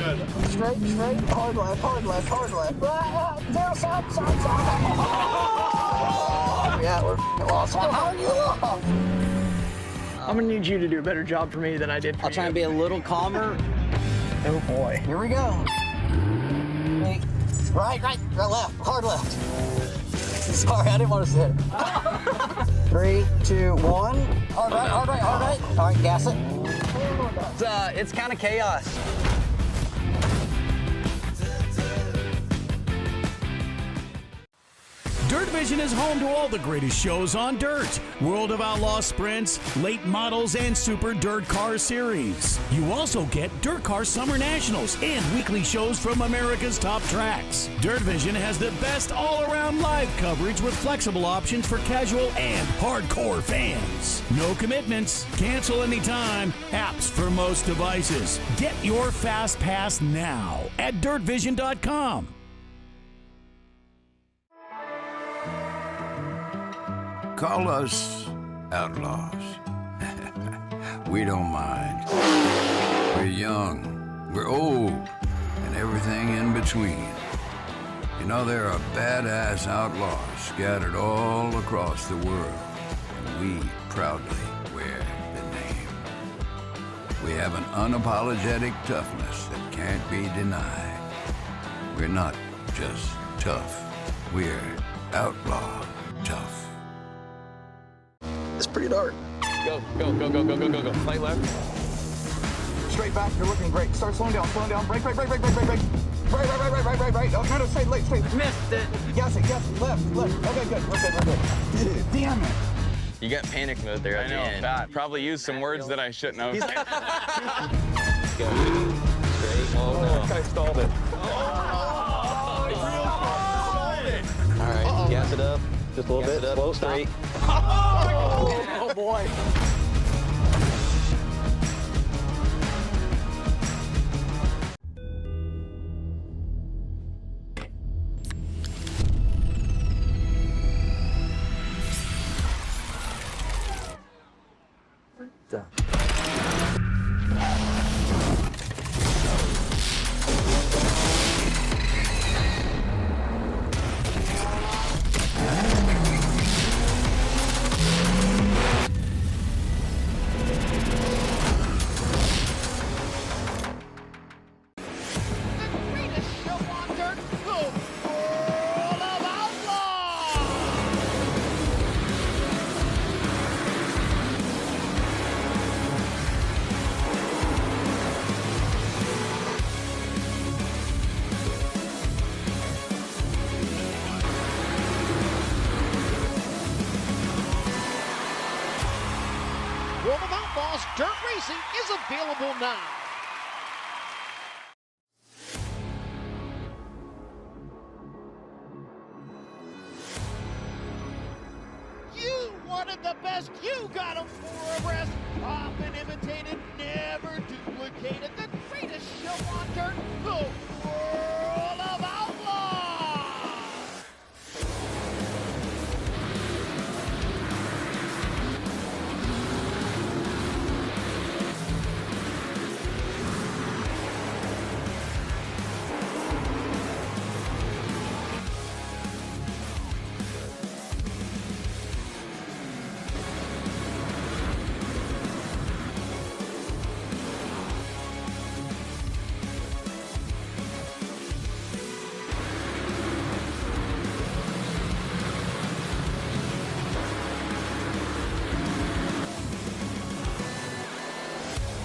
Straight, straight, hard left, hard left, hard left. Zero, stop, stop, stop. Yeah, we're lost. How are you lost? I'm gonna need you to do a better job for me than I did for you. I'll try and be a little calmer. Oh boy. Here we go. Hey, right, right, left, hard left. Sorry, I didn't want to sit. 3, 2, 1. Hard right, hard right, hard right. All right, gas it. It's kind of chaos. Dirt Vision is home to all the greatest shows on dirt. World of Outlaw sprints, late models, and Super Dirt Car Series. You also get DIRTcar Summer Nationals and weekly shows from America's top tracks. Dirt Vision has the best all-around live coverage with flexible options for casual and hardcore fans. No commitments, cancel anytime, apps for most devices. Get your Fast Pass now at DIRTvision.com. Call us outlaws. We don't mind. We're young, we're old, and everything in between. You know, there are badass outlaws scattered all across the world, and we proudly wear the name. We have an unapologetic toughness that can't be denied. We're not just tough, we're outlaw tough. It's pretty dark. Go. Slight left. Straight back, you're looking great. Start slowing down. Brake. Right. Oh, no, straight. Missed it. Gas it, left. Okay, good. We're good. Damn it. You got panic mode there at the end. Bad. Probably used some words that I shouldn't have. Go. Straight. Oh, no. I stalled it. All right, gas it up. Just a little bit. Slow, straight. Oh, boy. World of Outlaws Dirt Racing is available now. You wanted the best, you got them for a rest. Often imitated, never duplicated. The greatest show on dirt, the World of Outlaws.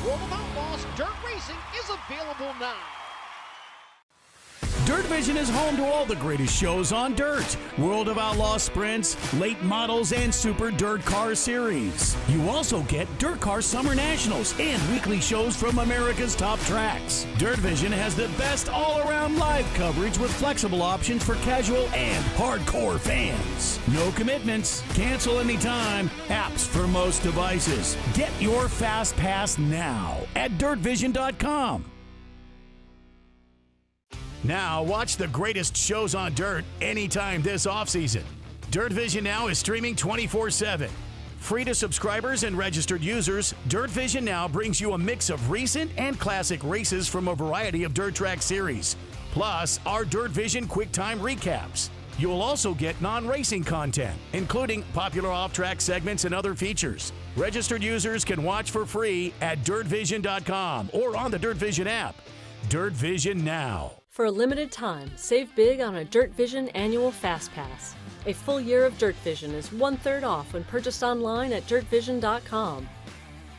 World of Outlaws Dirt Racing is available now. Dirt Vision is home to all the greatest shows on dirt. World of Outlaw sprints, late models, and Super Dirt Car Series. You also get DIRTcar Summer Nationals and weekly shows from America's top tracks. Dirt Vision has the best all-around live coverage with flexible options for casual and hardcore fans. No commitments, cancel anytime, apps for most devices. Get your Fast Pass now at DIRTvision.com. Now watch the greatest shows on dirt anytime this offseason. Dirt Vision Now is streaming 24/7. Free to subscribers and registered users, Dirt Vision Now brings you a mix of recent and classic races from a variety of dirt track series, plus our Dirt Vision QuickTime recaps. You will also get non-racing content, including popular off-track segments and other features. Registered users can watch for free at DIRTvision.com or on the Dirt Vision app. Dirt Vision Now. For a limited time, save big on a Dirt Vision annual Fast Pass. A full year of Dirt Vision is 1/3 off when purchased online at DIRTvision.com.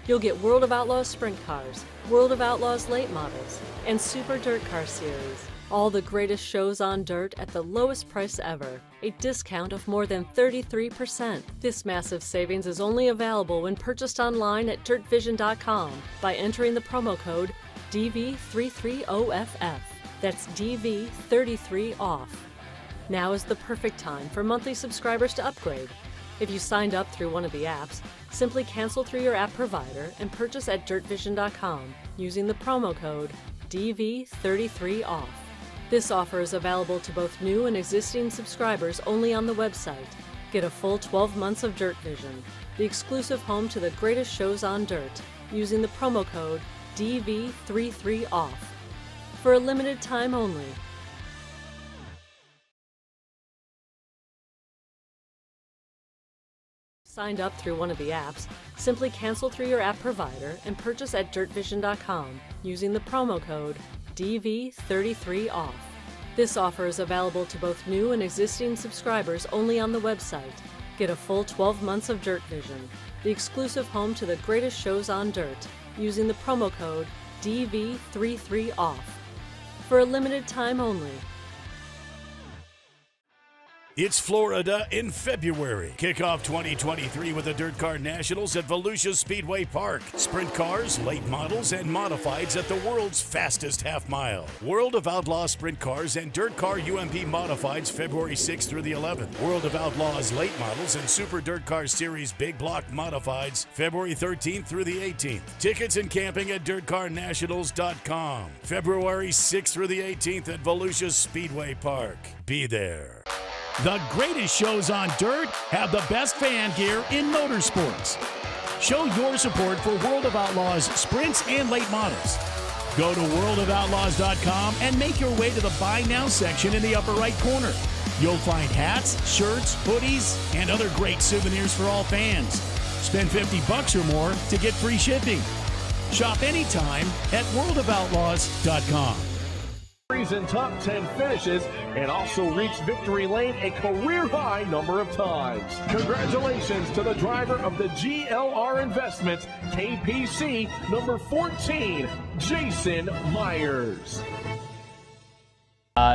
You'll get World of Outlaws sprint cars, World of Outlaws late models, and Super Dirt Car Series. All the greatest shows on dirt at the lowest price ever. A discount of more than 33%. This massive savings is only available when purchased online at DIRTvision.com by entering the promo code DV330FF. That's DV33OFF. Now is the perfect time for monthly subscribers to upgrade. If you signed up through one of the apps, simply cancel through your app provider and purchase at DIRTvision.com using the promo code DV33OFF. This offer is available to both new and existing subscribers only on the website. Get a full 12 months of Dirt Vision, the exclusive home to the greatest shows on dirt, using the promo code DV33OFF. For a limited time only. Signed up through one of the apps, simply cancel through your app provider and purchase at DIRTvision.com using the promo code DV33OFF. This offer is available to both new and existing subscribers only on the website. Get a full 12 months of Dirt Vision, the exclusive home to the greatest shows on dirt, using the promo code DV33OFF. For a limited time only. It's Florida in February. Kick off 2023 with the DIRTcar Nationals at Volusia Speedway Park. Sprint cars, late models, and modifieds at the world's fastest half mile. World of Outlaws Sprint Cars and DIRTcar UMP Modifieds February 6th through the 11th. World of Outlaws Late Models and Super DIRTcar Series Big Block Modifieds February 13th through the 18th. Tickets and camping at DIRTcarNationals.com. February 6th through the 18th at Volusia Speedway Park. Be there. The greatest shows on dirt have the best fan gear in motorsports. Show your support for World of Outlaws sprints and late models. Go to worldofoutlaws.com and make your way to the Buy Now section in the upper right corner. You'll find hats, shirts, hoodies, and other great souvenirs for all fans. Spend $50 or more to get free shipping. Shop anytime at worldofoutlaws.com. And top 10 finishes, and also reached victory lane a career-high number of times. Congratulations to the driver of the GLR Investments KPC number 14, Jason Myers.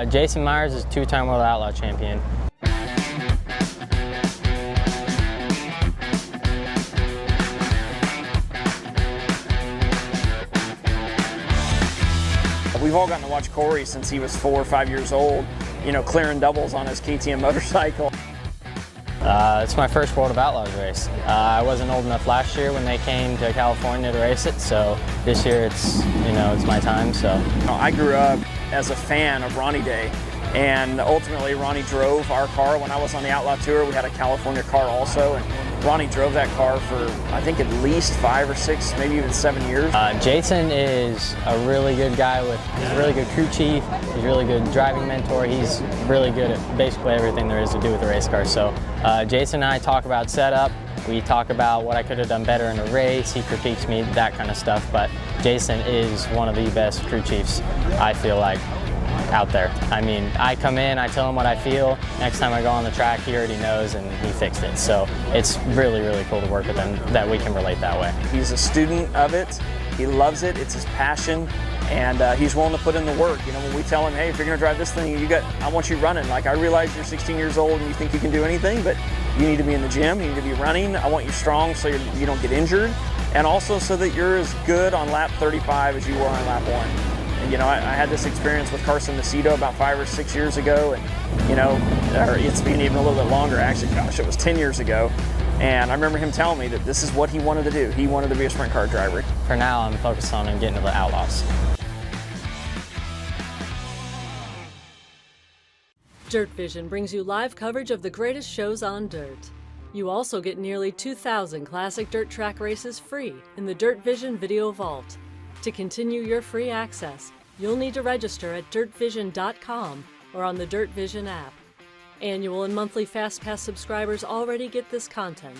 Jason Myers is a two-time World Outlaw champion. We've all gotten to watch Corey since he was 4 or 5 years old, you know, clearing doubles on his KTM motorcycle. It's my first World of Outlaws race. I wasn't old enough last year when they came to California to race it, so this year it's my time. So I grew up as a fan of Ronnie Day, and ultimately Ronnie drove our car when I was on the Outlaw Tour. We had a California car also, and Ronnie drove that car for I think at least 5 or 6, maybe even 7 years. Jason is a really good guy. He's a really good crew chief. He's a really good driving mentor. He's really good at basically everything there is to do with the race car. So Jason and I talk about setup. We talk about what I could have done better in a race. He critiques me, that kind of stuff. But Jason is one of the best crew chiefs, I feel like, out there. I mean, I come in, I tell him what I feel. Next time I go on the track, he already knows and he fixed it. So it's really, really cool to work with him that we can relate that way. He's a student of it. He loves it. It's his passion. And he's willing to put in the work. You know, when we tell him, hey, if you're going to drive this thing, I want you running. Like, I realize you're 16 years old and you think you can do anything, but you need to be in the gym. You need to be running. I want you strong so you don't get injured. And also so that you're as good on lap 35 as you were on lap 1. You know, I had this experience with Carson Macedo about 5 or 6 years ago, and, you know, or it's been even a little bit longer, actually. Gosh, it was 10 years ago. And I remember him telling me that this is what he wanted to do. He wanted to be a sprint car driver. For now, I'm focused on getting to the Outlaws. Dirt Vision brings you live coverage of the greatest shows on dirt. You also get nearly 2,000 classic dirt track races free in the Dirt Vision Video Vault. To continue your free access, you'll need to register at DIRTvision.com or on the Dirt Vision app. Annual and monthly FastPass subscribers already get this content.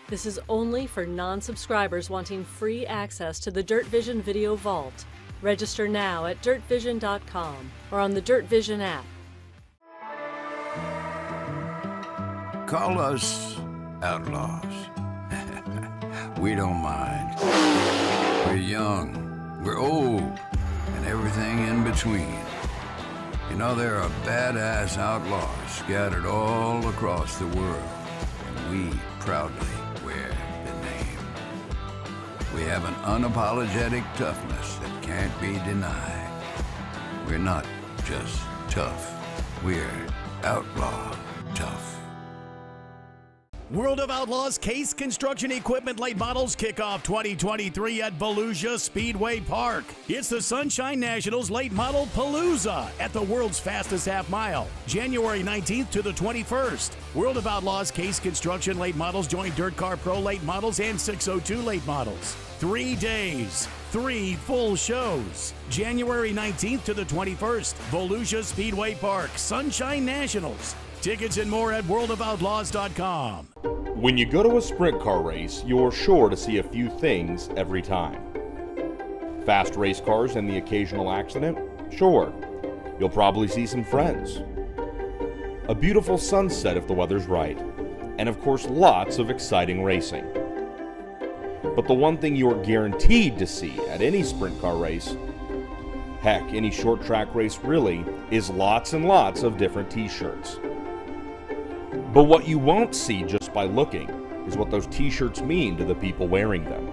This is only for non-subscribers wanting free access to the Dirt Vision Video Vault. Register now at DIRTvision.com or on the Dirt Vision app. Call us outlaws. We don't mind. We're young, we're old, and everything in between. You know, there are badass outlaws scattered all across the world, and we proudly wear the name. We have an unapologetic toughness that can't be denied. We're not just tough, we're outlaw tough. World of Outlaws Case Construction Equipment Late Models Kickoff 2023 at Volusia Speedway Park. It's the Sunshine Nationals Late Model Palooza at the world's fastest half mile, January 19th to the 21st. World of Outlaws Case Construction Late Models join DIRTcar Pro Late Models and 602 Late Models. 3 days, 3 full shows. January 19th to the 21st, Volusia Speedway Park, Sunshine Nationals. Tickets and more at worldofoutlaws.com. When you go to a sprint car race, you're sure to see a few things every time. Fast race cars and the occasional accident? Sure. You'll probably see some friends. A beautiful sunset if the weather's right. And of course, lots of exciting racing. But the one thing you're guaranteed to see at any sprint car race, heck, any short track race really, is lots and lots of different t-shirts. But what you won't see just by looking is what those t-shirts mean to the people wearing them.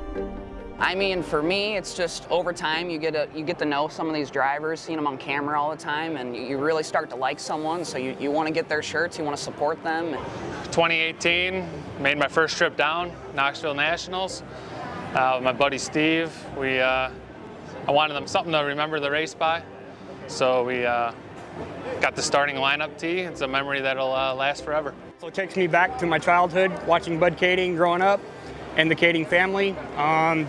I mean, for me, it's just over time you get to know some of these drivers, seeing them on camera all the time, and you really start to like someone, so you want to get their shirts, you want to support them. 2018, made my first trip down, Knoxville Nationals. With my buddy Steve, I wanted them something to remember the race by, so we got the starting lineup tee. It's a memory that'll last forever. So it takes me back to my childhood, watching Bud Kading growing up and the Kading family.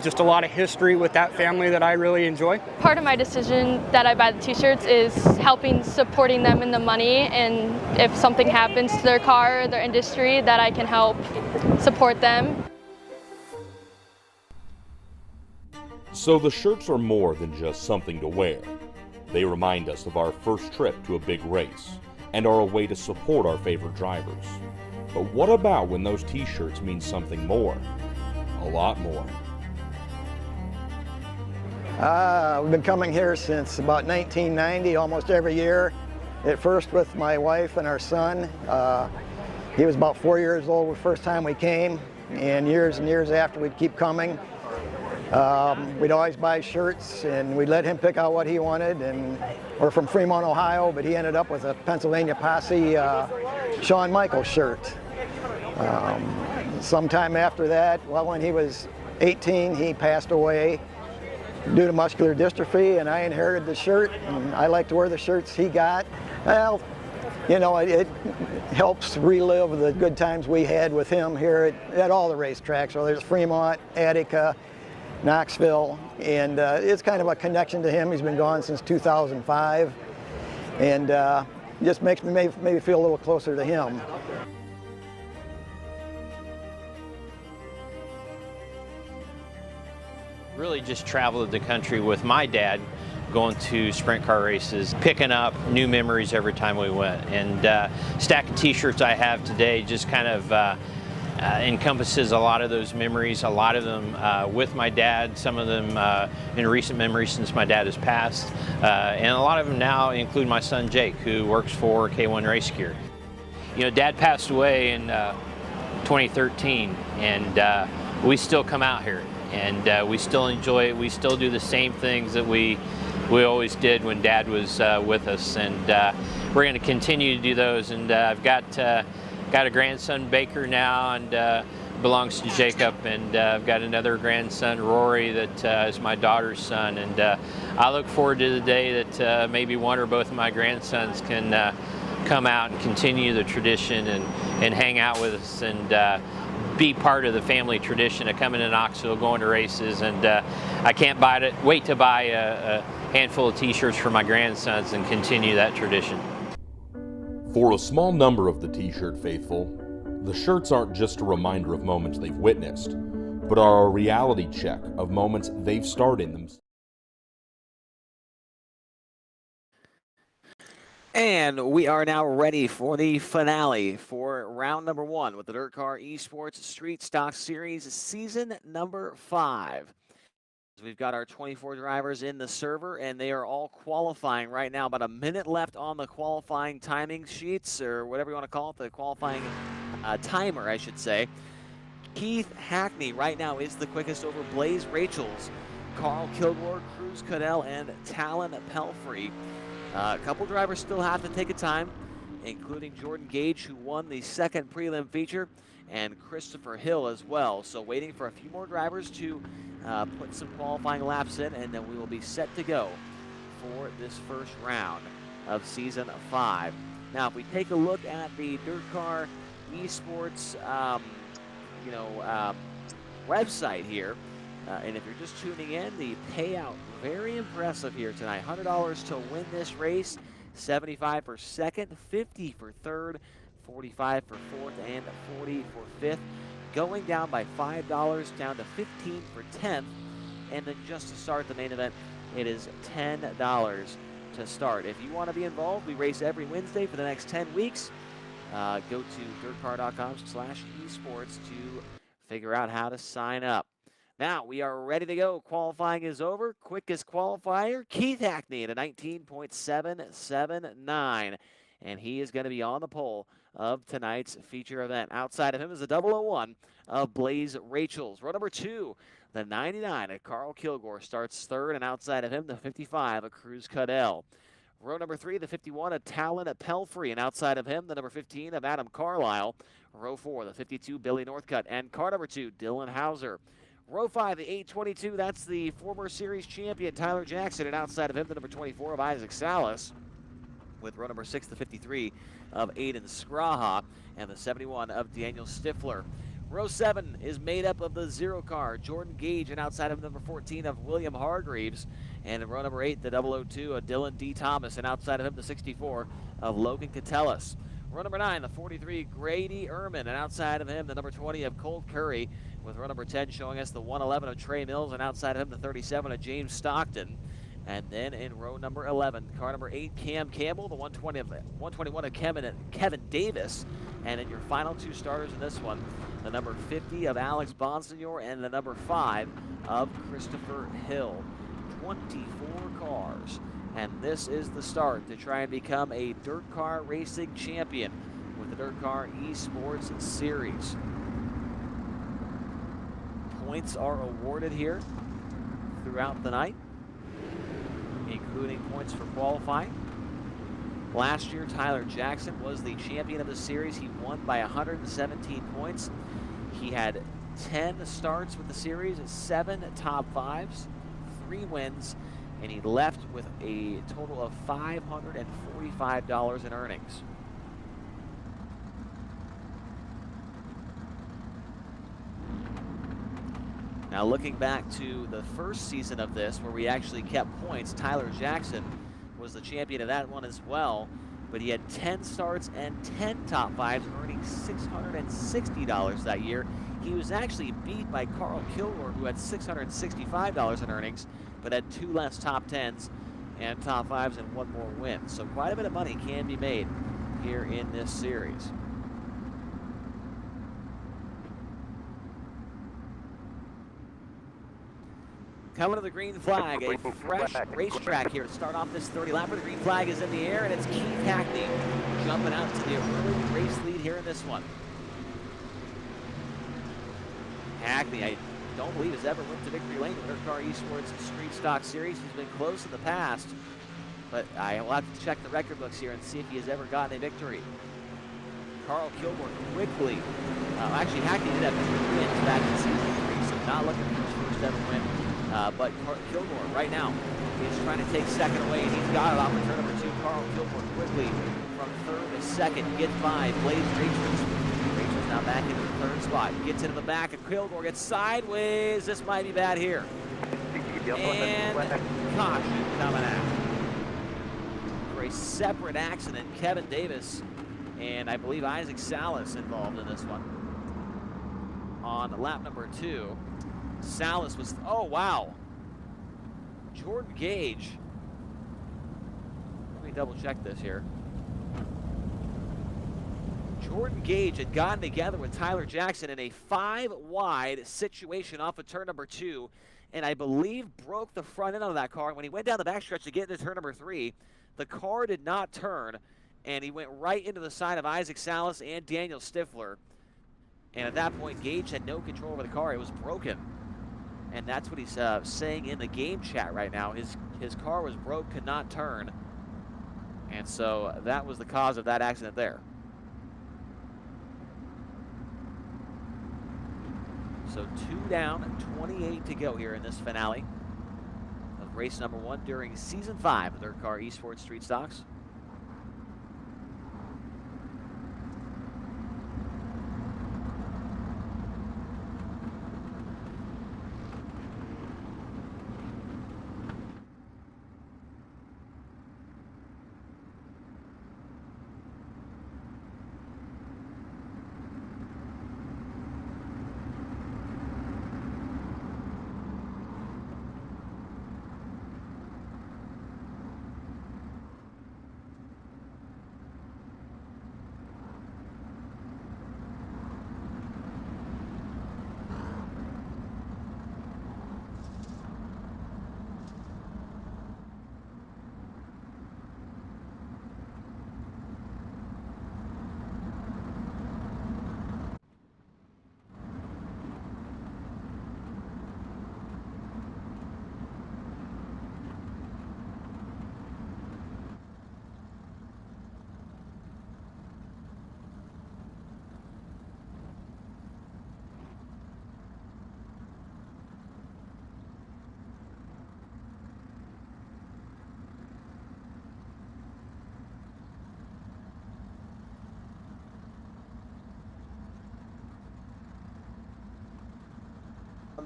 Just a lot of history with that family that I really enjoy. Part of my decision that I buy the t-shirts is supporting them in the money, and if something happens to their car or their industry, that I can help support them. So the shirts are more than just something to wear. They remind us of our first trip to a big race and are a way to support our favorite drivers. But what about when those t-shirts mean something more? A lot more. We've been coming here since about 1990, almost every year. At first with my wife and our son. He was about 4 years old the first time we came, and years after we'd keep coming. We'd always buy shirts, and we'd let him pick out what he wanted. And we're from Fremont, Ohio, but he ended up with a Pennsylvania Posse Shawn Michaels shirt. Sometime after that, well, when he was 18, he passed away due to muscular dystrophy, and I inherited the shirt, and I like to wear the shirts he got. Well, you know, it helps relive the good times we had with him here at all the racetracks. So there's Fremont, Attica, Knoxville, and it's kind of a connection to him. He's been gone since 2005, and just makes me maybe feel a little closer to him. Really just traveled the country with my dad, going to sprint car races, picking up new memories every time we went. And stack of t-shirts I have today just kind of encompasses a lot of those memories, a lot of them with my dad, some of them in recent memory since my dad has passed, and a lot of them now include my son Jake, who works for K1 Race Gear. You know, Dad passed away in 2013, and we still come out here, and we still enjoy it. We still do the same things that we always did when Dad was with us, and we're going to continue to do those. And I've got a grandson, Baker, now, and belongs to Jacob, and I've got another grandson, Rory, that is my daughter's son, and I look forward to the day that maybe one or both of my grandsons can come out and continue the tradition and hang out with us and be part of the family tradition of coming to Knoxville, going to races, and I can't wait to buy a handful of t-shirts for my grandsons and continue that tradition. For a small number of the t-shirt faithful, the shirts aren't just a reminder of moments they've witnessed, but are a reality check of moments they've starred in themselves. And we are now ready for the finale for round number 1 with the DIRTcar eSports Street Stock Series, season number 5. We've got our 24 drivers in the server, and they are all qualifying right now. About a minute left on the qualifying timing sheets, or whatever you want to call it, the qualifying timer, I should say. Keith Hackney right now is the quickest over Blaze Rachels, Carl Kilgore, Cruz Cadell, and Talon Pelfrey. A couple drivers still have to take a time, including Jordan Gage, who won the second prelim feature, and Christopher Hill as well. So waiting for a few more drivers to put some qualifying laps in, and then we will be set to go for this first round of Season 5. Now, if we take a look at the DIRTcar eSports website here, and if you're just tuning in, the payout very impressive here tonight. $100 to win this race, $75 for second, $50 for third, $45 for fourth, and $40 for fifth. Going down by $5 down to $15 for 10th. And then just to start the main event, it is $10 to start. If you want to be involved, we race every Wednesday for the next 10 weeks. Go to dirtcar.com/esports to figure out how to sign up. Now, we are ready to go. Qualifying is over. Quickest qualifier, Keith Hackney at a 19.779. And he is going to be on the pole of tonight's feature event. Outside of him is the 001 of Blaze Rachels. Row number 2, the 99 of Carl Kilgore starts third, and outside of him, the 55 of Cruz Cadell. Row number 3, the 51 of Talon Pelfrey, and outside of him, the number 15 of Adam Carlisle. Row 4, the 52, Billy Northcutt, and car number 2, Dylan Hauser. Row 5, the 822, that's the former series champion, Tyler Jackson, and outside of him, the number 24 of Isaac Salas, with row number 6, the 53 of Aiden Scraha, and the 71 of Daniel Stifler. Row 7 is made up of the 0 car, Jordan Gage, and outside of number 14 of William Hargreaves, and in row number 8, the 002 of Dylan D. Thomas, and outside of him, the 64 of Logan Catellis. Row number 9, the 43, Grady Ehrman, and outside of him, the number 20 of Colt Curry, with row number 10 showing us the 111 of Trey Mills, and outside of him, the 37 of James Stockton. And then in row number 11, car number 8, Cam Campbell, the 121 of Kevin Davis. And in your final 2 starters in this one, the number 50 of Alex Bonsignor and the number 5 of Christopher Hill. 24 cars. And this is the start to try and become a DIRTcar racing champion with the DIRTcar eSports Series. Points are awarded here throughout the night, including points for qualifying. Last year, Tyler Jackson was the champion of the series. He won by 117 points. He had 10 starts with the series, 7 top 5s, 3 wins, and he left with a total of $545 in earnings. Now looking back to the first season of this, where we actually kept points, Tyler Jackson was the champion of that one as well, but he had 10 starts and 10 top 5s, earning $660 that year. He was actually beat by Carl Kilgore, who had $665 in earnings, but had 2 less top 10s and top 5s and 1 more win. So quite a bit of money can be made here in this series. Coming to the green flag, a fresh racetrack here to start off this 30-lapper. The green flag is in the air, and it's Keith Hackney jumping out to the early race lead here in this one. Hackney, I don't believe has ever went to victory lane in the DIRTcar eSports Street Stock Series. He's been close in the past, but I will have to check the record books here and see if he has ever gotten a victory. Carl Kilgore quickly, actually Hackney did have victory wins back in season 3, so not looking for his first ever win. But Kilgore right now is trying to take second away, and he's got it off of turn number 2. Carl Kilgore quickly from third to second, gets by Blaze Rachels. Rachels now back into the third spot, gets into the back, and Kilgore gets sideways. This might be bad here. And caution coming out. For a separate accident, Kevin Davis and I believe Isaac Salas involved in this one. On lap number 2. Salas was, oh wow. Jordan Gage. Let me double check this here. Jordan Gage had gotten together with Tyler Jackson in a 5-wide situation off of turn number 2 and I believe broke the front end of that car. When he went down the backstretch to get into turn number 3, the car did not turn, and he went right into the side of Isaac Salas and Daniel Stifler. And at that point, Gage had no control over the car. It was broken. And that's what he's saying in the game chat right now. His car was broke, could not turn. And so that was the cause of that accident there. So 2 down, 28 to go here in this finale of race number 1 during season 5 of DIRTcar eSports Street Stocks.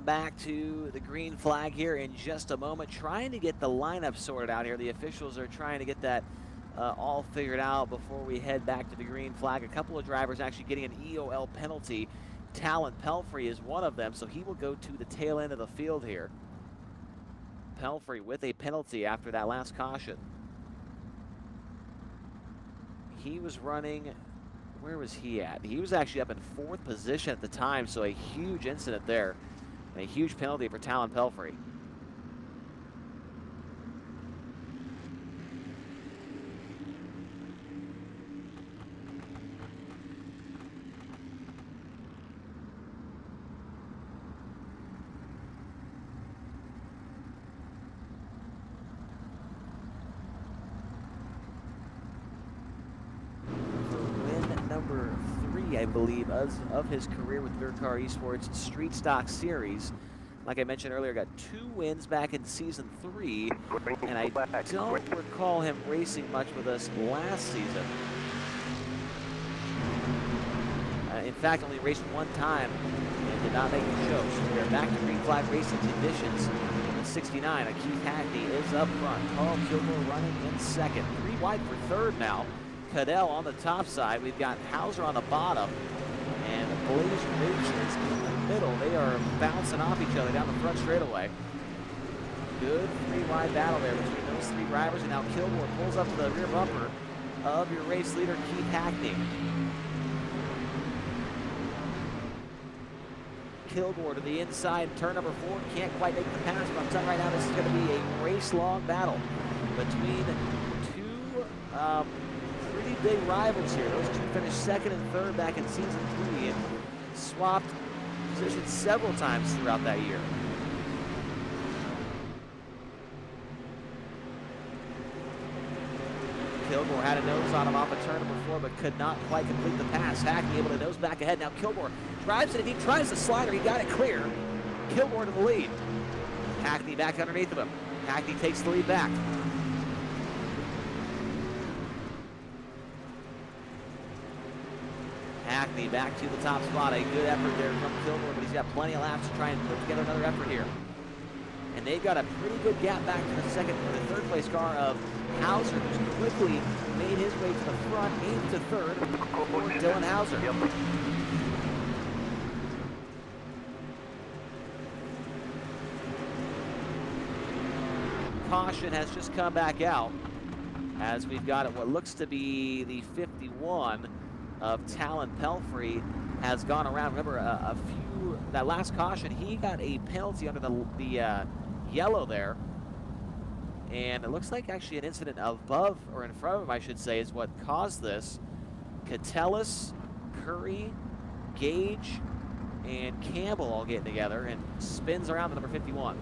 Back to the green flag here in just a moment, trying to get the lineup sorted out here. The officials are trying to get that all figured out before we head back to the green flag. A couple of drivers actually getting an EOL penalty. Talon Pelfrey is one of them, so he will go to the tail end of the field here. Pelfrey with a penalty after that last caution. He was running, where was he at? He was actually up in 4th position at the time, so a huge incident there. And a huge penalty for Talon Pelfrey. For win number 3, I believe, of his career with DIRTcar eSports Street Stock Series. Like I mentioned earlier, got 2 wins back in season 3, and I don't recall him racing much with us last season. In fact, only raced 1 time and did not make the show. So we are back to green flag racing conditions. 69, Keith Hackney is up front. Carl Kilgore running in 2nd. 3 wide for 3rd now. Cadell on the top side. We've got Hauser on the bottom. And Blaze Ridge is in the middle. They are bouncing off each other down the front straightaway. Good 3-wide battle there between those 3 drivers. And now Kilgore pulls up to the rear bumper of your race leader, Keith Hackney. Kilgore to the inside, turn number 4, can't quite make the pass, but I'm telling you right now, this is going to be a race-long battle between 2 pretty big rivals here. Those 2 finished 2nd and 3rd back in season 3 and swapped positions several times throughout that year. Kilgore had a nose on him off a turn number 4, but could not quite complete the pass. Hackney able to nose back ahead. Now Kilgore drives it, and he tries the slider. He got it clear. Kilgore to the lead. Hackney back underneath of him. Hackney takes the lead back. Hackney back to the top spot. A good effort there from Kilgore, but he's got plenty of laps to try and put together another effort here. And they've got a pretty good gap back to the 3rd place car of Hauser, who's quickly made his way to the front, into 3rd, for Dylan Hauser. Caution has just come back out as we've got what looks to be the 51 of Talon Pelfrey has gone around. Remember, a few that last caution, he got a penalty under the yellow there. And it looks like actually an incident above, or in front of him, I should say, is what caused this. Catellis, Curry, Gage, and Campbell all getting together, and spins around the number 51.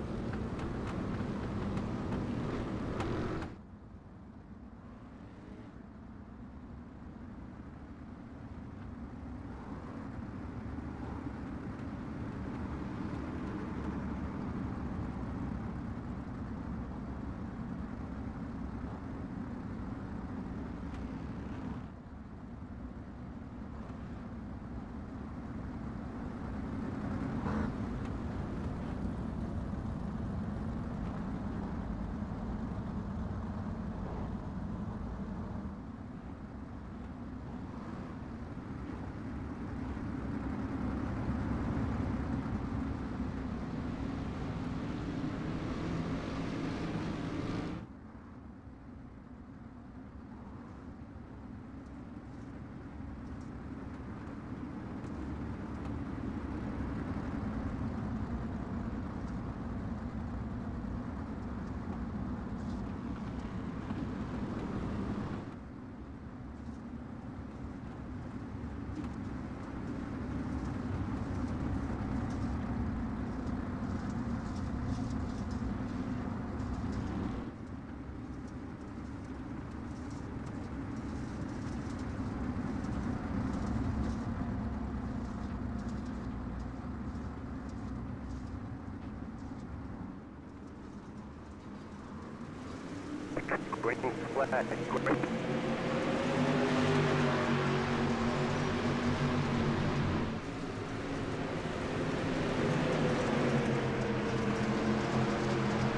Green flag. Green.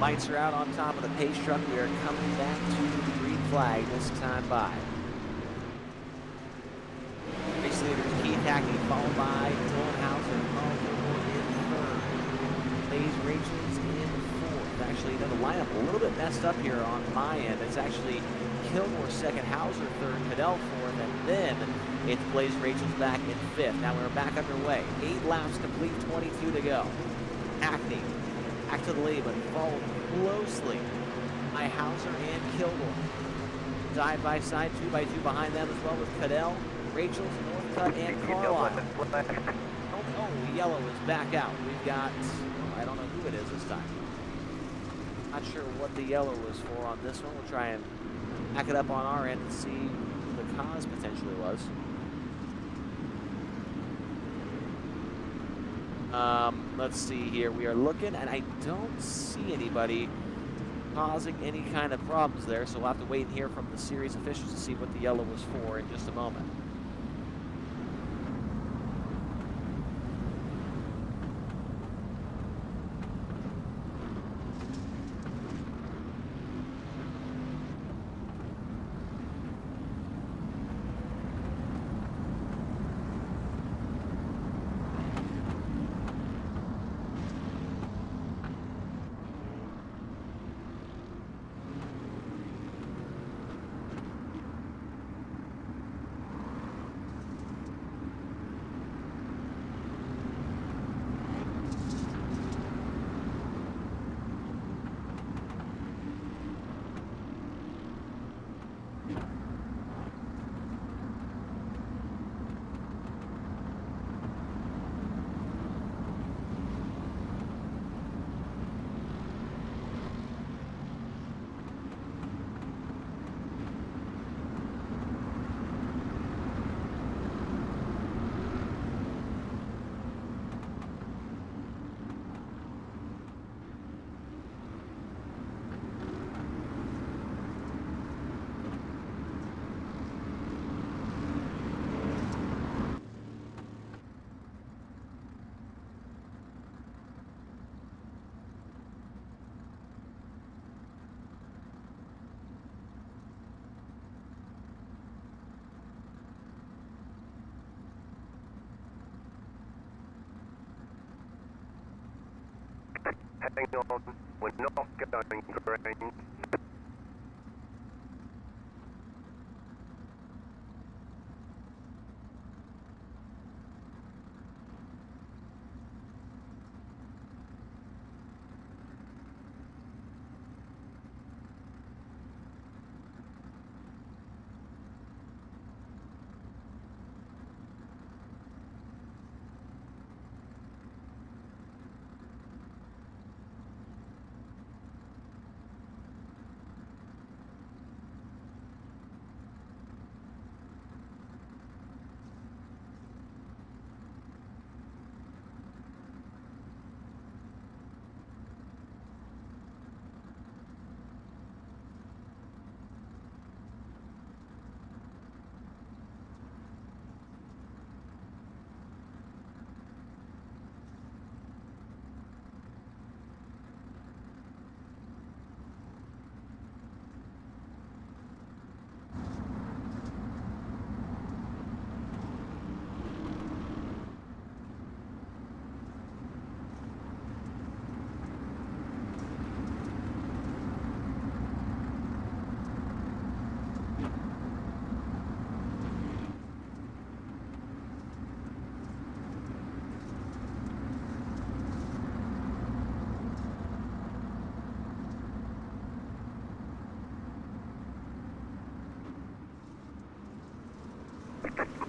Lights are out on top of the pace truck. We are coming back to the green flag this time by. Race leaders Keith Hackney, followed by Dylan Hauser, in third. Blaze Rachel's in fourth. Actually, you know, the lineup a little bit messed up here on my end. It's actually Kilgore second, Hauser third, Cadell fourth, and then it's Blaze Rachel's back in fifth. Now we're back underway. 8 laps complete, 22 to go. Hackney back to the lead, but followed closely by Hauser and Kilgore. Side by side, 2 by 2 behind them as well with Cadell, Rachel's, Northcutt, and Carlisle. Oh, yellow is back out. We've got, I don't know who it is this time. Not sure what the yellow was for on this one. We'll try and back it up on our end and see who the cause potentially was. Let's see here. We are looking, and I don't see anybody causing any kind of problems there, so we'll have to wait and hear from the series officials to see what the yellow was for in just a moment. Hang on, we're not going green.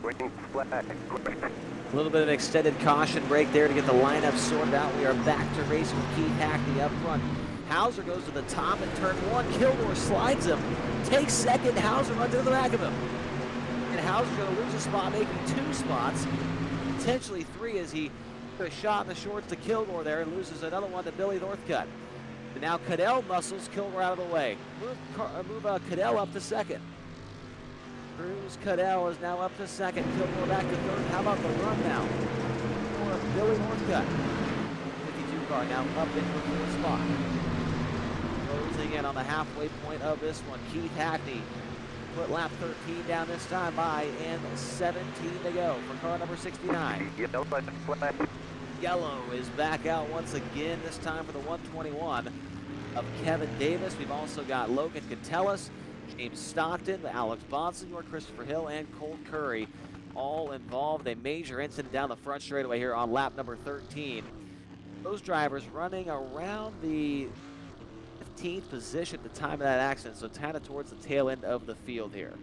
Green flag. A little bit of an extended caution break there to get the lineup sorted out. We are back to race with Keith Hackney up front. Hauser goes to the top in turn one. Kilgore slides him, takes second. Hauser runs into the back of him. And Hauser's going to lose a spot, making 2 spots, potentially 3, as he took a shot in the shorts to Kilgore there and loses another one to Billy Northcutt. And now Cadell muscles Kilgore out of the way. Move Cadell up to second. Cruz Cadell is now up to second. Kilgore back to third. How about the run now for Billy Northcutt? 52 car now up in the 4th spot. Closing in on the halfway point of this one. Keith Hackney put lap 13 down this time by, and 17 to go for car number 69. Yellow is back out once again, this time for the 121 of Kevin Davis. We've also got Logan Catellis, James Stockton, Alex Bonsignor, Christopher Hill, and Colt Curry all involved. A major incident down the front straightaway here on lap number 13. Those drivers running around the 15th position at the time of that accident, so kind of towards the tail end of the field here.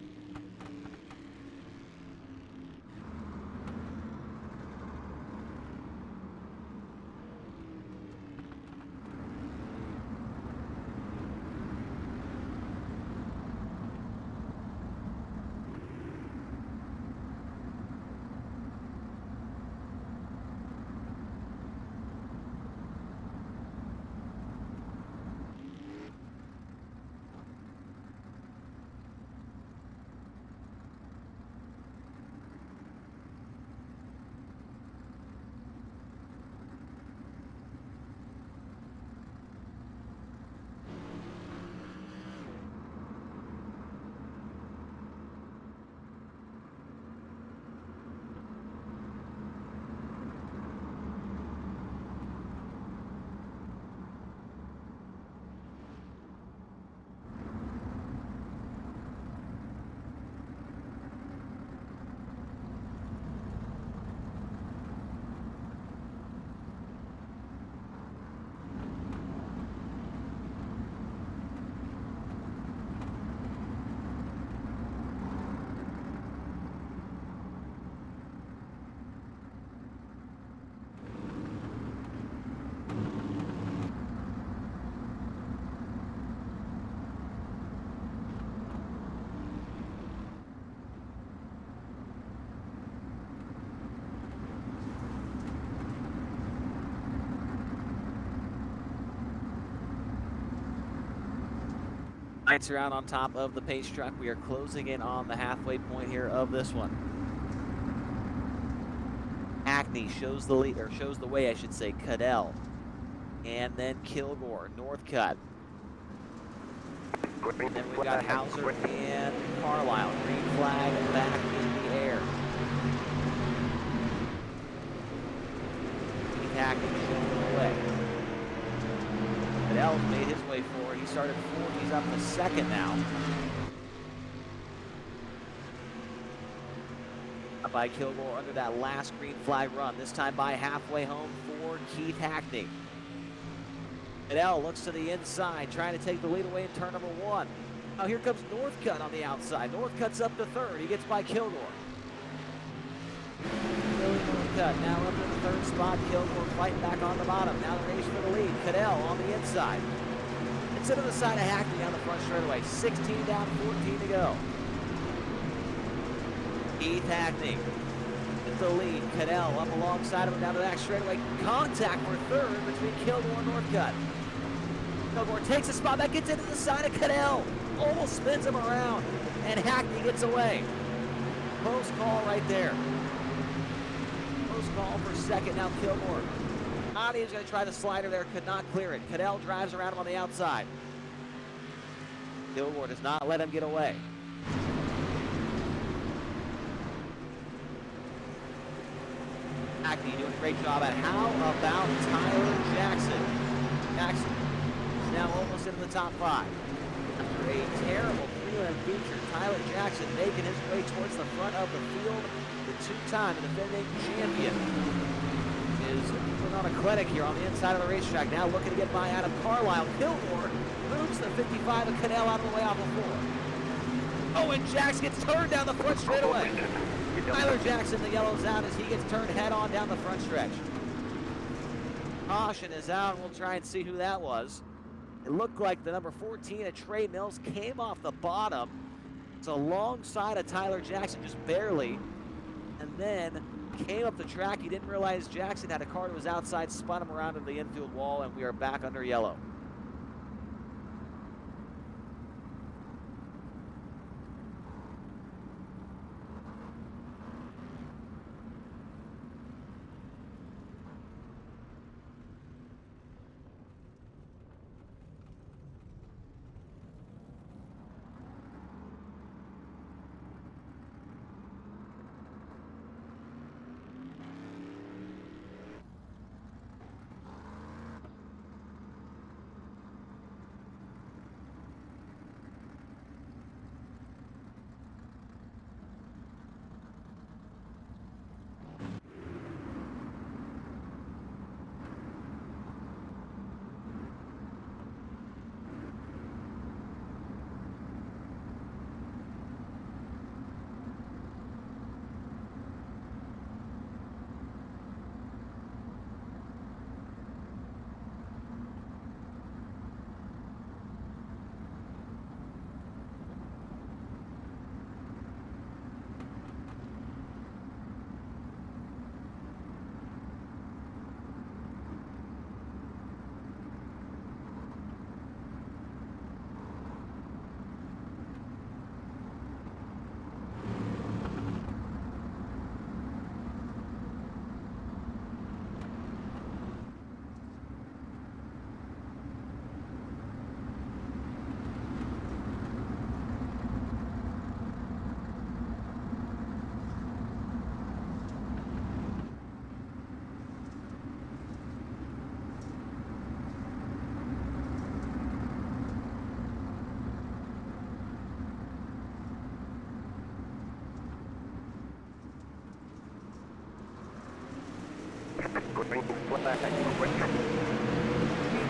Lights are out on top of the pace truck. We are closing in on the halfway point here of this one. Hackney shows the lead, or shows the way, I should say. Cadell, and then Kilgore, Northcutt. And then we've got Hauser and Carlisle. Green flag back in the air. Keith Hackney showing the way. Cadell made his way forward. He started fourth. He's up to second now. Up by Kilgore under that last green flag run. This time by halfway home for Keith Hackney. Cadell looks to the inside, trying to take the lead away in turn number one. Now here comes Northcutt on the outside. Northcutt's up to third. He gets by Kilgore. Billy Northcutt now up in the third spot. Kilgore fighting back on the bottom. Now the race for the lead. Cadell on the inside. It's into the side of Hackney on the front straightaway. 16 down, 14 to go. Keith Hackney with the lead. Cadell up alongside of him down the back straightaway. Contact for third between Kilgore and Northcutt. Kilgore takes a spot, that gets into the side of Cadell. Almost spins him around, and Hackney gets away. Close call right there. Close call for second. Now Kilgore. Adi is going to try the slider there, could not clear it. Cadell drives around him on the outside. Kilgore does not let him get away. Hackney doing a great job at how about Tyler Jackson. Jackson is now almost into the top five. After a terrible prelim feature, Tyler Jackson making his way towards the front of the field. The two-time defending champion is putting on a clinic here on the inside of the racetrack. Now looking to get by Adam Carlisle. Kilgore moves the 55 of Cadell out of the way off of four. Oh, and Jackson gets turned down the front straightaway. Tyler Jackson, the yellow's out as he gets turned head-on down the front stretch. Caution is out. We'll try and see who that was. It looked like the number 14 at Trey Mills came off the bottom. It's alongside of Tyler Jackson, just barely, and then came up the track. He didn't realize Jackson had a car that was outside, spun him around to the infield wall, and we are back under yellow.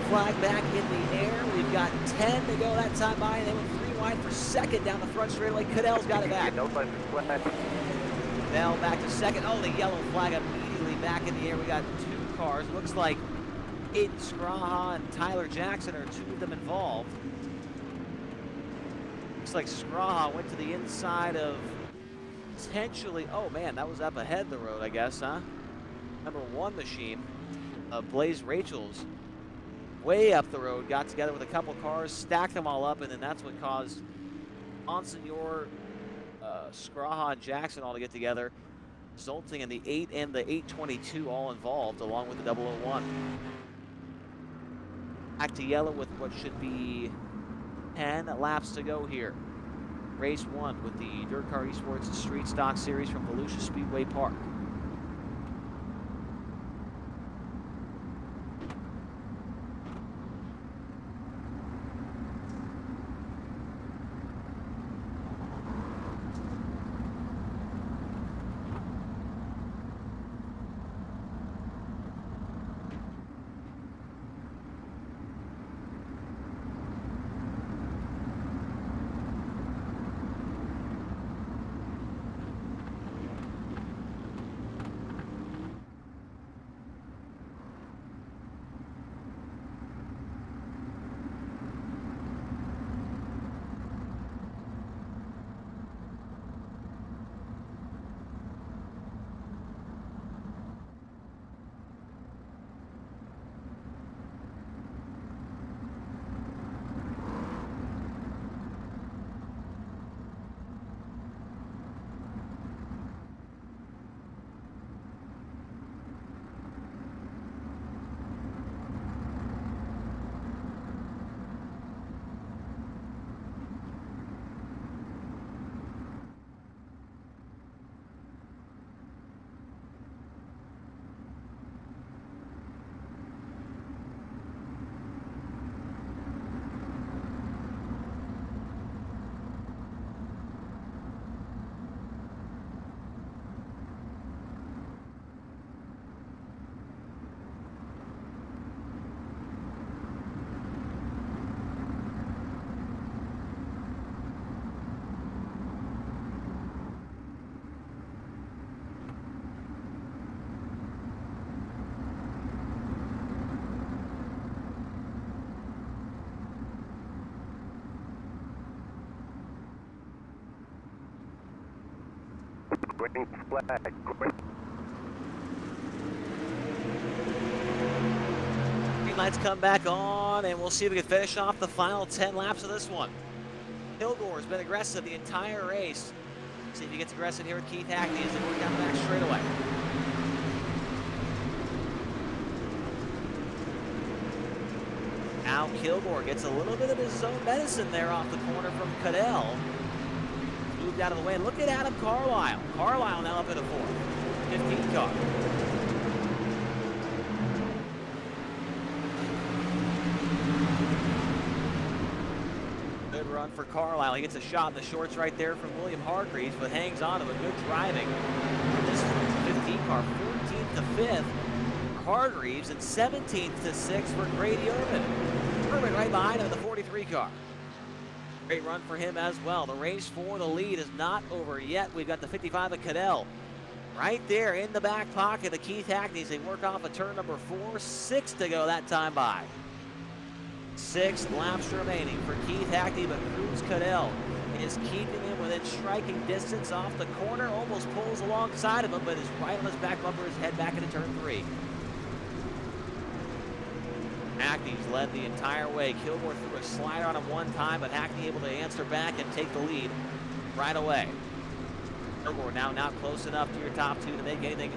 Flag back in the air. We've got 10 to go that time by, and they went 3 wide for second down the front straightaway. Cadell's got it back. Now back to second. Oh, the yellow flag immediately back in the air. We got 2 cars. Looks like Aiden Scraha and Tyler Jackson are 2 of them involved. Looks like Scraha went to the inside of potentially, oh man, that was up ahead the road, I guess, huh? Number 1 machine, Blaze Rachel's way up the road, got together with a couple cars, stacked them all up, and then that's what caused Monsignor, Scraha, and Jackson all to get together, resulting in the 8 and the 822 all involved, along with the 001. Back to yellow with what should be 10 laps to go here. Race 1 with the DIRTcar eSports Street Stock Series from Volusia Speedway Park. Green flag. Green lights come back on, and we'll see if we can finish off the final 10 laps of this one. Kilgore's been aggressive the entire race. See if he gets aggressive here with Keith Hackney as they work down the back straightaway. Now Kilgore gets a little bit of his own medicine there off the corner from Cadell. Moved out of the way. Look at Adam Carlisle. Carlisle now up in a fourth. 15 car. Good run for Carlisle. He gets a shot in the shorts right there from William Hargreaves, but hangs on to a good driving. This 15 car, 14th to 5th for Hargreaves, and 17th to 6th for Grady Irvin. Irvin right behind him in the 43 car. Great run for him as well. The race for the lead is not over yet. We've got the 55 of Cadell right there in the back pocket of Keith Hackney as they work off of turn number 4. 6 to go that time by. 6 laps remaining for Keith Hackney, but Cruz Cadell is keeping him within striking distance off the corner. Almost pulls alongside of him, but is right on his back bumper as head back into turn 3. Hackney's led the entire way. Kilgore threw a slider on him one time, but Hackney able to answer back and take the lead right away. Kilgore now close enough to your top 2 to make anything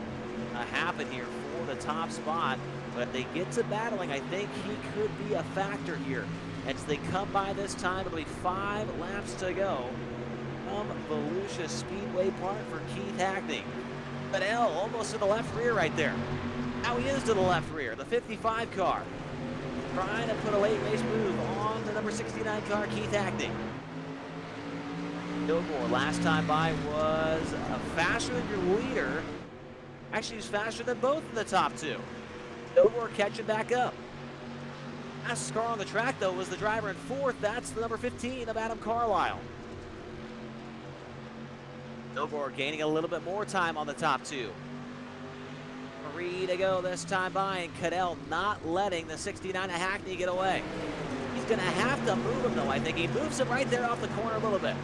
happen here for the top spot. But if they get to battling, I think he could be a factor here. As they come by this time, it'll be 5 laps to go from Volusia Speedway Park for Keith Hackney. Cadell almost to the left rear right there. Now he is to the left rear, the 55 car. Trying to put a late race move on the number 69 car, Keith Hackney. Kilgore last time by was faster than your leader. Actually, he's faster than both of the top 2. Kilgore catching back up. Fastest car on the track, though, was the driver in 4th. That's the number 15 of Adam Carlisle. Kilgore gaining a little bit more time on the top 2. 3 to go this time by, and Cadell not letting the 69 of Hackney get away. He's going to have to move him, though, I think. He moves him right there off the corner a little bit.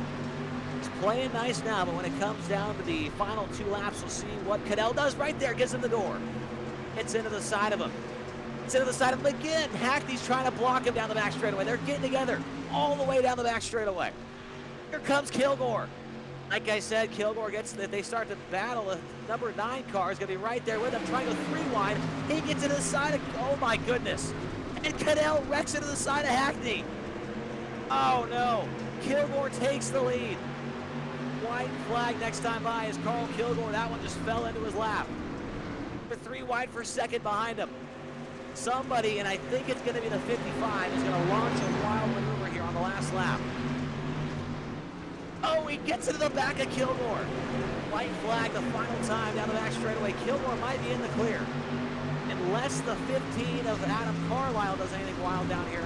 He's playing nice now, but when it comes down to the final 2 laps, we'll see what Cadell does right there. Gets in the door. It's into the side of him. It's into the side of him again. Hackney's trying to block him down the back straightaway. They're getting together all the way down the back straightaway. Here comes Kilgore. Like I said, Kilgore gets, if they start to battle, the number 9 car is going to be right there with him, trying to go 3 wide. He gets into the side of, oh my goodness. And Cadell wrecks into the side of Hackney. Oh no, Kilgore takes the lead. White flag next time by is Carl Kilgore. That one just fell into his lap. 3 wide for second behind him. Somebody, and I think it's going to be the 55, is going to launch a wild maneuver here on the last lap. Oh, he gets into the back of Kilgore. White flag the final time down the back straightaway. Kilgore might be in the clear. Unless the 15 of Adam Carlisle does anything wild down here.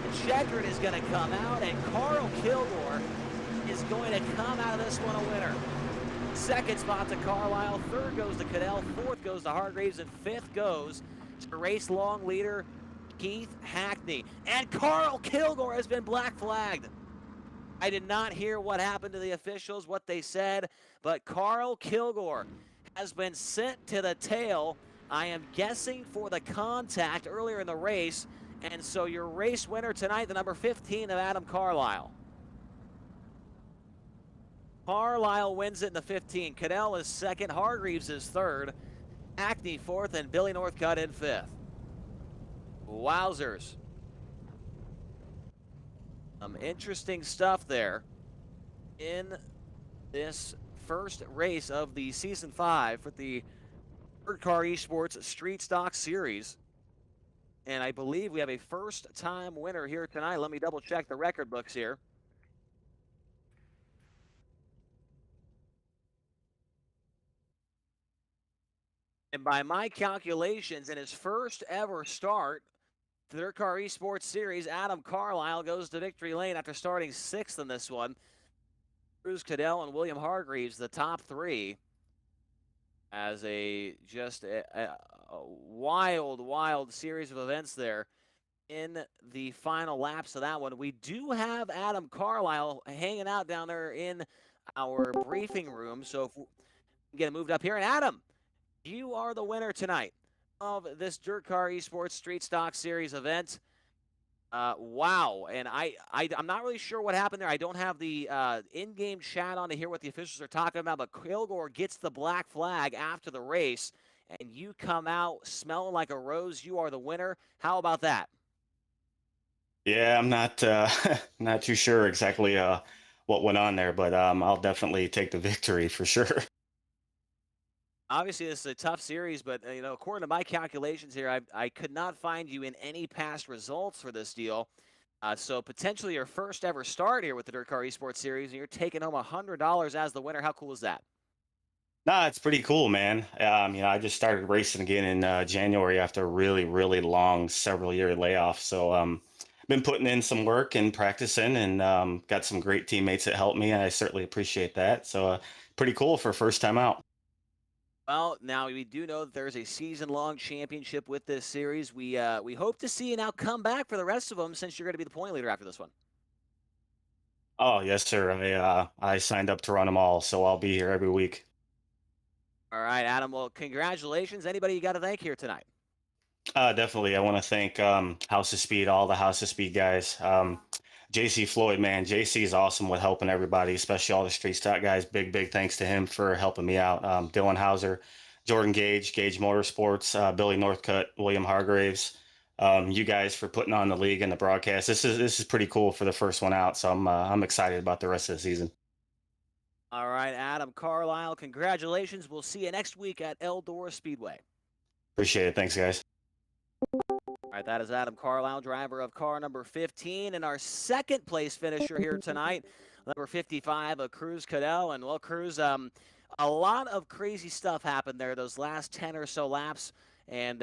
The checkered is going to come out, and Carl Kilgore is going to come out of this one a winner. 2nd spot to Carlisle, 3rd goes to Cadell, 4th goes to Hargreaves, and 5th goes to race-long leader Keith Hackney. And Carl Kilgore has been black flagged. I did not hear what happened to the officials, what they said, but Carl Kilgore has been sent to the tail. I am guessing for the contact earlier in the race, and so your race winner tonight, the number 15 of Adam Carlisle. Carlisle wins it in the 15. Cadell is 2nd, Hargreaves is 3rd, Hackney 4th, and Billy Northcutt in 5th. Wowzers. Some interesting stuff there in this first race of the Season 5 for the DIRTcar eSports Street Stock Series. And I believe we have a first-time winner here tonight. Let me double-check the record books here. And by my calculations, in his first ever start, the DIRTcar eSports Series, Adam Carlisle goes to victory lane after starting 6th in this one. Cruz Cadell and William Hargreaves, the top 3, as just a wild series of events there in the final laps of that one. We do have Adam Carlisle hanging out down there in our briefing room, so Get it moved up here. And Adam, you are the winner tonight of this DIRTcar eSports Street Stock Series event. Wow. And I'm not really sure what happened there. I don't have the in-game chat on to hear what the officials are talking about, but Kilgore gets the black flag after the race, and you come out smelling like a rose. You are the winner. How about that? Yeah, I'm not not too sure exactly what went on there, but I'll definitely take the victory for sure. Obviously, this is a tough series, but according to my calculations here, I could not find you in any past results for this deal. So potentially your first ever start here with the DIRTcar eSports Series, and you're taking home $100 as the winner. How cool is that? Nah, it's pretty cool, man. I just started racing again in January after a really, really long several-year layoff. So been putting in some work and practicing, and got some great teammates that helped me, and I certainly appreciate that. So pretty cool for first time out. Well, now we do know that there's a season-long championship with this series. We hope to see you now come back for the rest of them, since you're going to be the point leader after this one. Oh, yes, sir. I signed up to run them all, so I'll be here every week. All right, Adam. Well, congratulations. Anybody you got to thank here tonight? Definitely. I want to thank House of Speed, all the House of Speed guys. JC Floyd, man, JC is awesome with helping everybody, especially all the street stock guys. Big thanks to him for helping me out. Dylan Hauser, Jordan Gage Motorsports, Billy Northcutt, William Hargraves, you guys for putting on the league and the broadcast. This is pretty cool for the first one out, so I'm excited about the rest of the season. All right, Adam Carlisle, congratulations. We'll see you next week at Volusia Speedway. Appreciate it. Thanks, guys. All right, that is Adam Carlisle, driver of car number 15, and our second place finisher here tonight, number 55, Cruz Cadell. And well, Cruz, a lot of crazy stuff happened there those last 10 or so laps, and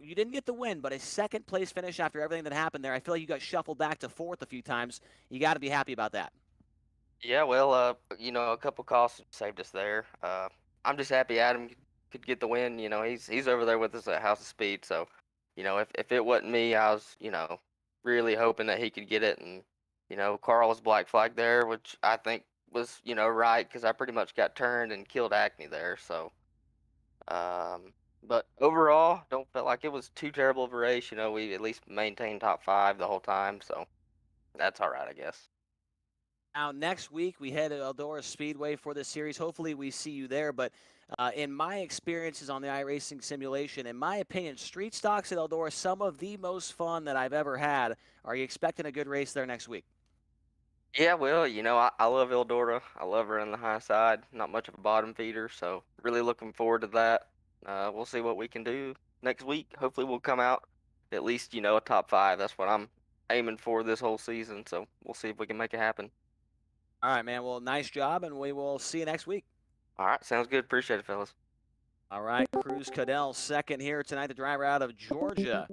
you didn't get the win, but a second place finish after everything that happened there. I feel like you got shuffled back to fourth a few times. You got to be happy about that. Yeah, well, a couple calls saved us there. I'm just happy Adam could get the win. He's over there with us at House of Speed, so if it wasn't me, I was really hoping that he could get it. And Carl's black flag there, which I think was right, because I pretty much got turned and killed Acme there. So, but overall, don't feel like it was too terrible of a race. We at least maintained top 5 the whole time, so that's all right, I guess. Now, next week, we head to Volusia Speedway for this series. Hopefully, we see you there. But in my experiences on the iRacing simulation, in my opinion, street stocks at Volusia, some of the most fun that I've ever had. Are you expecting a good race there next week? Yeah, well, I love Eldora. I love running the high side. Not much of a bottom feeder, so really looking forward to that. We'll see what we can do next week. Hopefully, we'll come out at least, a top 5. That's what I'm aiming for this whole season, so we'll see if we can make it happen. All right, man. Well, nice job, and we will see you next week. All right, sounds good. Appreciate it, fellas. All right, Cruz Cadell second here tonight, the driver out of Georgia.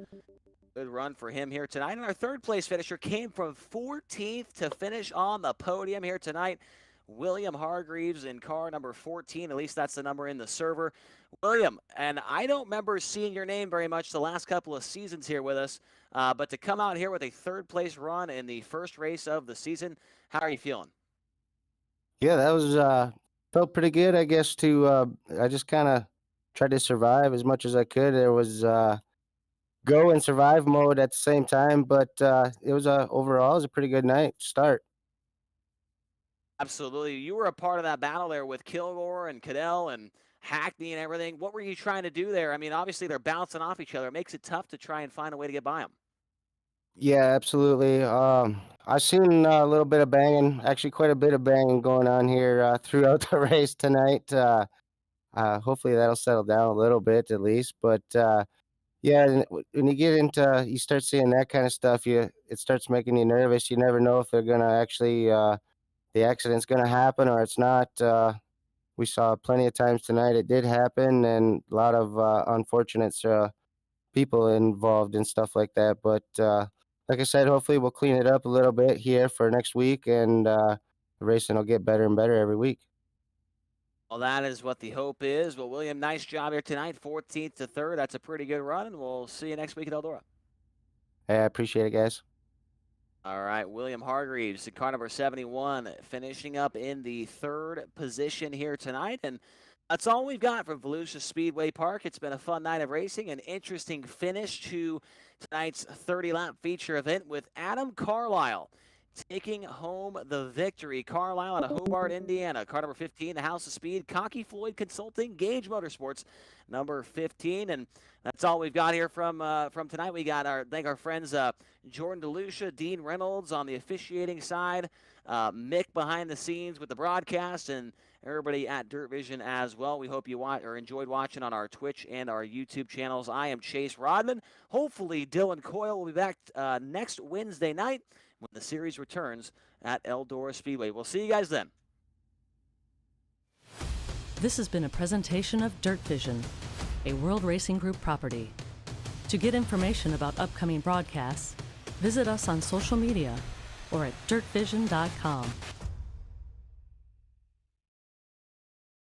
Good run for him here tonight. And our third place finisher came from 14th to finish on the podium here tonight. William Hargreaves in car number 14. At least that's the number in the server. William, and I don't remember seeing your name very much the last couple of seasons here with us, but to come out here with a third place run in the first race of the season, how are you feeling? Yeah, that was felt pretty good, I guess. I just kind of tried to survive as much as I could. There was go and survive mode at the same time, but it was overall it was a pretty good night start. Absolutely, you were a part of that battle there with Kilgore and Cadell and Hackney and everything. What were you trying to do there? I mean, obviously they're bouncing off each other. It makes it tough to try and find a way to get by them. Yeah, absolutely. I've seen a little bit of banging, actually quite a bit of banging going on here throughout the race tonight. Hopefully that'll settle down a little bit at least. But yeah, when you get into, you start seeing that kind of stuff, it starts making you nervous. You never know if they're going to actually, the accident's going to happen or it's not. We saw plenty of times tonight it did happen, and a lot of unfortunate people involved and stuff like that. But like I said, hopefully we'll clean it up a little bit here for next week, and the racing will get better and better every week. Well, that is what the hope is. Well, William, nice job here tonight, 14th to 3rd. That's a pretty good run, and we'll see you next week at Eldora. Hey, I appreciate it, guys. All right, William Hargreaves, car number 71, finishing up in the 3rd position here tonight. And That's all we've got from Volusia Speedway Park. It's been a fun night of racing, an interesting finish to tonight's 30-lap feature event with Adam Carlisle taking home the victory. Carlisle out of Hobart, Indiana. Car number 15, the House of Speed, Cocky Floyd Consulting, Gage Motorsports, number 15. And that's all we've got here from tonight. We got thank our friends Jordan DeLucia, Dean Reynolds on the officiating side, Mick behind the scenes with the broadcast, and everybody at Dirt Vision as well. We hope you enjoyed watching on our Twitch and our YouTube channels. I am Chase Rodman. Hopefully Dylan Coyle will be back next Wednesday night when the series returns at Eldora Speedway. We'll see you guys then. This has been a presentation of Dirt Vision, a World Racing Group property. To get information about upcoming broadcasts, visit us on social media or at dirtvision.com.